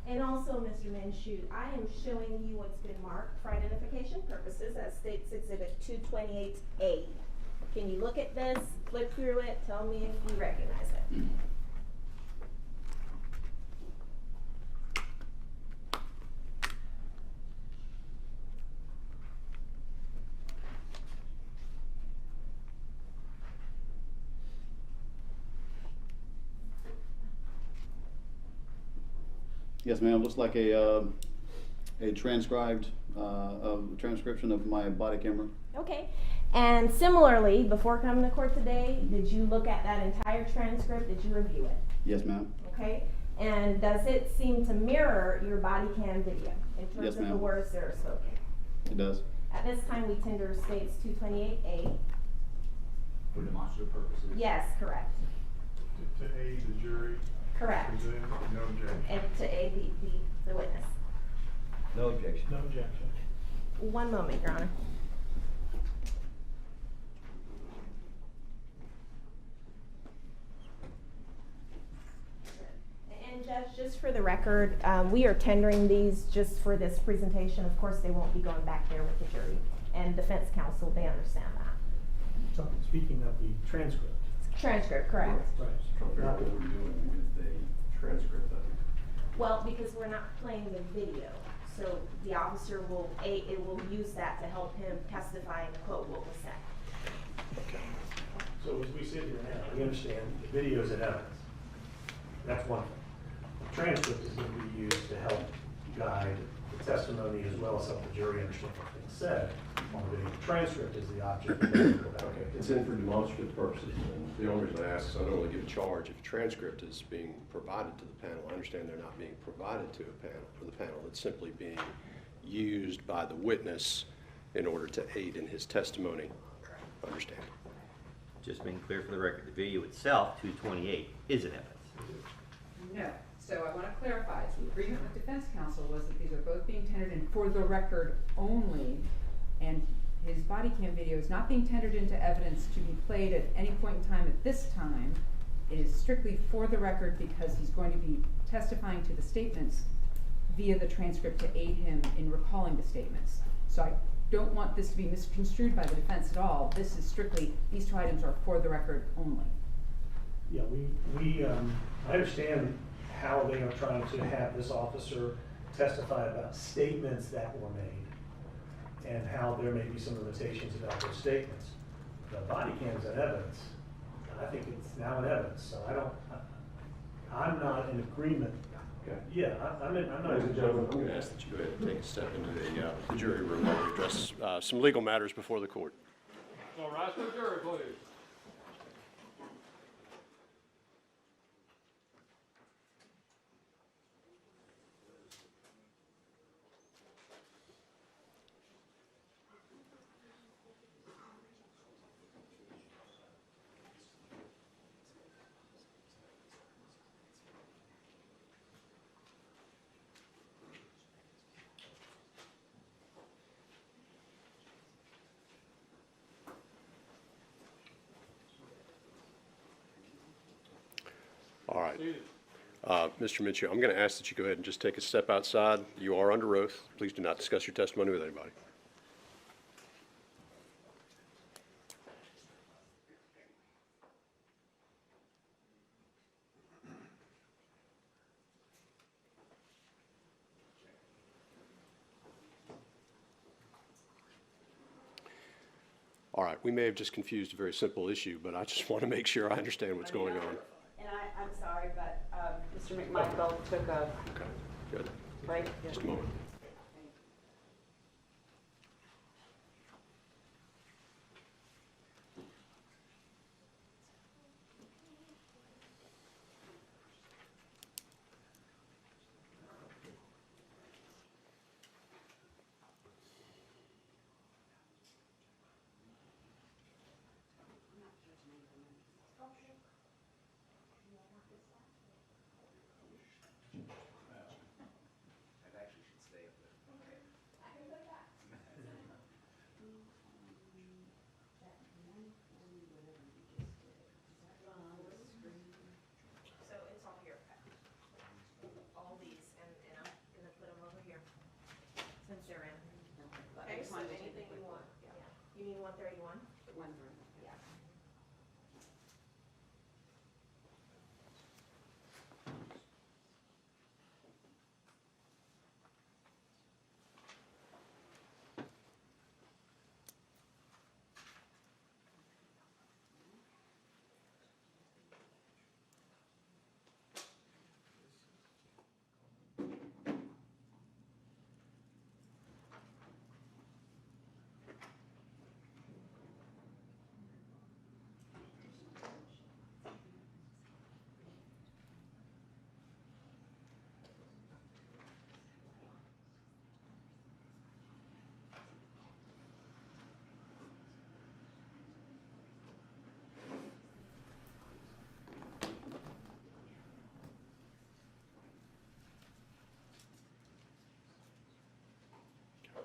And also, Mr. Minshew, I am showing you what's been marked for identification purposes as States Exhibit 228A. Can you look at this, flip through it, tell me if you recognize it? Yes, ma'am. Looks like a transcribed transcription of my body camera. Okay. And similarly, before coming to court today, did you look at that entire transcript? Did you review it? Yes, ma'am. Okay. And does it seem to mirror your body cam video in terms Yes, of the ma'am. words that are spoken? It does. At this time, we tender States 228A. For demonstrative purposes. Yes, correct. To aid the jury, Correct. presume, no objection. And to aid the witness. No objection. No objection. One moment, Your Honor. And Judge, just for the record, we are tendering these just for this presentation. Of course, they won't be going back there with the jury. And defense counsel, they understand that. So, speaking of the transcript. Transcript, correct. Right. Trying to figure out what we're doing with the transcript of it. Well, because we're not playing the video, So the officer will, it will use that to help him testify and quote what was said. So as we sit here now, we understand the video is an evidence. That's one thing. The transcript is going to be used to help guide the testimony as well as help the jury understand what's being said on the video. The transcript is the object. Okay, it's in for demonstrative purposes, and the only reason I ask is I don't really give a charge if a transcript is being provided to the panel. I understand they're not being provided to a panel, for the panel. It's simply being used by the witness in order to aid in his testimony. I understand. Just being clear for the record, the video itself, 228, is an evidence. No. So I want to clarify, the agreement with defense counsel was that these are both being tendered in for the record only, and his body cam video is not being tendered into evidence to be played at any point in time at this time. It is strictly for the record because he's going to be testifying to the statements via the transcript to aid him in recalling the statements. So I don't want this to be misconstrued by the defense at all. This is strictly, these two items are for the record only. Yeah, I understand how they are trying to have this officer testify about statements that were made and how there may be some limitations about those statements. The body cam is an evidence, and I think it's now an evidence, so I'm not in agreement. Okay. Yeah, I'm not. Ladies and gentlemen, I'm going to ask that you go ahead and take a step into the jury room while we address some legal matters before the court. All right, to the jury, please. All right. Mr. Mitchell, I'm going to ask that you go ahead and just take a step outside. You are under oath. Please do not discuss your testimony with anybody. All right, we may have just confused a very simple issue, but I just want to make sure I understand what's going on. And I'm sorry, but Mr. McMichael took a Okay, good. break. Just a moment. So it's all here. All these, and I'm gonna put them over here, since they're in. Okay, so anything you want. Yeah. You mean 131? 131. Yeah.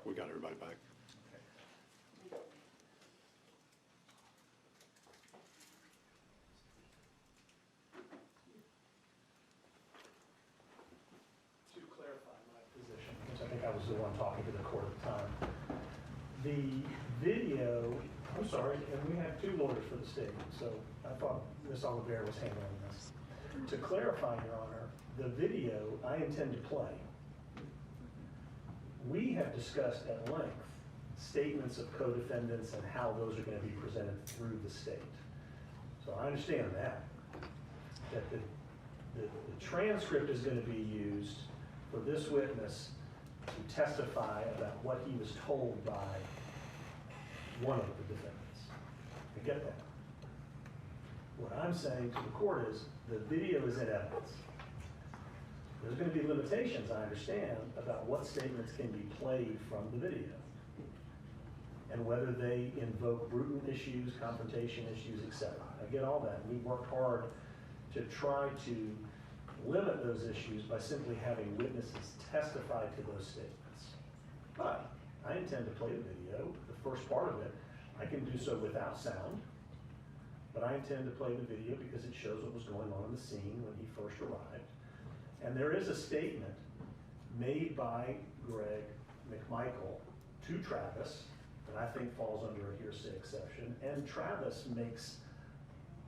We got everybody back. To clarify my position, because I think I was the one talking to the court at the time. The video, I'm sorry, and we have two lawyers for the state, so I thought Ms. Oliveira was handling this. To clarify, Your Honor, the video I intend to play We have discussed at length statements of co-defendants and how those are going to be presented through the state. So I understand that the transcript is going to be used for this witness to testify about what he was told by one of the defendants. I get that. What I'm saying to the court is the video is in evidence. There's going to be limitations, I understand, about what statements can be played from the video and whether they invoke brutal issues, confrontation issues, etc. I get all that. We worked hard to try to limit those issues by simply having witnesses testify to those statements. But I intend to play the video, the first part of it. I can do so without sound, but I intend to play the video because it shows what was going on in the scene when he first arrived. And there is a statement made by Greg McMichael to Travis that I think falls under a hearsay exception, and Travis makes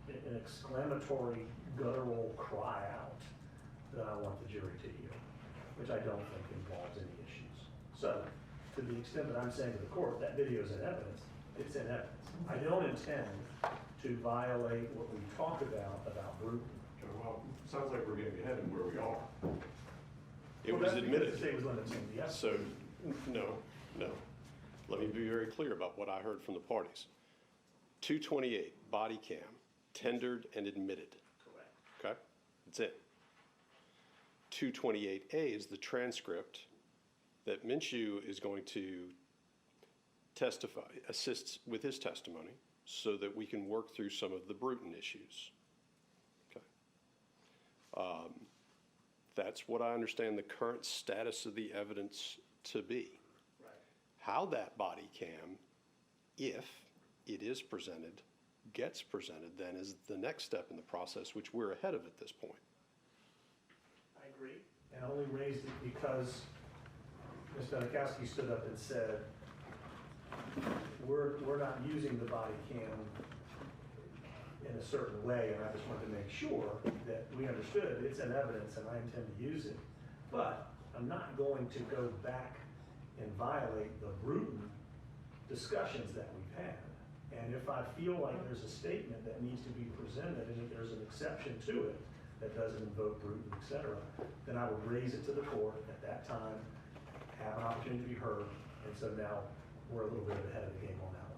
an exclamatory guttural cry out that I want the jury to hear, which I don't think involves any issues. So, to the extent that I'm saying to the court, that video is in evidence, it's in evidence. I don't intend to violate what we talked about Bruton. Well, sounds like we're getting ahead of where we are. It Well, was that's because admitted. the state was limiting the evidence. So, no. Let me be very clear about what I heard from the parties. 228, body cam, tendered and admitted. Correct. Okay? That's it. 228A is the transcript that Minshew is going to testify, assists with his testimony so that we can work through some of the Bruton issues. Okay. That's what I understand the current status of the evidence to be. Right. How that body cam, if it is presented, gets presented, then is the next step in the process, which we're ahead of at this point. I agree, and I only raised it because Ms. Benikowski stood up and said, we're not using the body cam in a certain way, and I just wanted to make sure that we understood it's in evidence and I intend to use it. But I'm not going to go back and violate the Bruton discussions that we've had. And if I feel like there's a statement that needs to be presented and if there's an exception to it that doesn't invoke Bruton, et cetera, then I would raise it to the court at that time, have an opportunity to be heard, and so now we're a little bit ahead of the game on that one.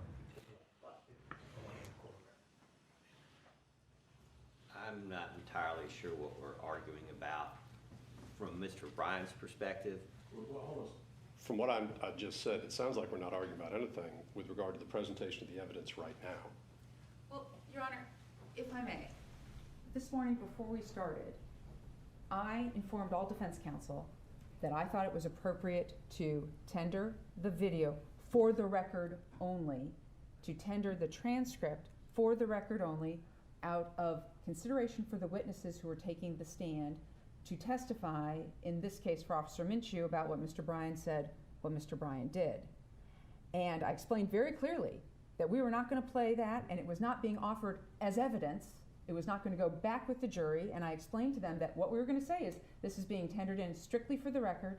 I'm not entirely sure what we're arguing about from Mr. Bryan's perspective. Well, hold on. From what I just said, it sounds like we're not arguing about anything with regard to the presentation of the evidence right now. Well, Your Honor, if I may, this morning before we started, I informed all defense counsel that I thought it was appropriate to tender the video for the record only, to tender the transcript for the record only, out of consideration for the witnesses who were taking the stand to testify, in this case for Officer Minshew, about what Mr. Bryan said, what Mr. Bryan did. And I explained very clearly that we were not going to play that, and it was not being offered as evidence. It was not going to go back with the jury, and I explained to them that what we were going to say is this is being tendered in strictly for the record.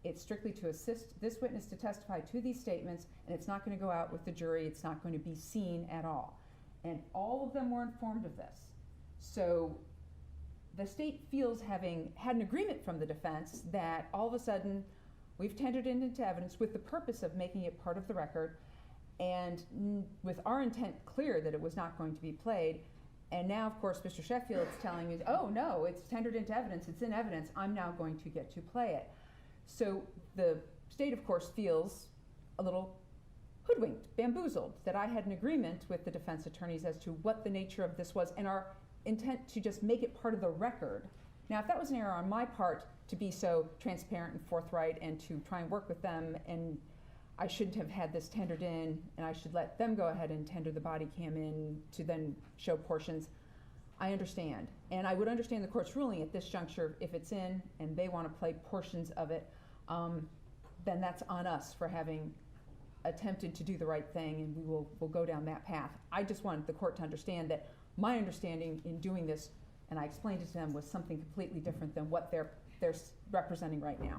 It's strictly to assist this witness to testify to these statements, and it's not going to go out with the jury. It's not going to be seen at all. And all of them were informed of this. So the state feels, having had an agreement from the defense, that all of a sudden we've tendered it into evidence with the purpose of making it part of the record, and with our intent clear that it was not going to be played. And now, of course, Mr. Sheffield's telling me, oh no, it's tendered into evidence, it's in evidence, I'm now going to get to play it. So the state, of course, feels a little hoodwinked, bamboozled, that I had an agreement with the defense attorneys as to what the nature of this was, and our intent to just make it part of the record. Now, if that was an error on my part to be so transparent and forthright and to try and work with them, and I shouldn't have had this tendered in, and I should let them go ahead and tender the body cam in to then show portions, I understand. And I would understand the court's ruling at this juncture. If it's in and they want to play portions of it, then that's on us for having attempted to do the right thing, and we'll go down that path. I just wanted the court to understand that my understanding in doing this, and I explained it to them, was something completely different than what they're representing right now.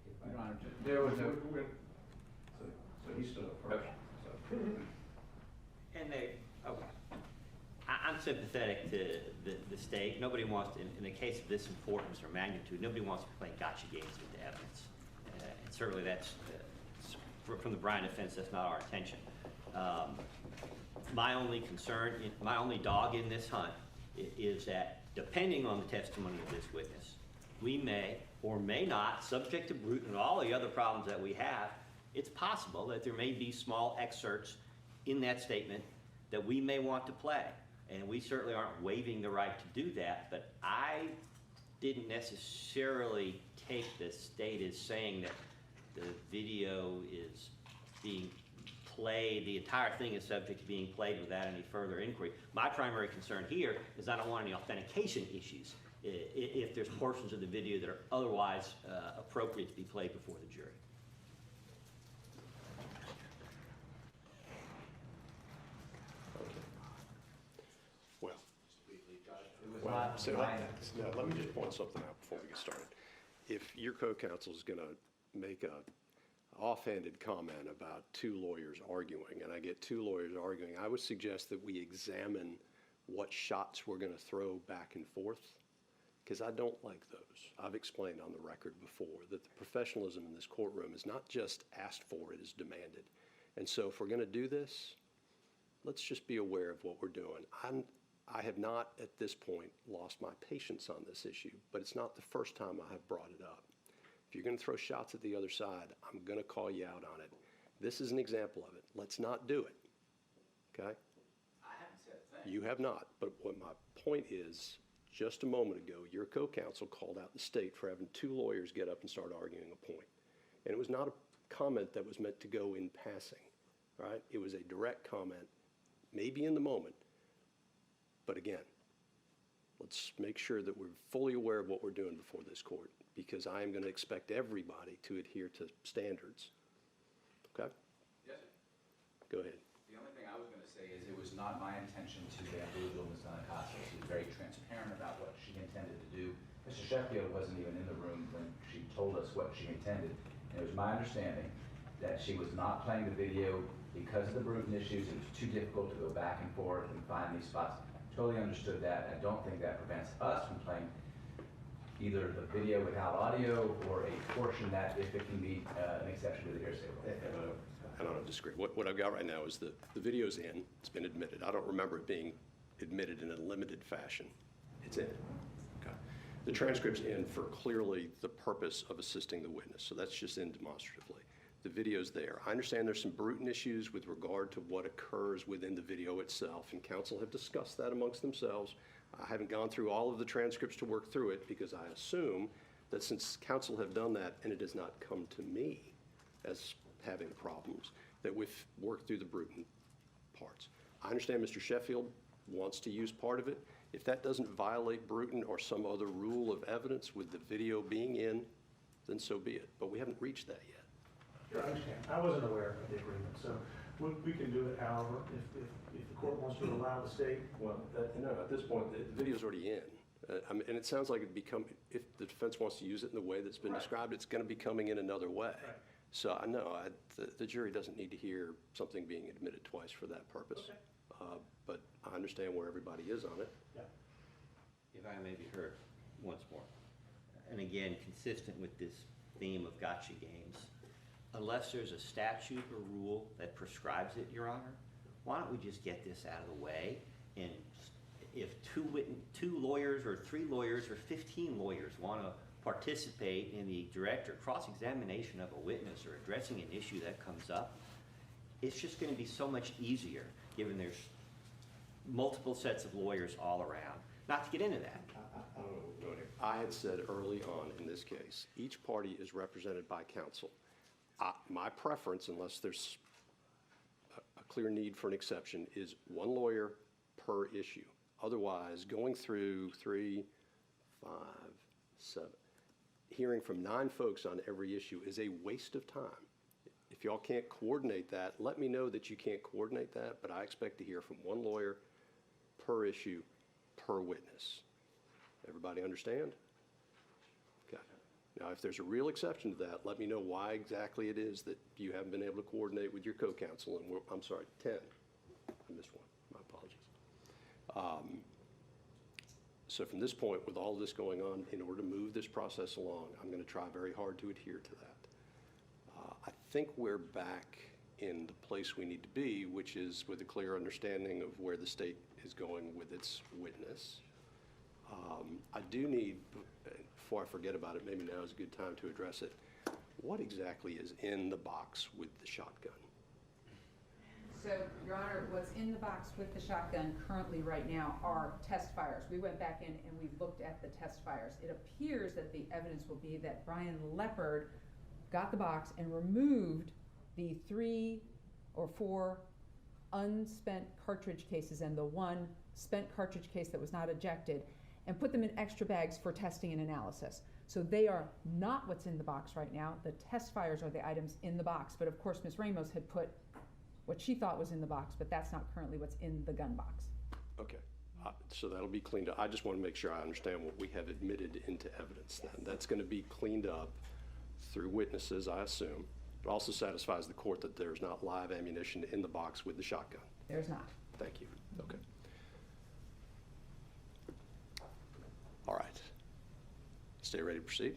If Your Honor, there was no, so he stood up first. Okay. So. And okay. I'm sympathetic to the state. Nobody wants to, in a case of this importance or magnitude, nobody wants to play gotcha games with the evidence. And certainly that's, from the Bryan defense, that's not our intention. My only concern, my only dog in this hunt is that depending on the testimony of this witness, we may or may not, subject to Bruton and all the other problems that we have, it's possible that there may be small excerpts in that statement that we may want to play. And we certainly aren't waiving the right to do that, but I didn't necessarily take the state as saying that the video is being played, the entire thing is subject to being played without any further inquiry. My primary concern here is I don't want any authentication issues if there's portions of the video that are otherwise appropriate to be played before the jury. Well, so now, let me just point something out before we get started. If your co-counsel is going to make a offhanded comment about two lawyers arguing, and I get two lawyers arguing, I would suggest that we examine what shots we're going to throw back and forth, because I don't like those. I've explained on the record before that the professionalism in this courtroom is not just asked for, it is demanded. And so if we're going to do this, let's just be aware of what we're doing. I have not, at this point, lost my patience on this issue, but it's not the first time I have brought it up. If you're going to throw shots at the other side, I'm going to call you out on it. This is an example of it. Let's not do it, okay? I haven't said a thing. You have not, but what my point is, just a moment ago, your co-counsel called out the state for having two lawyers get up and start arguing a point. And it was not a comment that was meant to go in passing, right? It was a direct comment, maybe in the moment. But again, let's make sure that we're fully aware of what we're doing before this court, because I am going to expect everybody to adhere to standards. Okay? Yes, sir. Go ahead. The only thing I was going to say is it was not my intention to bamboozle Ms. Nacasa. She was very transparent about what she intended to do. Mr. Sheffield wasn't even in the room when she told us what she intended. And it was my understanding that she was not playing the video because of the Bruton issues. It was too difficult to go back and forth and find these spots. Totally understood that. I don't think that prevents us from playing either the video without audio or a portion that, if it can be an exception to the hearsay rule. I don't disagree. What I've got right now is the video's in. It's been admitted. I don't remember it being admitted in a limited fashion. It's in. Okay. The transcript's in for clearly the purpose of assisting the witness, so that's just in demonstratively. The video's there. I understand there's some Bruton issues with regard to what occurs within the video itself, and counsel have discussed that amongst themselves. I haven't gone through all of the transcripts to work through it because I assume that since counsel have done that and it has not come to me as having problems, that we've worked through the Bruton parts. I understand Mr. Sheffield wants to use part of it. If that doesn't violate Bruton or some other rule of evidence with the video being in, then so be it. But we haven't reached that yet. I understand. I wasn't aware of the agreement, so we can do it however, if the court wants to allow the state. Well, no, at this point, the video's already in. And it sounds like if the defense wants to use it in the way that's been described, it's going to be coming in another way. Right. So I know the jury doesn't need to hear something being admitted twice for that purpose. Okay. But I understand where everybody is on it. Yeah. If I may be heard once more, and again, consistent with this theme of gotcha games, unless there's a statute or rule that prescribes it, Your Honor, why don't we just get this out of the way? And if two lawyers or 3 lawyers or 15 lawyers want to participate in the direct or cross-examination of a witness or addressing an issue that comes up, it's just going to be so much easier given there's multiple sets of lawyers all around. Not to get into that. I had said early on in this case, each party is represented by counsel. My preference, unless there's a clear need for an exception, is 1 lawyer per issue. Otherwise, going through 3, 5, 7, hearing from 9 folks on every issue is a waste of time. If y'all can't coordinate that, let me know that you can't coordinate that, but I expect to hear from 1 lawyer per issue, per witness. Everybody understand? Okay. Now, if there's a real exception to that, let me know why exactly it is that you haven't been able to coordinate with your co-counsel, and I'm sorry, 10. I missed one, my apologies. So from this point, with all this going on, in order to move this process along, I'm going to try very hard to adhere to that. I think we're back in the place we need to be, which is with a clear understanding of where the state is going with its witness. I do need, before I forget about it, maybe now is a good time to address it. What exactly is in the box with the shotgun? So, Your Honor, what's in the box with the shotgun currently right now are test fires. We went back in and we looked at the test fires. It appears that the evidence will be that Bryan Leopard got the box and removed the 3 or 4 unspent cartridge cases and the 1 spent cartridge case that was not ejected, and put them in extra bags for testing and analysis. So they are not what's in the box right now. The test fires are the items in the box. But of course, Ms. Ramos had put what she thought was in the box, but that's not currently what's in the gun box. Okay, so that'll be cleaned up. I just want to make sure I understand what we have admitted into evidence then. That's going to be cleaned up through witnesses, I assume. It also satisfies the court that there's not live ammunition in the box with the shotgun. There's not. Thank you. Okay. All right. Stay ready to proceed?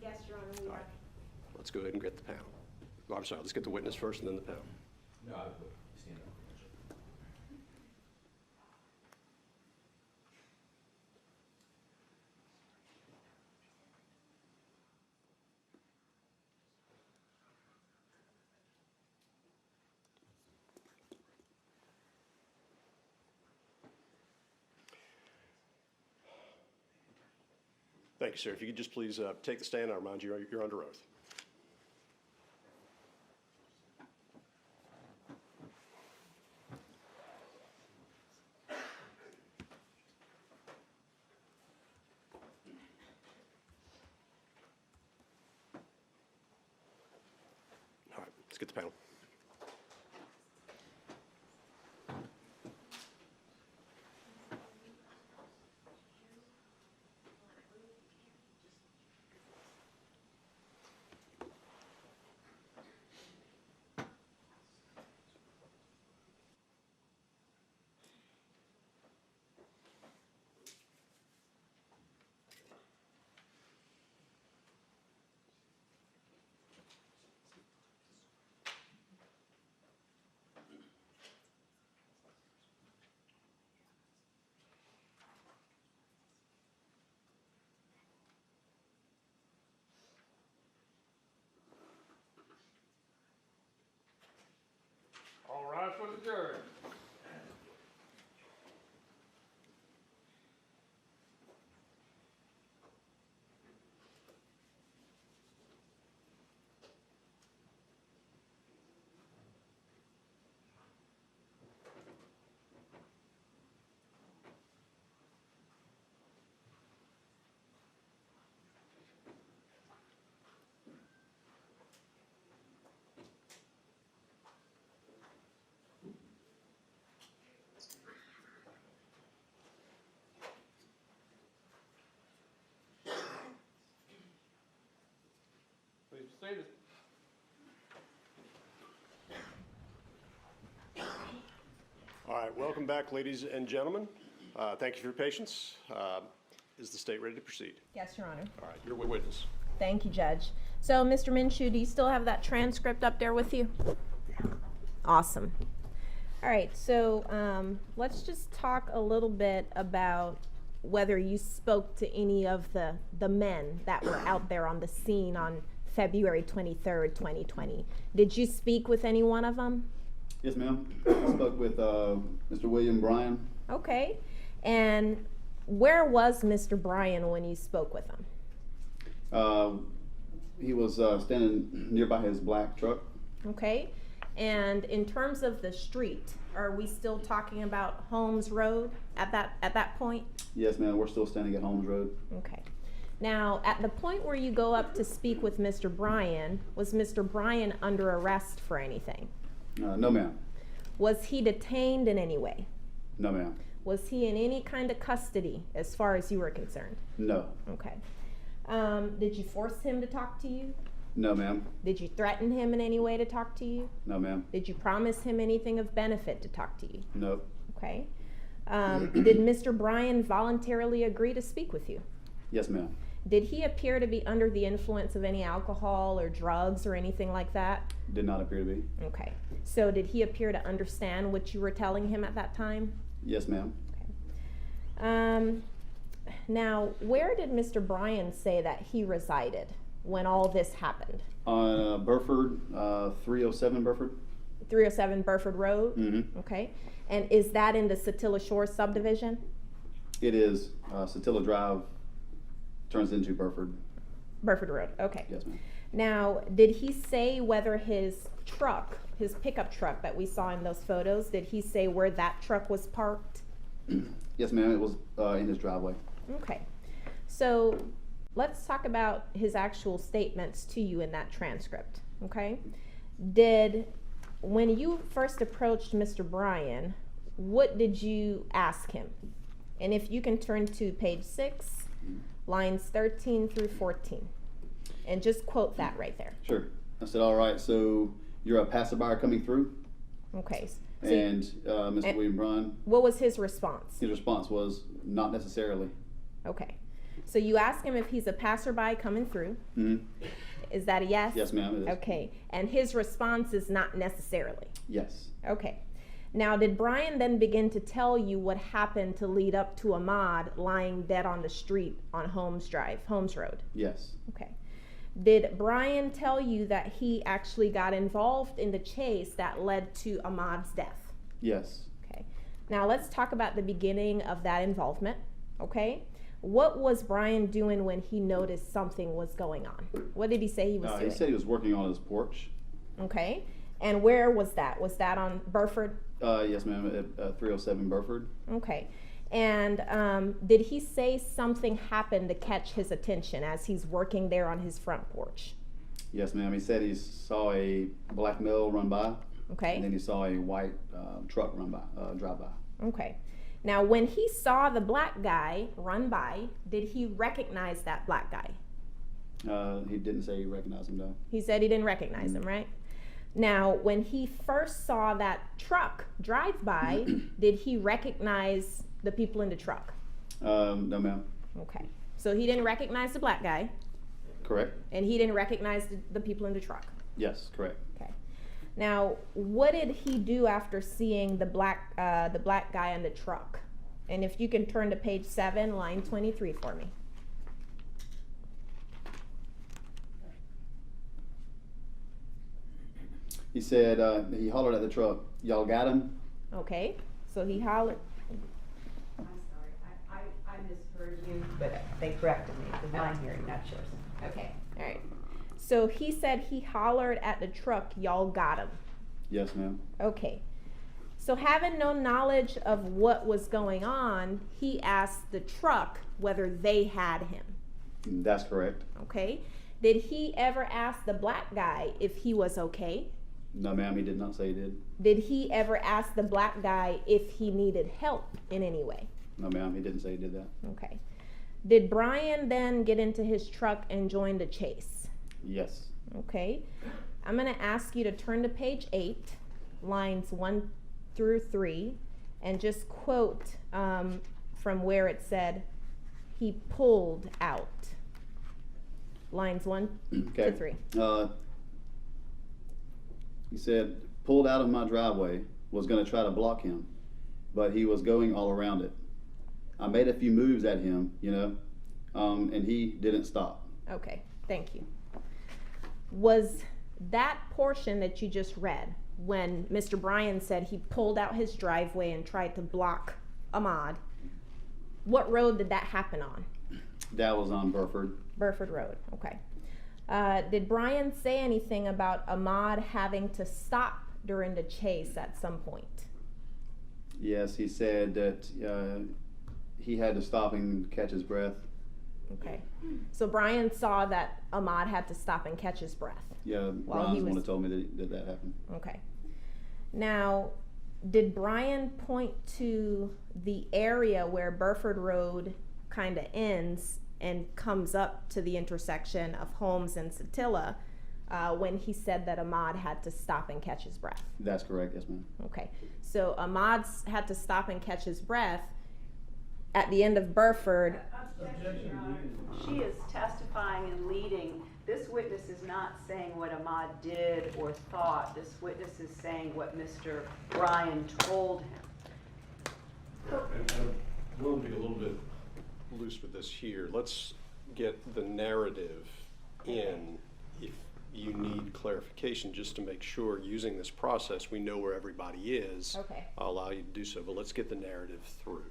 Yes, Your Honor, we All are. right. Let's go ahead and get the panel. Oh, I'm sorry, let's get the witness first and then the panel. No, I would stand up. Thank you, sir. If you could just please take the stand, I'll remind you you're under oath. All right, let's get the panel. All rise for the jury. Please be seated. All right, welcome back, ladies and gentlemen. Thank you for your patience. Is the state ready to proceed? Yes, Your Honor. All right, you're a witness. Thank you, Judge. So, Mr. Minshew, do you still have that transcript up there with you? Awesome. All right, so let's just talk a little bit about whether you spoke to any of the men that were out there on the scene on February 23rd, 2020. Did you speak with any one of them? Yes, ma'am. I spoke with Mr. William Bryan. Okay. And where was Mr. Bryan when you spoke with him? He was standing nearby his black truck. Okay. And in terms of the street, are we still talking about Holmes Road at that point? Yes, ma'am. We're still standing at Holmes Road. Okay. Now, at the point where you go up to speak with Mr. Bryan, was Mr. Bryan under arrest for anything? No, ma'am. Was he detained in any way? No, ma'am. Was he in any kind of custody as far as you were concerned? No. Okay. Did you force him to talk to you? No, ma'am. Did you threaten him in any way to talk to you? No, ma'am. Did you promise him anything of benefit to talk to you? Nope. Okay. Did Mr. Bryan voluntarily agree to speak with you? Yes, ma'am. Did he appear to be under the influence of any alcohol or drugs or anything like that? Did not appear to be. Okay. So did he appear to understand what you were telling him at that time? Yes, ma'am. Now, where did Mr. Bryan say that he resided when all this happened? On Burford, 307 Burford. 307 Burford Road? Mm-hmm. Okay. And is that in the Satilla Shores subdivision? It is. Satilla Drive turns into Burford. Burford Road, okay. Yes, ma'am. Now, did he say whether his truck, his pickup truck that we saw in those photos, did he say where that truck was parked? Yes, ma'am. It was in his driveway. Okay. So let's talk about his actual statements to you in that transcript, okay? When you first approached Mr. Bryan, what did you ask him? And if you can turn to page 6, lines 13 through 14, and just quote that right there. Sure. I said, all right, so you're a passerby coming through? Okay. So And Mr. William Bryan, what was his response? his response was, not necessarily. Okay. So you ask him if he's a passerby coming through. Mm-hmm. Is that a yes? Yes, ma'am, it is. Okay. And his response is not necessarily. Yes. Okay. Now, did Bryan then begin to tell you what happened to lead up to Ahmaud lying dead on the street on Holmes Road? Yes. Okay. Did Bryan tell you that he actually got involved in the chase that led to Ahmaud's death? Yes. Okay. Now, let's talk about the beginning of that involvement. Okay. What was Bryan doing when he noticed something was going on? What did he say he was doing? He said he was working on his porch. Okay. And where was that? Was that on Burford? Yes, ma'am, at 307 Burford. Okay. And did he say something happened to catch his attention as he's working there on his front porch? Yes, ma'am. He said he saw a black male run by. Okay. And then he saw a white truck drive by. Okay. Now, when he saw the black guy run by, did he recognize that black guy? He didn't say he recognized him, though. He said he didn't recognize him, right? Now, when he first saw that truck drive by, did he recognize the people in the truck? No, ma'am. Okay. So he didn't recognize the black guy, Correct? and he didn't recognize the people in the truck. Yes, correct. Okay. Now, what did he do after seeing the black guy in the truck? And if you can turn to page 7, line 23 for me. He said he hollered at the truck, "Y'all got him?" Okay. So he hollered. I'm sorry, I misheard you, but they corrected me. It was my hearing, not yours. Okay. All right. So he said he hollered at the truck, "Y'all got him." Yes, ma'am. Okay. So having no knowledge of what was going on, he asked the truck whether they had him. That's correct. Okay. Did he ever ask the black guy if he was okay? No, ma'am, he did not say he did. Did he ever ask the black guy if he needed help in any way? No, ma'am, he didn't say he did that. Okay. Did Bryan then get into his truck and join the chase? Yes. Okay. I'm going to ask you to turn to page 8, lines 1 through 3, and just quote from where it said, he pulled out. Lines 1 Okay. to 3. He said, pulled out of my driveway, was going to try to block him, but he was going all around it. I made a few moves at him, and he didn't stop. Okay, thank you. Was that portion that you just read, when Mr. Bryan said he pulled out his driveway and tried to block Ahmaud, what road did that happen on? That was on Burford. Burford Road, okay. Did Bryan say anything about Ahmaud having to stop during the chase at some point? Yes, he said that he had to stop and catch his breath. Okay. So Bryan saw that Ahmaud had to stop and catch his breath. Yeah, Brian's the one that told me that happened. Okay. Now, did Bryan point to the area where Burford Road kind of ends and comes up to the intersection of Holmes and Satilla when he said that Ahmaud had to stop and catch his breath. That's correct, yes, ma'am. Okay, so Ahmaud had to stop and catch his breath at the end of Burford. She is testifying and leading. This witness is not saying what Ahmaud did or thought. This witness is saying what Mr. Bryan told him. And I'm willing to be a little bit loose with this here. Let's get the narrative in. If you need clarification, just to make sure, using this process, we know where everybody is. Okay. I'll allow you to do so, but let's get the narrative through.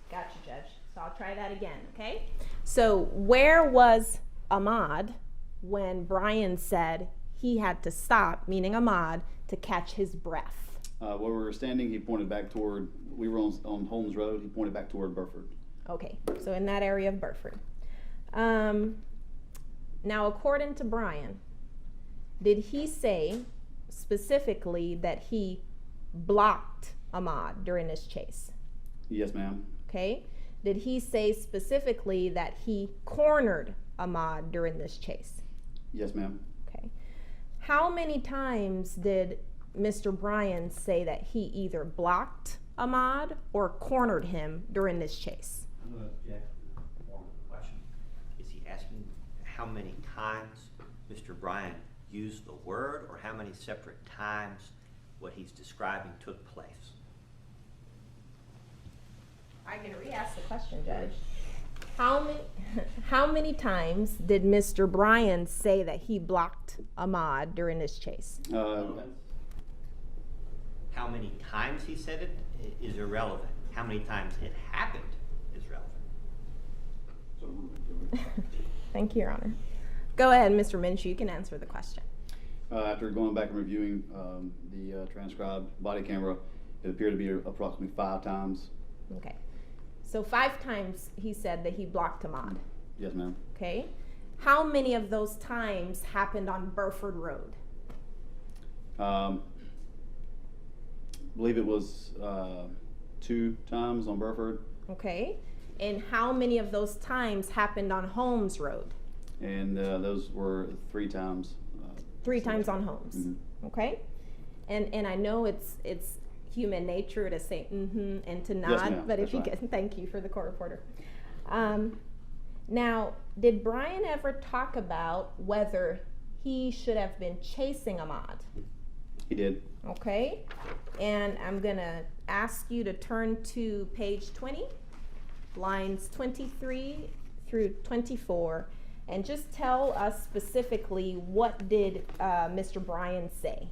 Gotcha, Judge. So I'll try that again, okay? So where was Ahmaud when Bryan said he had to stop, meaning Ahmaud, to catch his breath? Where we were standing, he pointed back toward, we were on Holmes Road, he pointed back toward Burford. Okay, so in that area of Burford. Now, according to Bryan, did he say specifically that he blocked Ahmaud during this chase? Yes, ma'am. Okay. Did he say specifically that he cornered Ahmaud during this chase? Yes, ma'am. Okay. How many times did Mr. Bryan say that he either blocked Ahmaud or cornered him during this chase? I'm going to object to the form of the question. Is he asking how many times Mr. Bryan used the word, or how many separate times what he's describing took place? I can re-ask the question, Judge. How many times did Mr. Bryan say that he blocked Ahmaud during this chase? How many times he said it is irrelevant. How many times it happened is relevant. Thank you, Your Honor. Go ahead, Mr. Minshew, you can answer the question. After going back and reviewing the transcribed body camera, it appeared to be approximately 5 times. Okay. So 5 times he said that he blocked Ahmaud. Yes, ma'am. Okay. How many of those times happened on Burford Road? I believe it was 2 times on Burford. Okay. And how many of those times happened on Holmes Road? And those were 3 times. 3 times on Holmes. Mm-hmm. Okay. And I know it's human nature to say mm-hmm and to nod, yes, but if you right. can, thank you for the court reporter. Now, did Bryan ever talk about whether he should have been chasing Ahmaud? He did. Okay, and I'm gonna ask you to turn to page 20, lines 23 through 24, and just tell us specifically what did Mr. Bryan say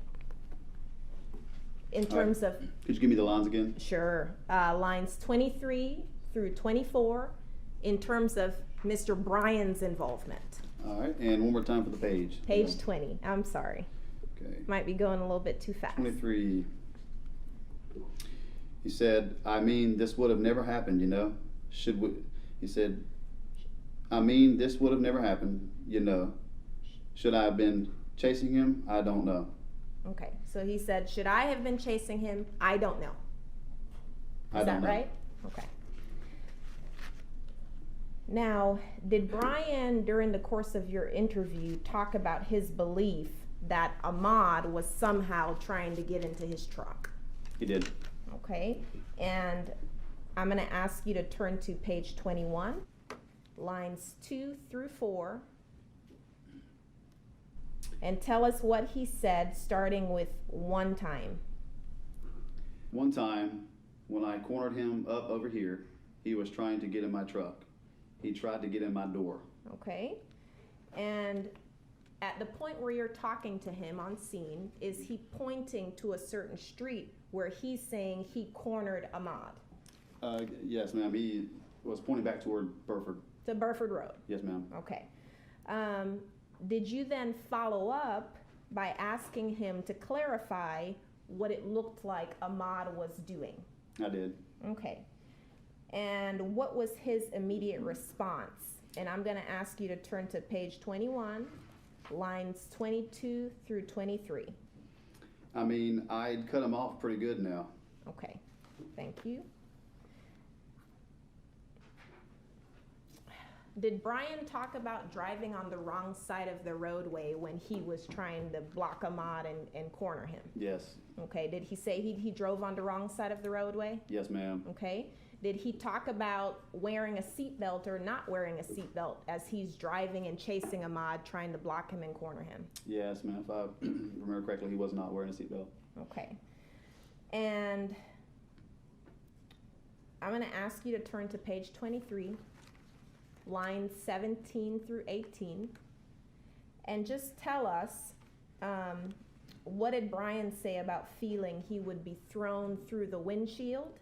in terms of. Could you give me the lines again? Sure, lines 23 through 24 in terms of Mr. Bryan's involvement. All right, and one more time for the page. Page 20, I'm sorry. Okay. Might be going a little bit too fast. 23. He said, I mean, this would have never happened, you know. He said, I mean, this would have never happened, you know. Should I have been chasing him? I don't know. Okay, so he said, should I have been chasing him? I don't know. Is that right? Okay. Now, did Bryan, during the course of your interview, talk about his belief that Ahmaud was somehow trying to get into his truck? He did. Okay, and I'm going to ask you to turn to page 21, lines 2 through 4, and tell us what he said, starting with one time. One time, when I cornered him up over here, he was trying to get in my truck. He tried to get in my door. Okay, and at the point where you're talking to him on scene, is he pointing to a certain street where he's saying he cornered Ahmaud? Yes, ma'am. He was pointing back toward Burford. To Burford Road? Yes, ma'am. Okay. Did you then follow up by asking him to clarify what it looked like Ahmaud was doing? I did. Okay. And what was his immediate response? And I'm going to ask you to turn to page 21, lines 22 through 23. I mean, I'd cut him off pretty good now. Okay, thank you. Did Bryan talk about driving on the wrong side of the roadway when he was trying to block Ahmaud and corner him? Yes. Okay, did he say he drove on the wrong side of the roadway? Yes, ma'am. Okay, did he talk about wearing a seatbelt or not wearing a seatbelt as he's driving and chasing Ahmaud, trying to block him and corner him? Yes, ma'am. If I remember correctly, he was not wearing a seatbelt. Okay, and I'm gonna ask you to turn to page 23, lines 17 through 18, and just tell us, what did Bryan say about feeling he would be thrown through the windshield?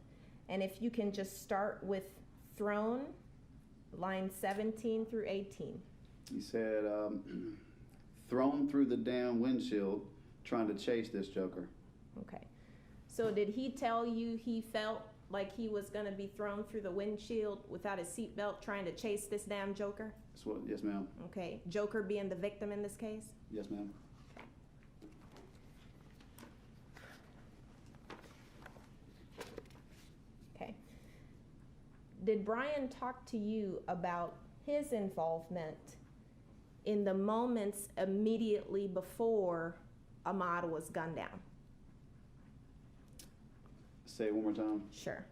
And if you can just start with thrown, lines 17 through 18. He said, thrown through the damn windshield trying to chase this joker. Okay. So did he tell you he felt like he was going to be thrown through the windshield without his seatbelt trying to chase this damn joker? Yes, ma'am. Okay. Joker being the victim in this case? Yes, ma'am. Okay. Did Bryan talk to you about his involvement in the moments immediately before Ahmaud was gunned down? Say it one more time. Sure.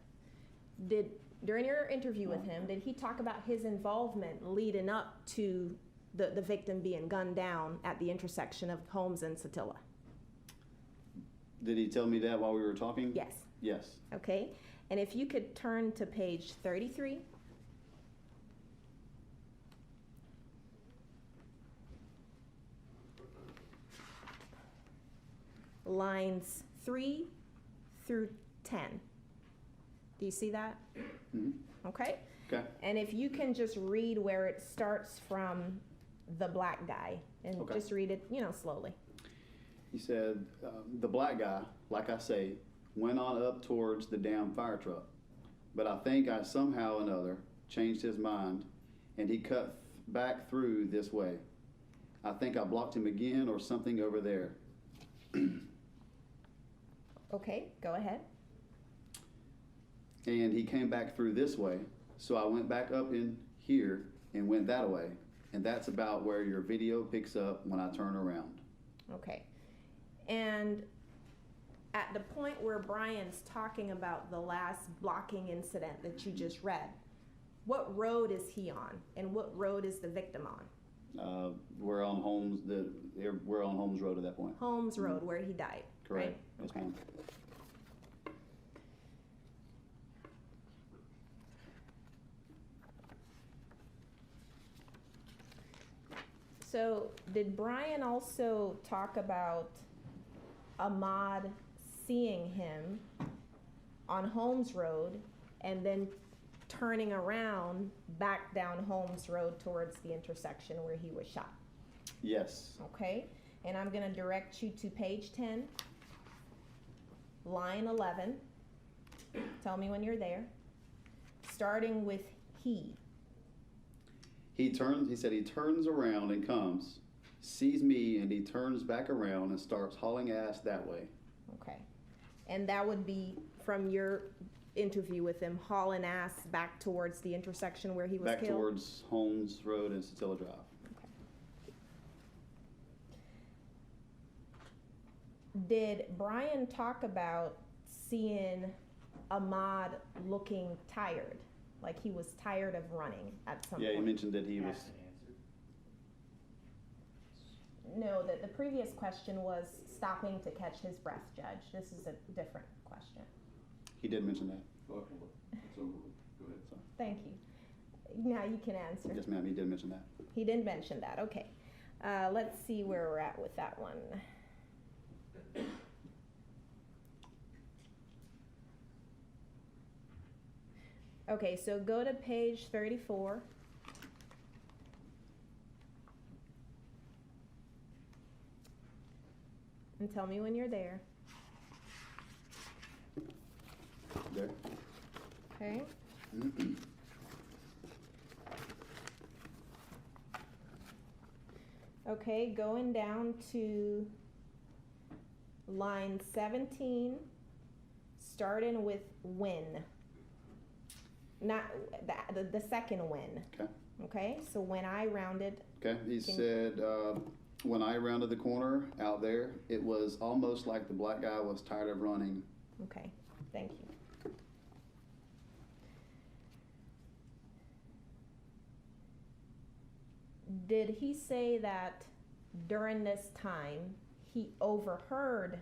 During your interview with him, did he talk about his involvement leading up to the victim being gunned down at the intersection of Holmes and Satilla? Did he tell me that while we were talking? Yes. Yes. Okay. And if you could turn to page 33. Lines 3 through 10. Do you see that? Mm-hmm. Okay. Okay. And if you can just read where it starts from the black guy and Okay. just read it, slowly. He said, the black guy, like I say, went on up towards the damn fire truck. But I think I somehow or another changed his mind and he cut back through this way. I think I blocked him again or something over there. Okay, go ahead. And he came back through this way. So I went back up in here and went that way. And that's about where your video picks up when I turn around. Okay. And at the point where Bryan's talking about the last blocking incident that you just read, what road is he on and what road is the victim on? We're on Holmes. We're on Holmes Road at that point. Holmes Road, where he died. Correct. Right? Yes, Okay. ma'am. So did Bryan also talk about Ahmaud seeing him on Holmes Road and then turning around back down Holmes Road towards the intersection where he was shot? Yes. Okay, and I'm going to direct you to page 10, line 11. Tell me when you're there. Starting with he. He said he turns around and comes, sees me, and he turns back around and starts hauling ass that way. Okay. And that would be from your interview with him, hauling ass back towards the intersection where he was Back killed? towards Holmes Road and Satilla Drive. Okay. Did Bryan talk about seeing Ahmaud looking tired? Like he was tired of running at some point? Yeah, he mentioned that he was. No, the previous question was stopping to catch his breath, Judge. This is a different question. He did mention that. Okay, so go ahead. Sorry. Thank you. Now you can answer. Yes, ma'am, he did mention that. He didn't mention that, okay. Let's see where we're at with that one. Okay, so go to page 34. And tell me when you're there. There. Okay. Okay, going down to line 17, starting with when. Not the second when. Okay. Okay, so when I rounded, Okay, he said, when I rounded the corner out there, it was almost like the black guy was tired of running. okay, thank you. Did he say that during this time he overheard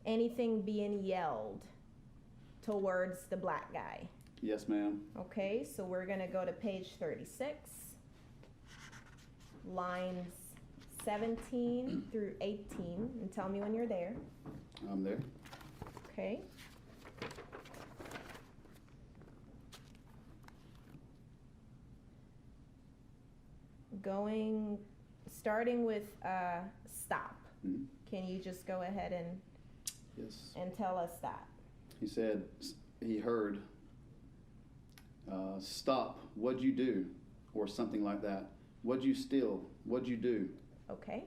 anything being yelled towards the black guy? Yes, ma'am. Okay, so we're gonna go to page 36, lines 17 through 18, and tell me when you're there. I'm there. Okay. Starting with stop. Mhm. Can you just go ahead and Yes. tell us that? He said he heard, stop, what'd you do? Or something like that. What'd you steal? What'd you do? Okay.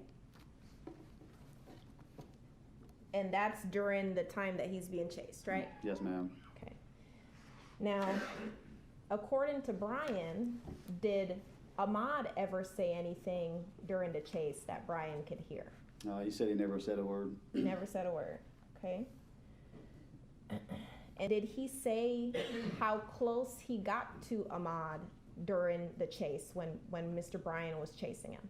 And that's during the time that he's being chased, right? Yes, ma'am. Okay. Now, according to Bryan, did Ahmaud ever say anything during the chase that Bryan could hear? He said he never said a word. He never said a word. Okay. And did he say how close he got to Ahmaud during the chase when Mr. Bryan was chasing him?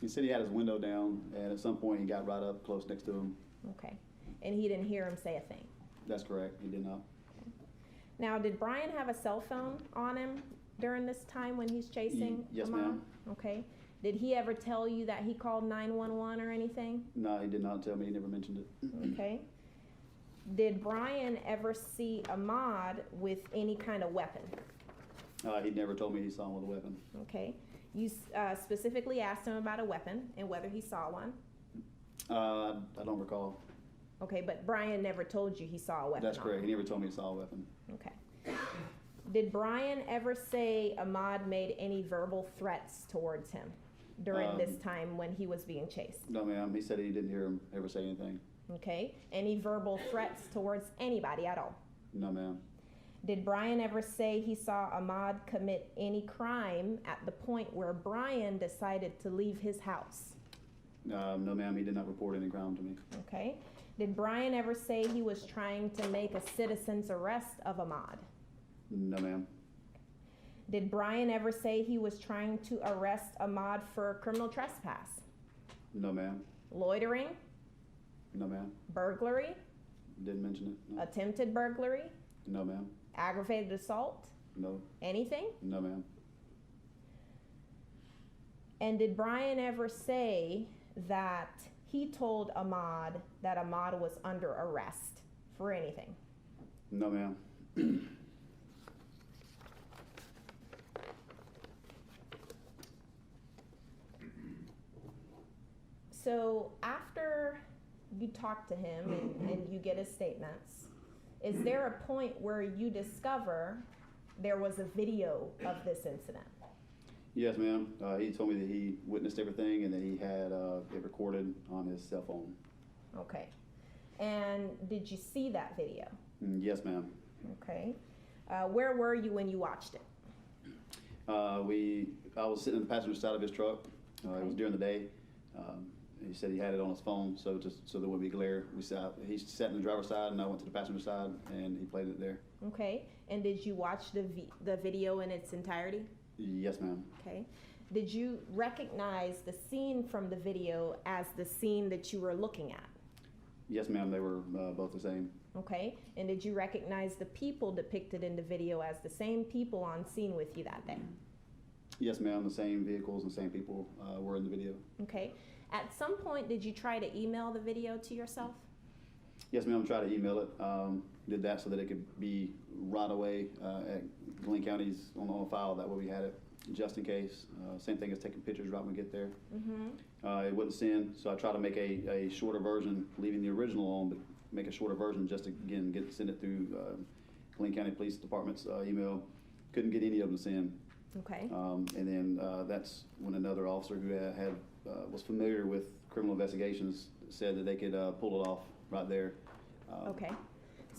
He said he had his window down, and at some point he got right up close next to him. Okay. And he didn't hear him say a thing? That's correct. He did not. Now, did Bryan have a cell phone on him during this time when he's chasing Yes, Ahmaud? ma'am. Okay. Did he ever tell you that he called 911 or anything? No, he did not tell me. He never mentioned it. Okay. Did Bryan ever see Ahmaud with any kind of weapon? He never told me he saw him with a weapon. Okay. You specifically asked him about a weapon and whether he saw one. I don't recall. Okay, but Bryan never told you he saw a weapon. That's on correct. him. He never told me he saw a weapon. Okay. Did Bryan ever say Ahmaud made any verbal threats towards him during this time when he was being chased? No, ma'am. He said he didn't hear him ever say anything. Okay. Any verbal threats towards anybody at all? No, ma'am. Did Bryan ever say he saw Ahmaud commit any crime at the point where Bryan decided to leave his house? No, ma'am. He did not report any crime to me. Okay. Did Bryan ever say he was trying to make a citizen's arrest of Ahmaud? No, ma'am. Did Bryan ever say he was trying to arrest Ahmaud for criminal trespass? No, ma'am. Loitering? No, ma'am. Burglary? Didn't mention it. No, Attempted burglary? no ma'am. Aggravated assault? No. Anything? No, ma'am. And did Bryan ever say that he told Ahmaud that Ahmaud was under arrest for anything? No, ma'am. So after you talk to him and you get his statements, is there a point where you discover there was a video of this incident? Yes, ma'am. He told me that he witnessed everything and that he had it recorded on his cell phone. Okay. And did you see that video? Yes, ma'am. Okay. Where were you when you watched it? I was sitting in the passenger side of his truck. It was during the day. He said he had it on his phone, so there wouldn't be glare. He sat in the driver's side, and I went to the passenger side, and he played it there. Okay. And did you watch the video in its entirety? Yes, ma'am. Okay. Did you recognize the scene from the video as the scene that you were looking at? Yes, ma'am. They were both the same. Okay. And did you recognize the people depicted in the video as the same people on scene with you that day? Yes, ma'am. The same vehicles and same people were in the video. Okay. At some point, did you try to email the video to yourself? Yes, ma'am. Tried to email it. Did that so that it could be right away at Glenn County's on a file. That way we had it just in case. Same thing as taking pictures right when we get there. Mm-hmm. It wouldn't send, so I tried to make a shorter version, leaving the original on, but make a shorter version just to, again, send it through Glenn County Police Department's email. Couldn't get any of them to send. Okay. And then that's when another officer who was familiar with criminal investigations said that they could pull it off right there. Okay.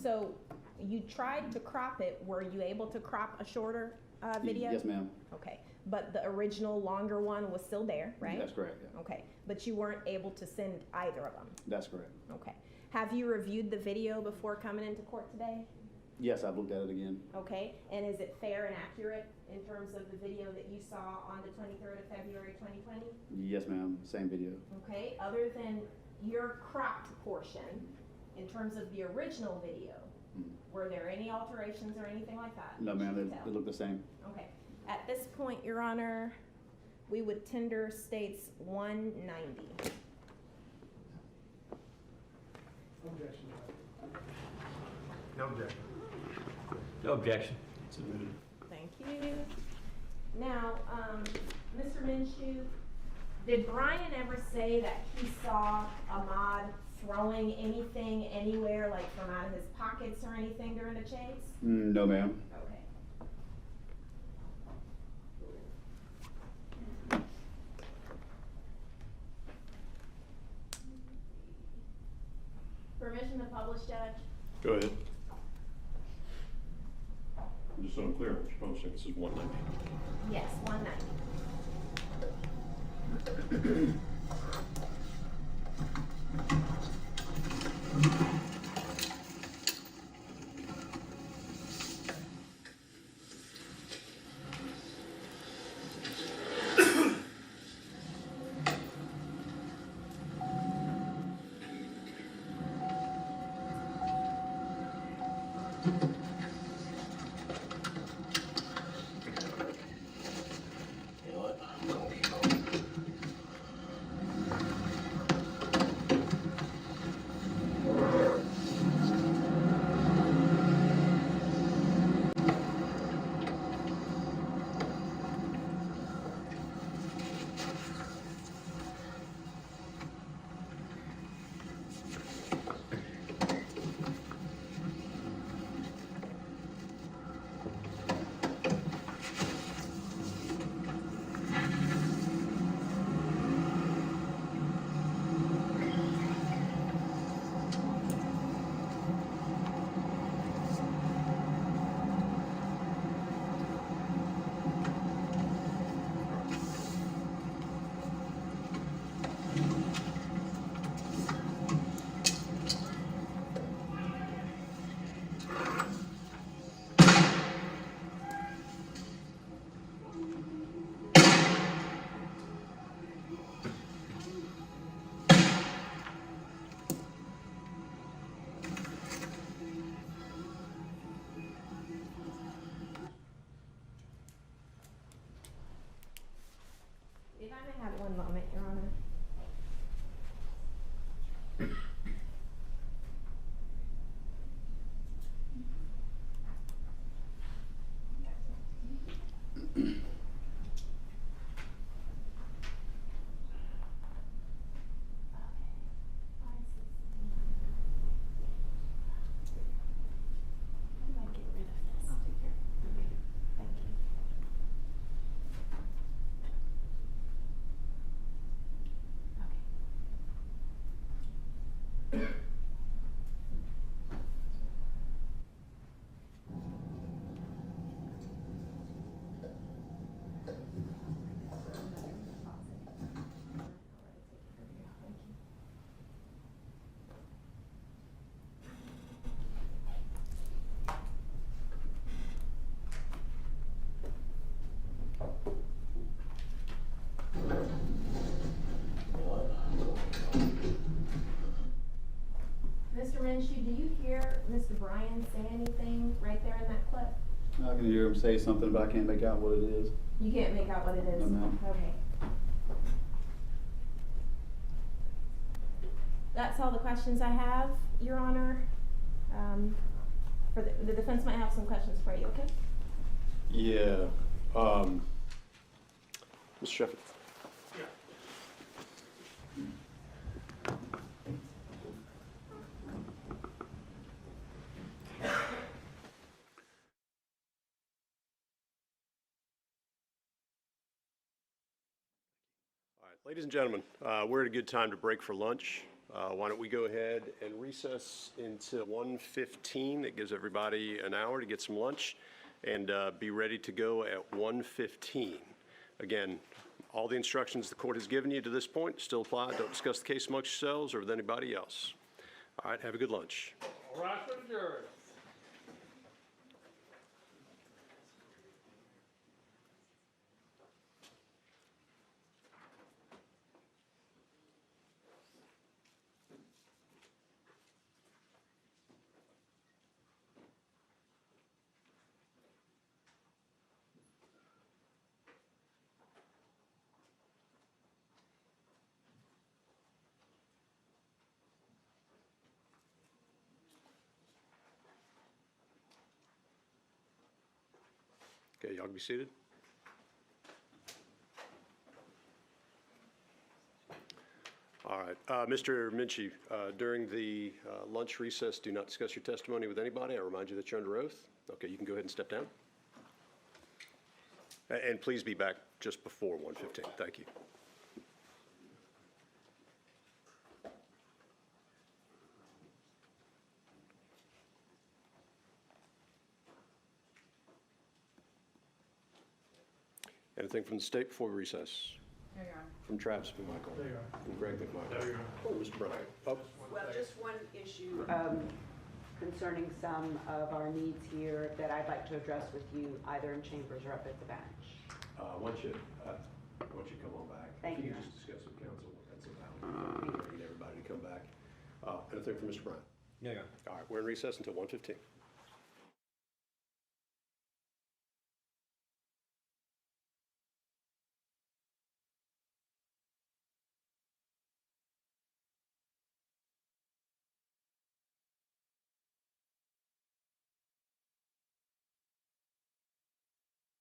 So you tried to crop it. Were you able to crop a shorter video? Yes, ma'am. Okay, but the original longer one was still there, right? That's correct, yeah. Okay, but you weren't able to send either of them? That's correct. Okay. Have you reviewed the video before coming into court today? Yes, I've looked at it again. Okay, and is it fair and accurate in terms of the video that you saw on the 23rd of February 2020? Yes, ma'am, same video. Okay, other than your cropped portion, in terms of the original video, were there any alterations or anything like that? No, ma'am, You can they tell. look the same. Okay, at this point, Your Honor, we would tender states 190. Objection. No objection. No objection. It's admitted. Thank you. Now, Mr. Minshew, did Bryan ever say that he saw Ahmaud throwing anything anywhere, like from out of his pockets or anything during the chase? No, ma'am. Okay. Permission to publish, Judge? Go ahead. Just so I'm clear, what you're posting, this is 190. Yes, 190. You know what? I'm gonna keep going. If I may have one moment, Your Honor. Mr. Minshew, do you hear Mr. Bryan say anything right there in that clip? I can hear him say something, but I can't make out what it is. You can't make out what it is? No, ma'am. Okay. That's all the questions I have, Your Honor. For the defense might have some questions for you, okay? Yeah. Mr. Sheffield. All right, ladies and gentlemen, we're at a good time to break for lunch. Why don't we go ahead and recess until 1:15? That gives everybody an hour to get some lunch. and be ready to go at 1:15. Again, all the instructions the court has given you to this point still apply. Don't discuss the case amongst yourselves or with anybody else. All right, have a good lunch. All rise for the jury. Okay, y'all can be seated. All right, Mr. Minchie, during the lunch recess, do not discuss your testimony with anybody. I remind you that you're under oath. Okay, you can go ahead and step down. And please be back just before 1:15. Thank you. Anything from the state before we recess? No, Your Honor. From Travis McMichael? There you are. From Greg McMichael? There you are. Oh, Mr. Bryan? Oh, Well, just one issue concerning some of our needs here that I'd like to address with you, either in chambers or up at the bench. Why don't you come on back? Thank If you. you can just discuss with counsel what that's about. I need everybody to come back. Anything from Mr. Bryan? No, Your Honor. all right, we're in recess until 1:15.